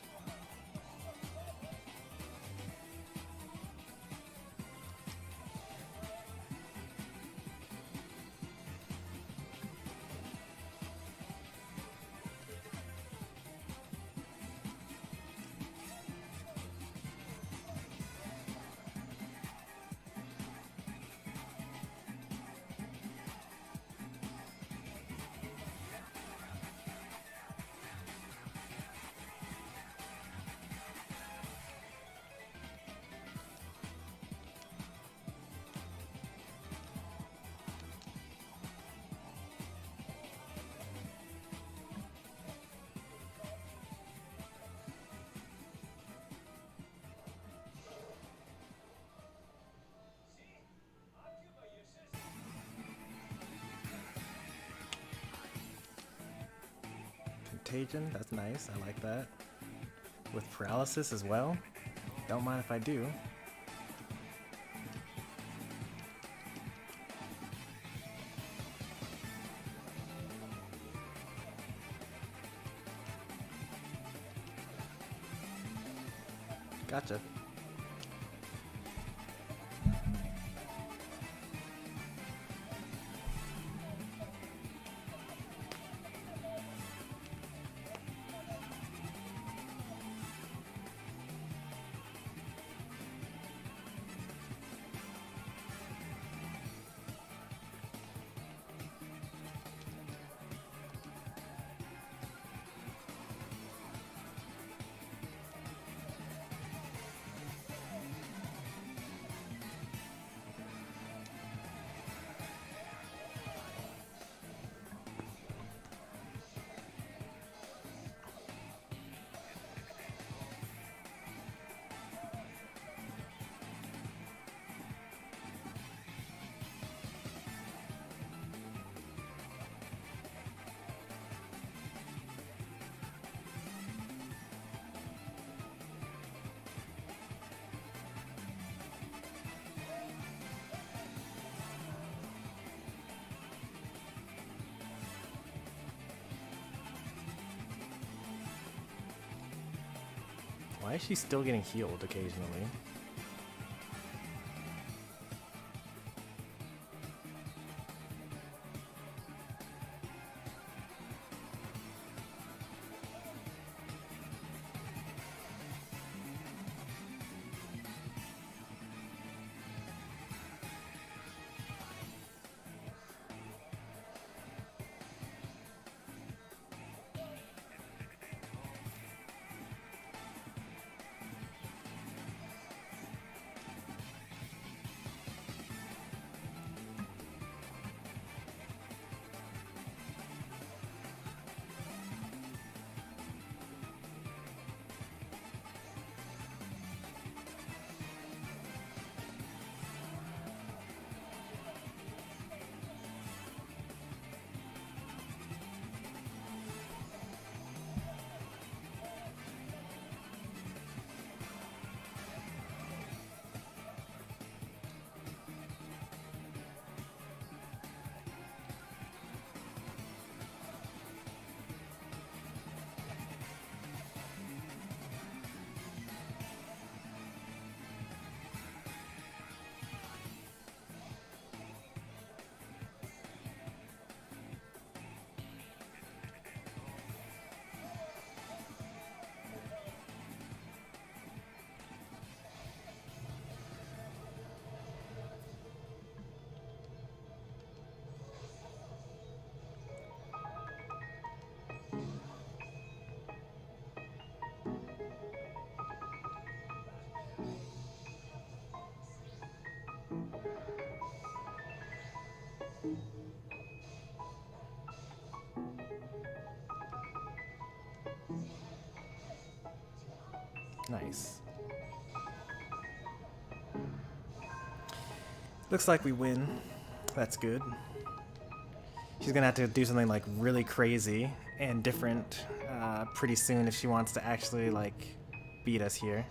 Contagion, that's nice, I like that. With paralysis as well, don't mind if I do. Gotcha. Why is she still getting healed occasionally? Nice. Looks like we win. That's good. She's gonna have to do something like really crazy and different pretty soon if she wants to actually like beat us here.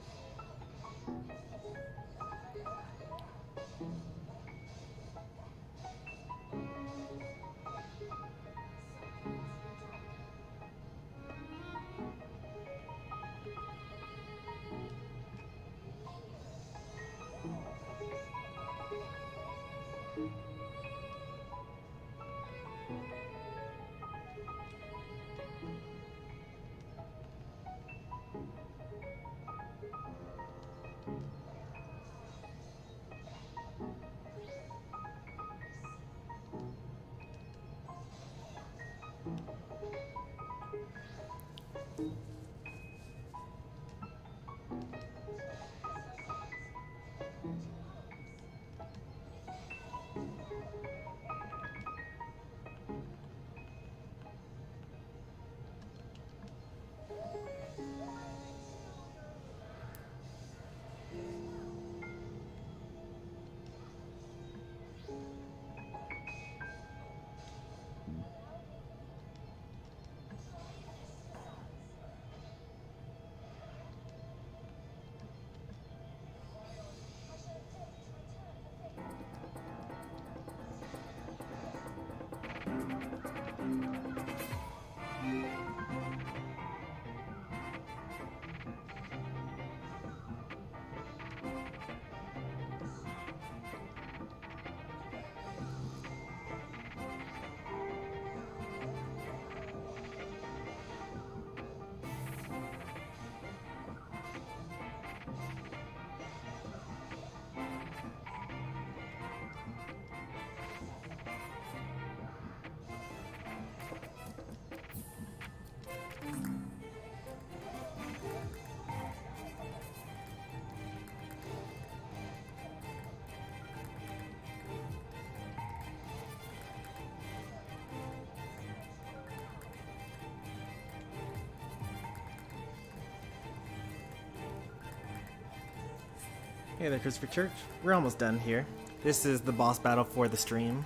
Hey there, Christopher Church. We're almost done here. This is the boss battle for the stream.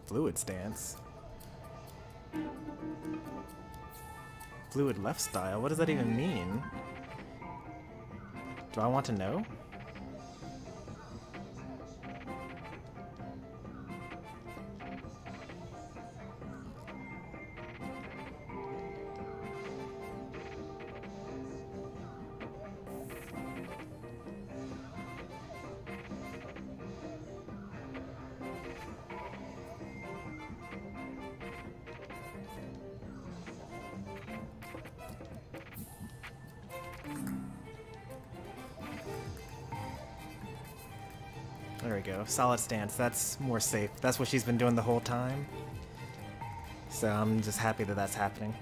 Fluid stance. Fluid left style? What does that even mean? Do I want to know? There we go. Solid stance. That's more safe. That's what she's been doing the whole time. So I'm just happy that that's happening.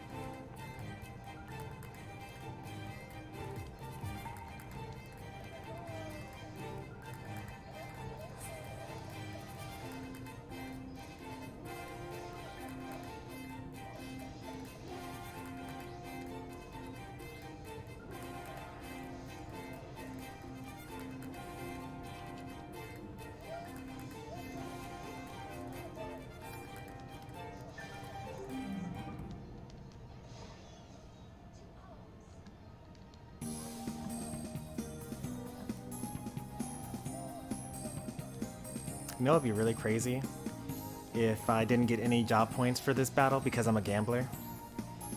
You know, it'd be really crazy if I didn't get any job points for this battle because I'm a gambler.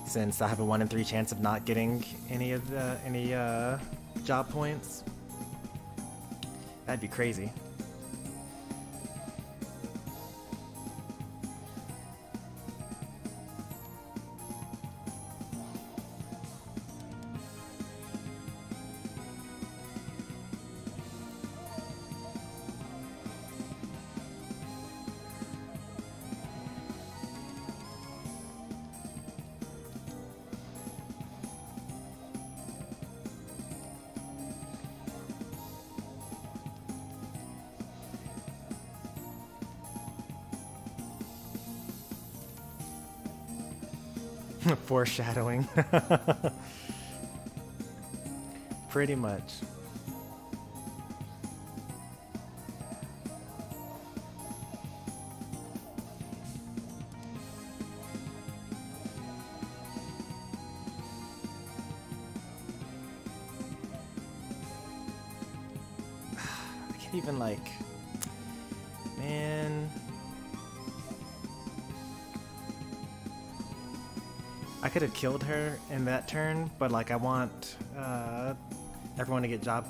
Since I have a 1 in 3 chance of not getting any of the job points. That'd be crazy. Foreshadowing. Pretty much. I can't even like, man. I could have killed her in that turn, but like I want everyone to get job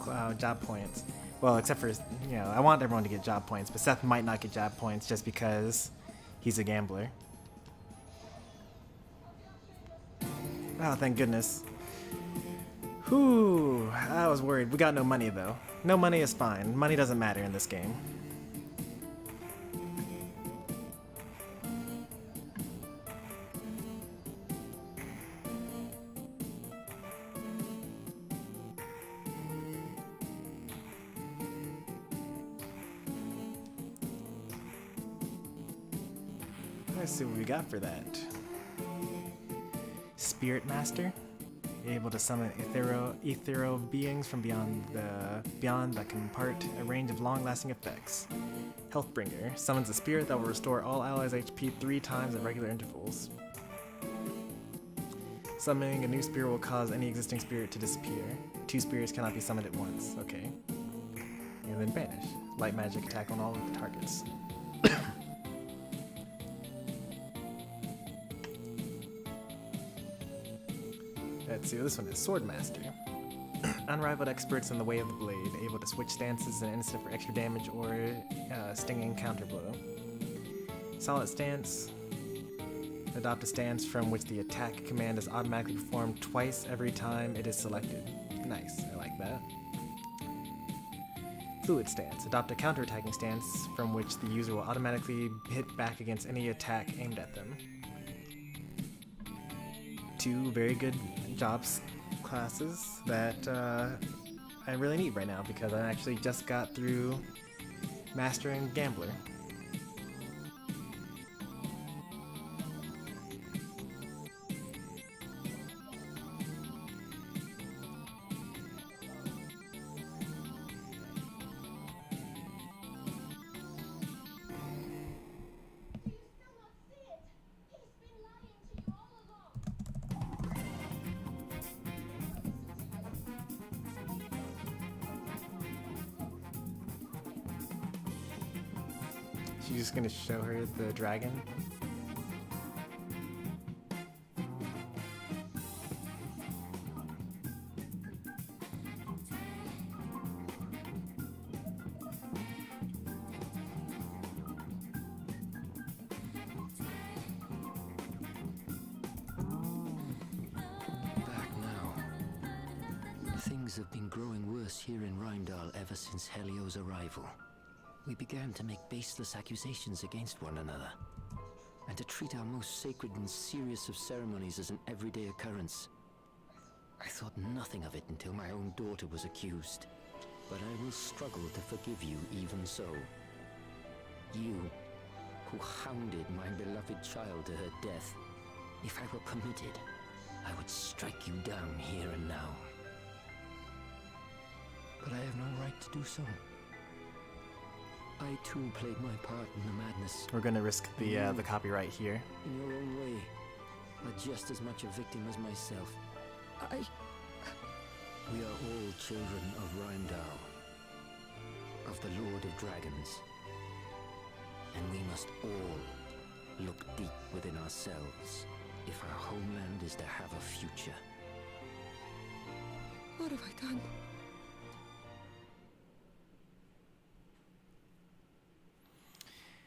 points. Well, except for, I want everyone to get job points, but Seth might not get job points just because he's a gambler. Oh, thank goodness. Whew, I was worried. We got no money though. No money is fine. Money doesn't matter in this game. Let's see what we got for that. Spirit Master, able to summon ethereal beings from beyond that can impart a range of long-lasting effects. Healthbringer, summons a spirit that will restore all allies' HP 3 times at regular intervals. Summoning a new spirit will cause any existing spirit to disappear. 2 spirits cannot be summoned at once. Okay. And then banish. Light magic attack on all of the targets. Let's see what this one is. Swordmaster. Unrivaled experts in the way of the blade, able to switch stances in an instant for extra damage or stinging counterblow. Solid stance. Adopt a stance from which the attack command is automatically performed twice every time it is selected. Nice, I like that. Fluid stance. Adopt a counterattacking stance from which the user will automatically hit back against any attack aimed at them. 2 very good jobs classes that I really need right now because I actually just got through mastering Gambler. She's just gonna show her the dragon. Back now. Things have been growing worse here in Rheindal ever since Helio's arrival. We began to make baseless accusations against one another, and to treat our most sacred and serious of ceremonies as an everyday occurrence. I thought nothing of it until my own daughter was accused, but I will struggle to forgive you even so. You, who hounded my beloved child to her death. If I were permitted, I would strike you down here and now. But I have no right to do so. I too played my part in the madness. We're gonna risk the copyright here. In your own way, but just as much a victim as myself. We are all children of Rheindal, of the Lord of Dragons. And we must all look deep within ourselves if our homeland is to have a future. What have I done?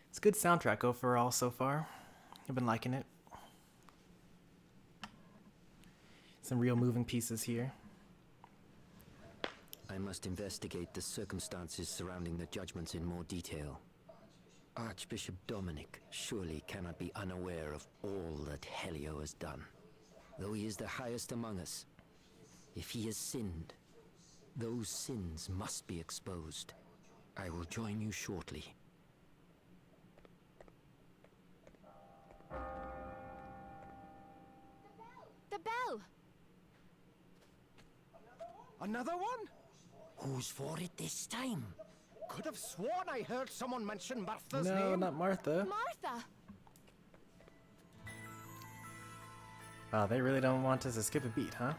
It's a good soundtrack overall so far. I've been liking it. Some real moving pieces here. I must investigate the circumstances surrounding the judgments in more detail. Archbishop Dominic surely cannot be unaware of all that Helio has done. Though he is the highest among us, if he has sinned, those sins must be exposed. I will join you shortly. bell. Another one? Who's for it this time? Could have sworn I heard someone mention Martha's name. No, not Martha. Martha! Wow, they really don't want us to skip a beat, huh?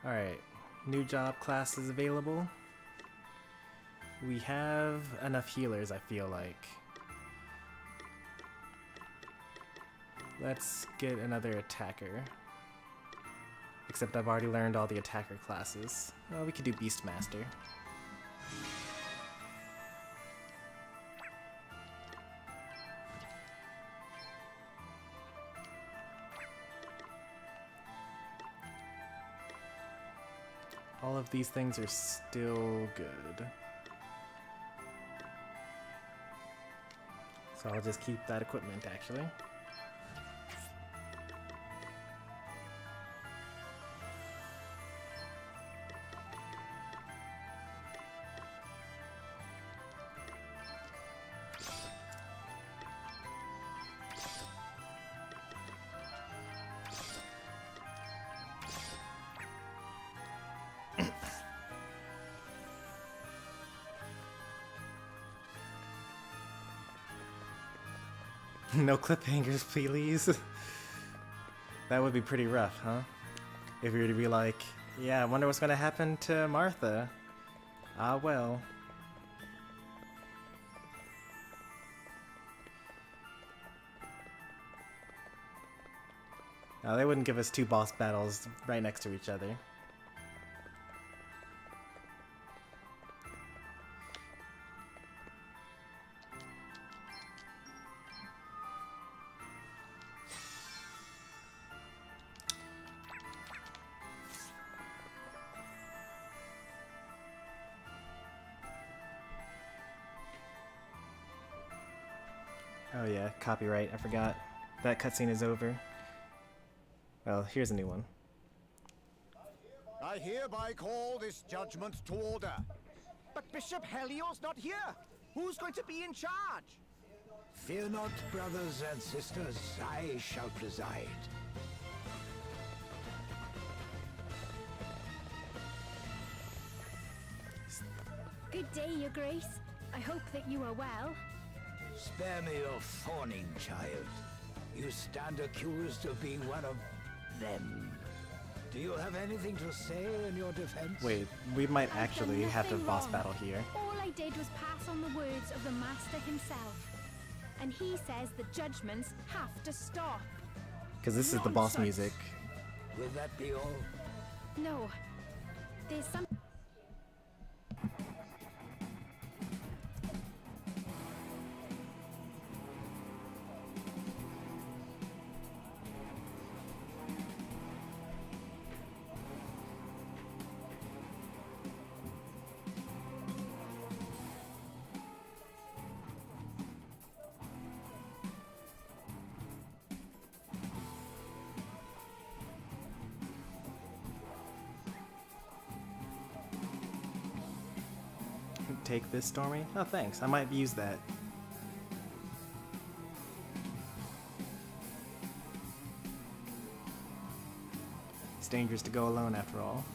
Alright, new job classes available. We have enough healers, I feel like. Let's get another attacker. Except I've already learned all the attacker classes. Well, we could do Beastmaster. All of these things are still good. So I'll just keep that equipment, actually. No cliffhangers, please. That would be pretty rough, huh? If we were to be like, yeah, I wonder what's gonna happen to Martha. Ah, well. Now, they wouldn't give us two boss battles right next to each other. Oh yeah, copyright, I forgot. That cutscene is over. Well, here's a new one. I hereby call this judgment to order. But Bishop Helio's not here. Who's going to be in charge? Fear not, brothers and sisters, I shall preside. Good day, Your Grace. I hope that you are well. Spare me your fawning, child. You stand accused of being one of them. Do you have anything to say in your defense? Wait, we might actually have to nothing boss wrong. battle here. All I did was pass on the words of the Master himself. And he says the judgments have to stop. Because this is the boss music. Will that be all? No. There's some... Take this, Stormy? Oh, thanks. I might use that. It's dangerous to go alone after all.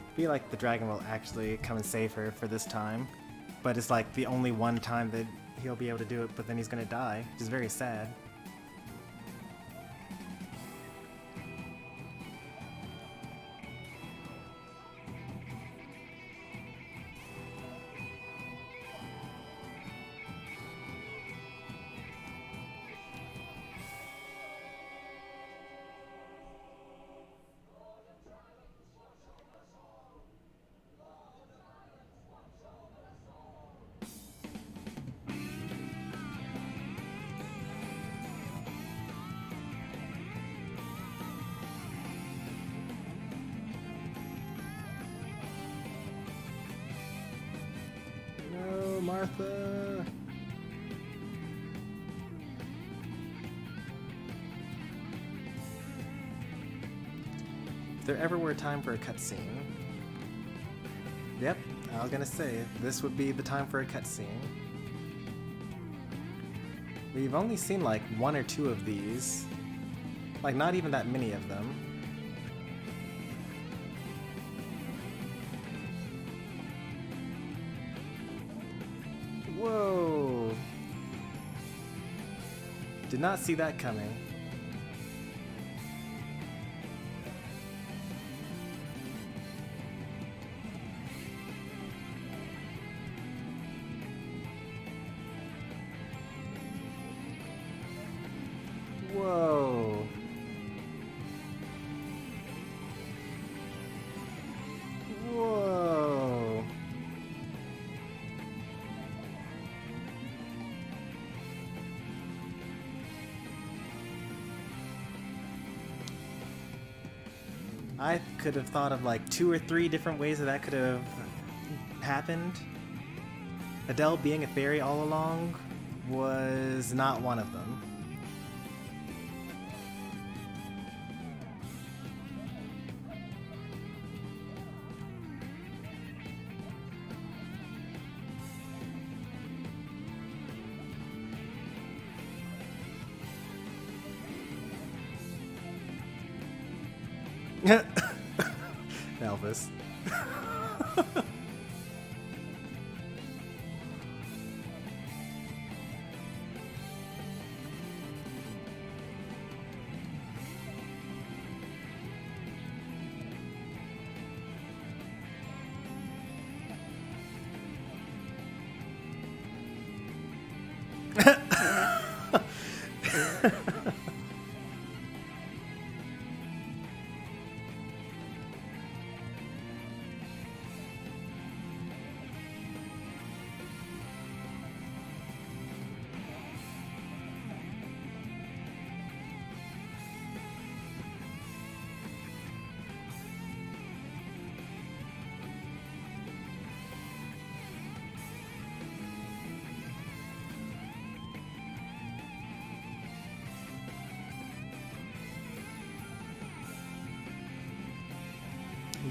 I feel like the dragon will actually come and save her for this time, but it's like the only one time that he'll be able to do it, but then he's gonna die, which is very sad. Martha! If there ever were a time for a cutscene, yep, I was gonna say, this would be the time for a cutscene. We've only seen like 1 or 2 of these. Like, not even that many of them. Whoa! Did not see that coming. Whoa. Whoa. I could have thought of like 2 or 3 different ways that could have happened. Adele being a fairy all along was not one of them. Elvis.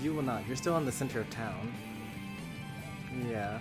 You will not. You're still in the center of town. Yeah.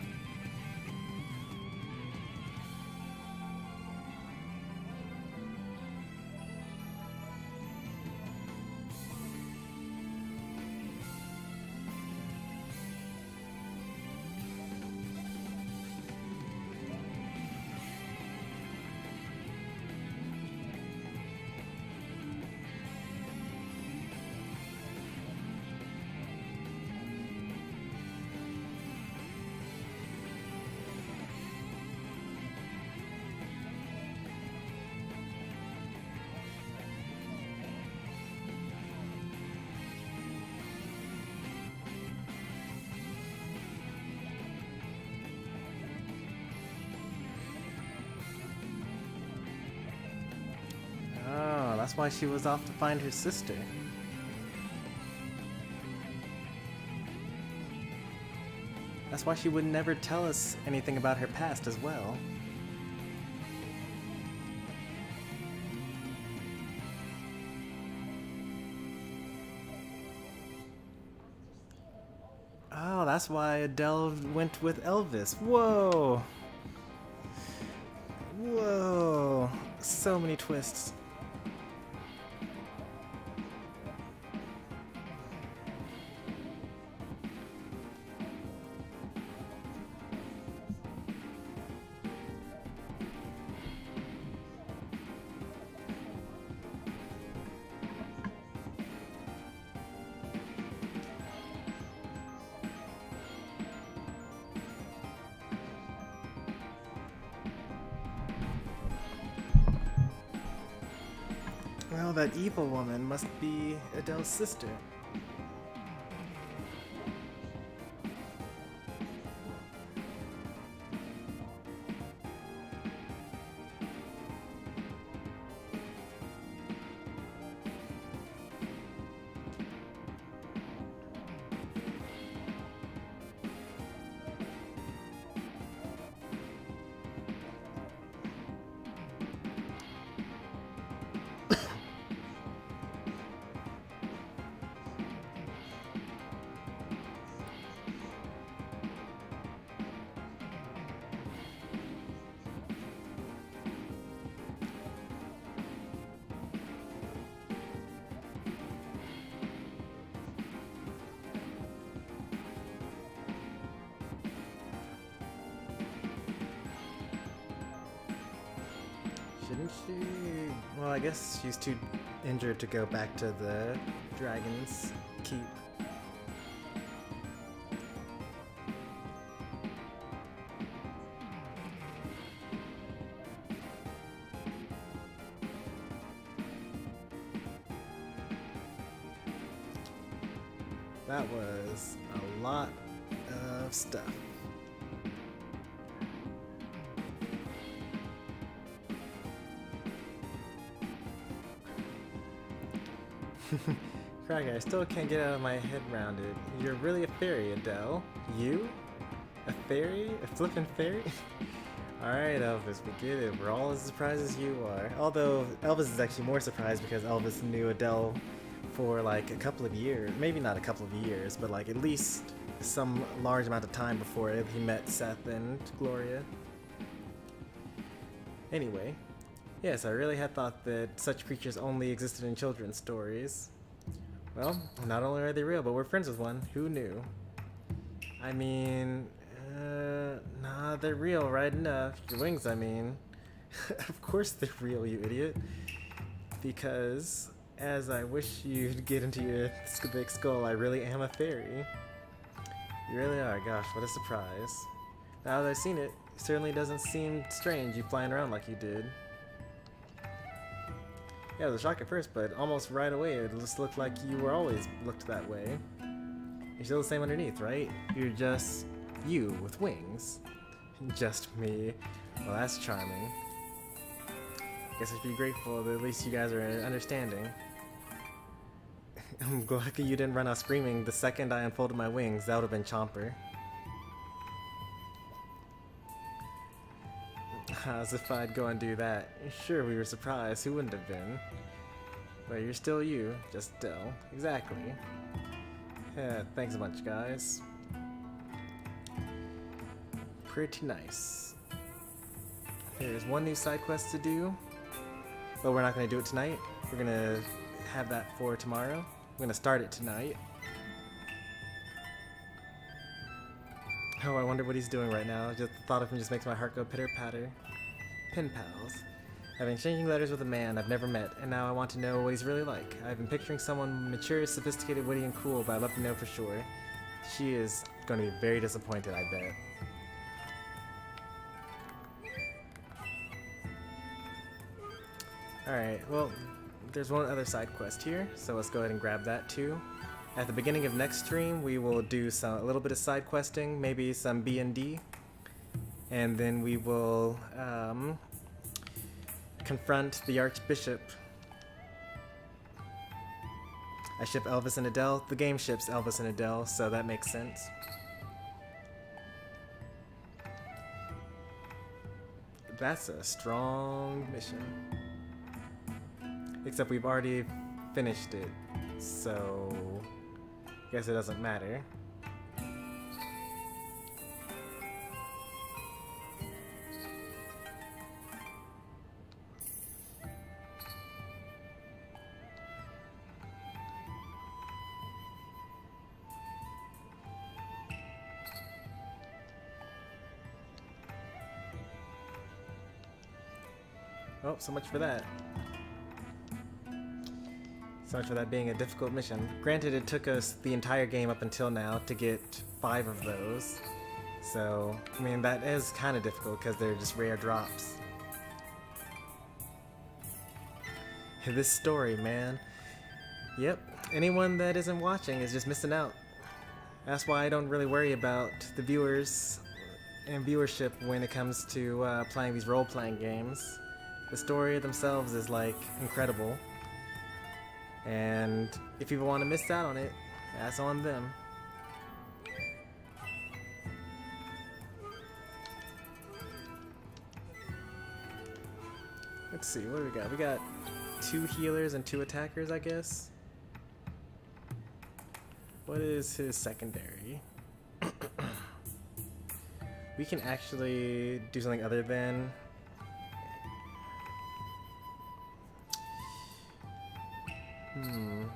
That's why she was off to find her sister. That's why she would never tell us anything about her past as well. Oh, that's why Adele went with Elvis. Whoa! Whoa! So many twists. Well, that evil woman must be Adele's sister. she... Well, I guess she's too injured to go back to the Dragon's Keep. That was a lot of stuff. Craig, I still can't get out of my head around it. You're really a fairy, Adele. You? A fairy? A flippin' fairy? Alright, Elvis, we get it. We're all as surprised as you are. Although, Elvis is actually more surprised because Elvis knew Adele for like a couple of years. Maybe not a couple of years, but like at least some large amount of time before he met Seth and Gloria. Anyway, yes, I really had thought that such creatures only existed in children's stories. Well, not only are they real, but we're friends with one. Who knew? I mean, nah, they're real, right enough. Your wings, I mean. Of course they're real, you idiot. Because, as I wish you'd get into your big skull, I really am a fairy. You really are, gosh, what a surprise. Now that I've seen it, it certainly doesn't seem strange you flying around like you did. Yeah, it was a shock at first, but almost right away it just looked like you were always looked that way. You're still the same underneath, right? You're just you with wings. Just me. Well, that's charming. Guess I should be grateful that at least you guys are understanding. I'm glad you didn't run out screaming the second I unfolded my wings. That would have been Chomper. As if I'd go and do that. Sure, we were surprised. Who wouldn't have been? But you're still you, just Dell. Exactly. Yeah, thanks a bunch, guys. Pretty nice. There's one new side quest to do, but we're not going to do it tonight. We're going to have that for tomorrow. We're going to start it tonight. Oh, I wonder what he's doing right now. Just the thought of him just makes my heart go pitter-patter. Pen pals. I've been exchanging letters with a man I've never met, and now I want to know what he's really like. I've been picturing someone mature, sophisticated, witty, and cool, but I'd love to know for sure. She is going to be very disappointed, I bet. Alright, well, there's one other side quest here, so let's go ahead and grab that too. At the beginning of next stream, we will do a little bit of side questing, maybe some B&D, and then we will confront the Archbishop. I ship Elvis and Adele. The game ships Elvis and Adele, so that makes sense. That's a strong mission. Except we've already finished it, so I guess it doesn't matter. Oh, so much for that. So much for that being a difficult mission. Granted, it took us the entire game up until now to get 5 of those. So, I mean, that is kind of difficult because they're just rare drops. This story, man. Yep, anyone that isn't watching is just missing out. That's why I don't really worry about the viewers and viewership when it comes to playing these role-playing games. The story themselves is, like, incredible. And if people want to miss out on it, that's on them. Let's see, what do we got? We got 2 healers and 2 attackers, I guess. What is his secondary? We can actually do something other than...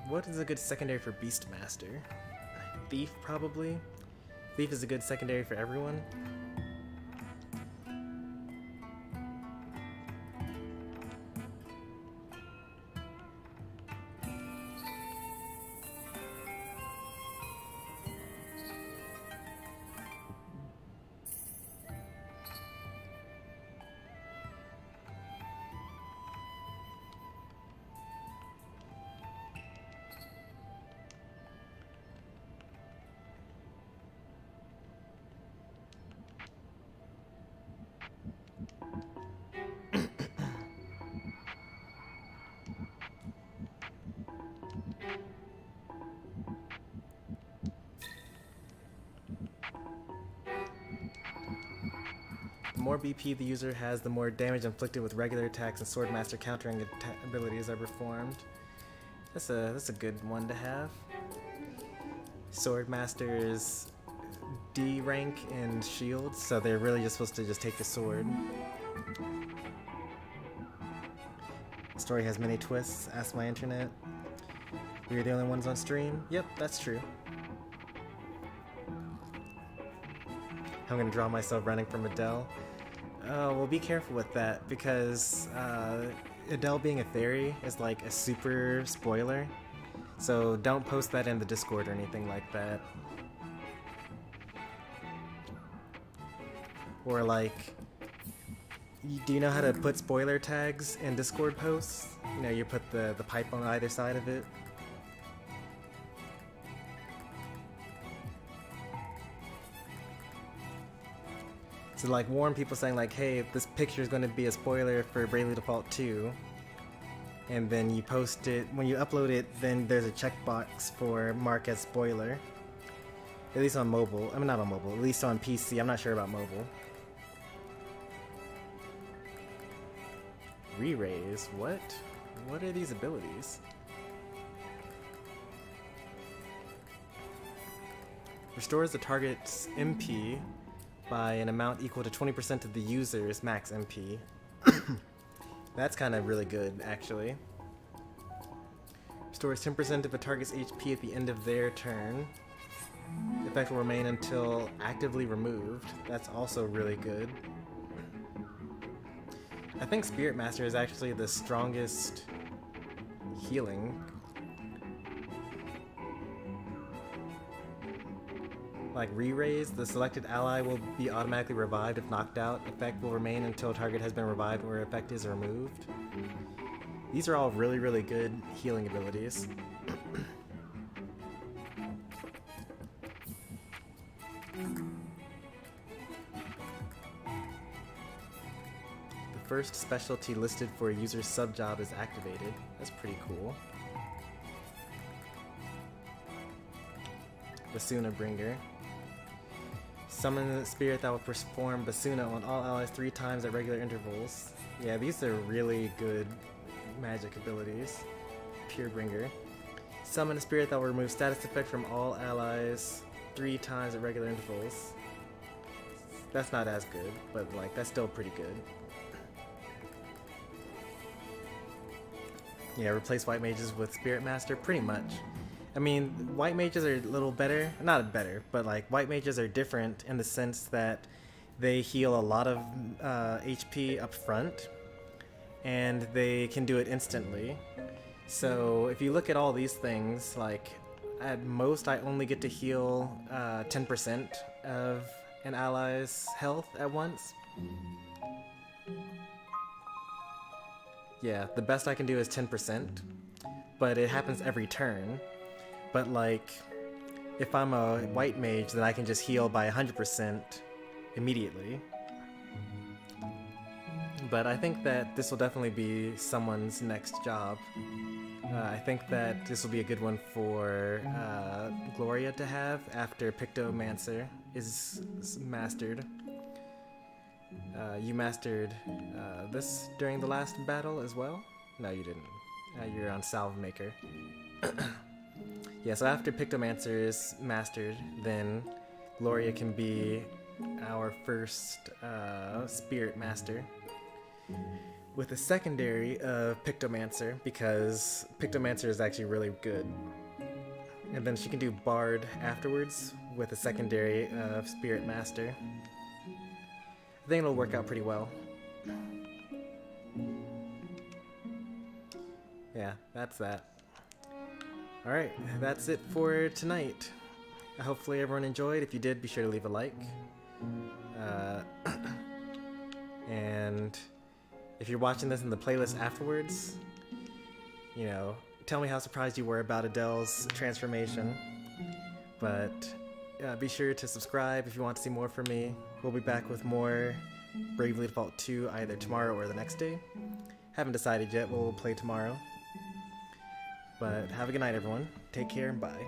What is a good secondary for Beastmaster? Thief, probably? Thief is a good secondary for everyone. more BP the user has, the more damage inflicted with regular attacks and Swordmaster countering abilities are performed. That's a good one to have. Swordmaster's D rank in shields, so they're really just supposed to just take the sword. The story has many twists. Ask my internet. We're the only ones on stream. Yep, that's true. I'm gonna draw myself running from Adele. Oh, well, be careful with that because Adele being a fairy is like a super spoiler. So don't post that in the Discord or anything like that. Or like, do you know how to put spoiler tags in Discord posts? You know, you put the pipe on either side of it. To like warn people saying like, hey, this picture is going to be a spoiler for Bravely Default 2. And then you post it, when you upload it, then there's a checkbox for mark as spoiler. At least on mobile. I mean, not on mobile, at least on PC. I'm not sure about mobile. Re-raise? What? What are these abilities? Restores the target's MP by an amount equal to 20% of the user's max MP. That's kind of really good, actually. Restores 10% of a target's HP at the end of their turn. The effect will remain until actively removed. That's also really good. I think Spirit Master is actually the strongest healing. Like re-raise, the selected ally will be automatically revived if knocked out. Effect will remain until target has been revived or effect is removed. These are all really, really good healing abilities. The first specialty listed for a user's sub-job is activated. That's pretty cool. Basuna Bringer. Summon a spirit that will perform Basuna on all allies 3 times at regular intervals. Yeah, these are really good magic abilities. Pure Bringer. Summon a spirit that will remove status effect from all allies 3 times at regular intervals. That's not as good, but like that's still pretty good. Yeah, replace white mages with Spirit Master, pretty much. I mean, white mages are a little better, not better, but like white mages are different in the sense that they heal a lot of HP up front, and they can do it instantly. So if you look at all these things, like at most I only get to heal 10% of an ally's health at once. Yeah, the best I can do is 10%, but it happens every turn. But like, if I'm a white mage, then I can just heal by 100% immediately. But I think that this will definitely be someone's next job. I think that this will be a good one for Gloria to have after Pictomancer is mastered. You mastered this during the last battle as well? No, you didn't. You're on Salve Maker. Yeah, so after Pictomancer is mastered, then Gloria can be our first Spirit Master. With a secondary of Pictomancer, because Pictomancer is actually really good. And then she can do Bard afterwards with a secondary of Spirit Master. I think it'll work out pretty well. Yeah, that's that. Alright, that's it for tonight. Hopefully everyone enjoyed. If you did, be sure to leave a like. And if you're watching this in the playlist afterwards, you know, tell me how surprised you were about Adele's transformation. But be sure to subscribe if you want to see more from me. We'll be back with more Bravely Default 2 either tomorrow or the next day. Haven't decided yet, we'll play tomorrow. But have a good night, everyone. Take care and bye.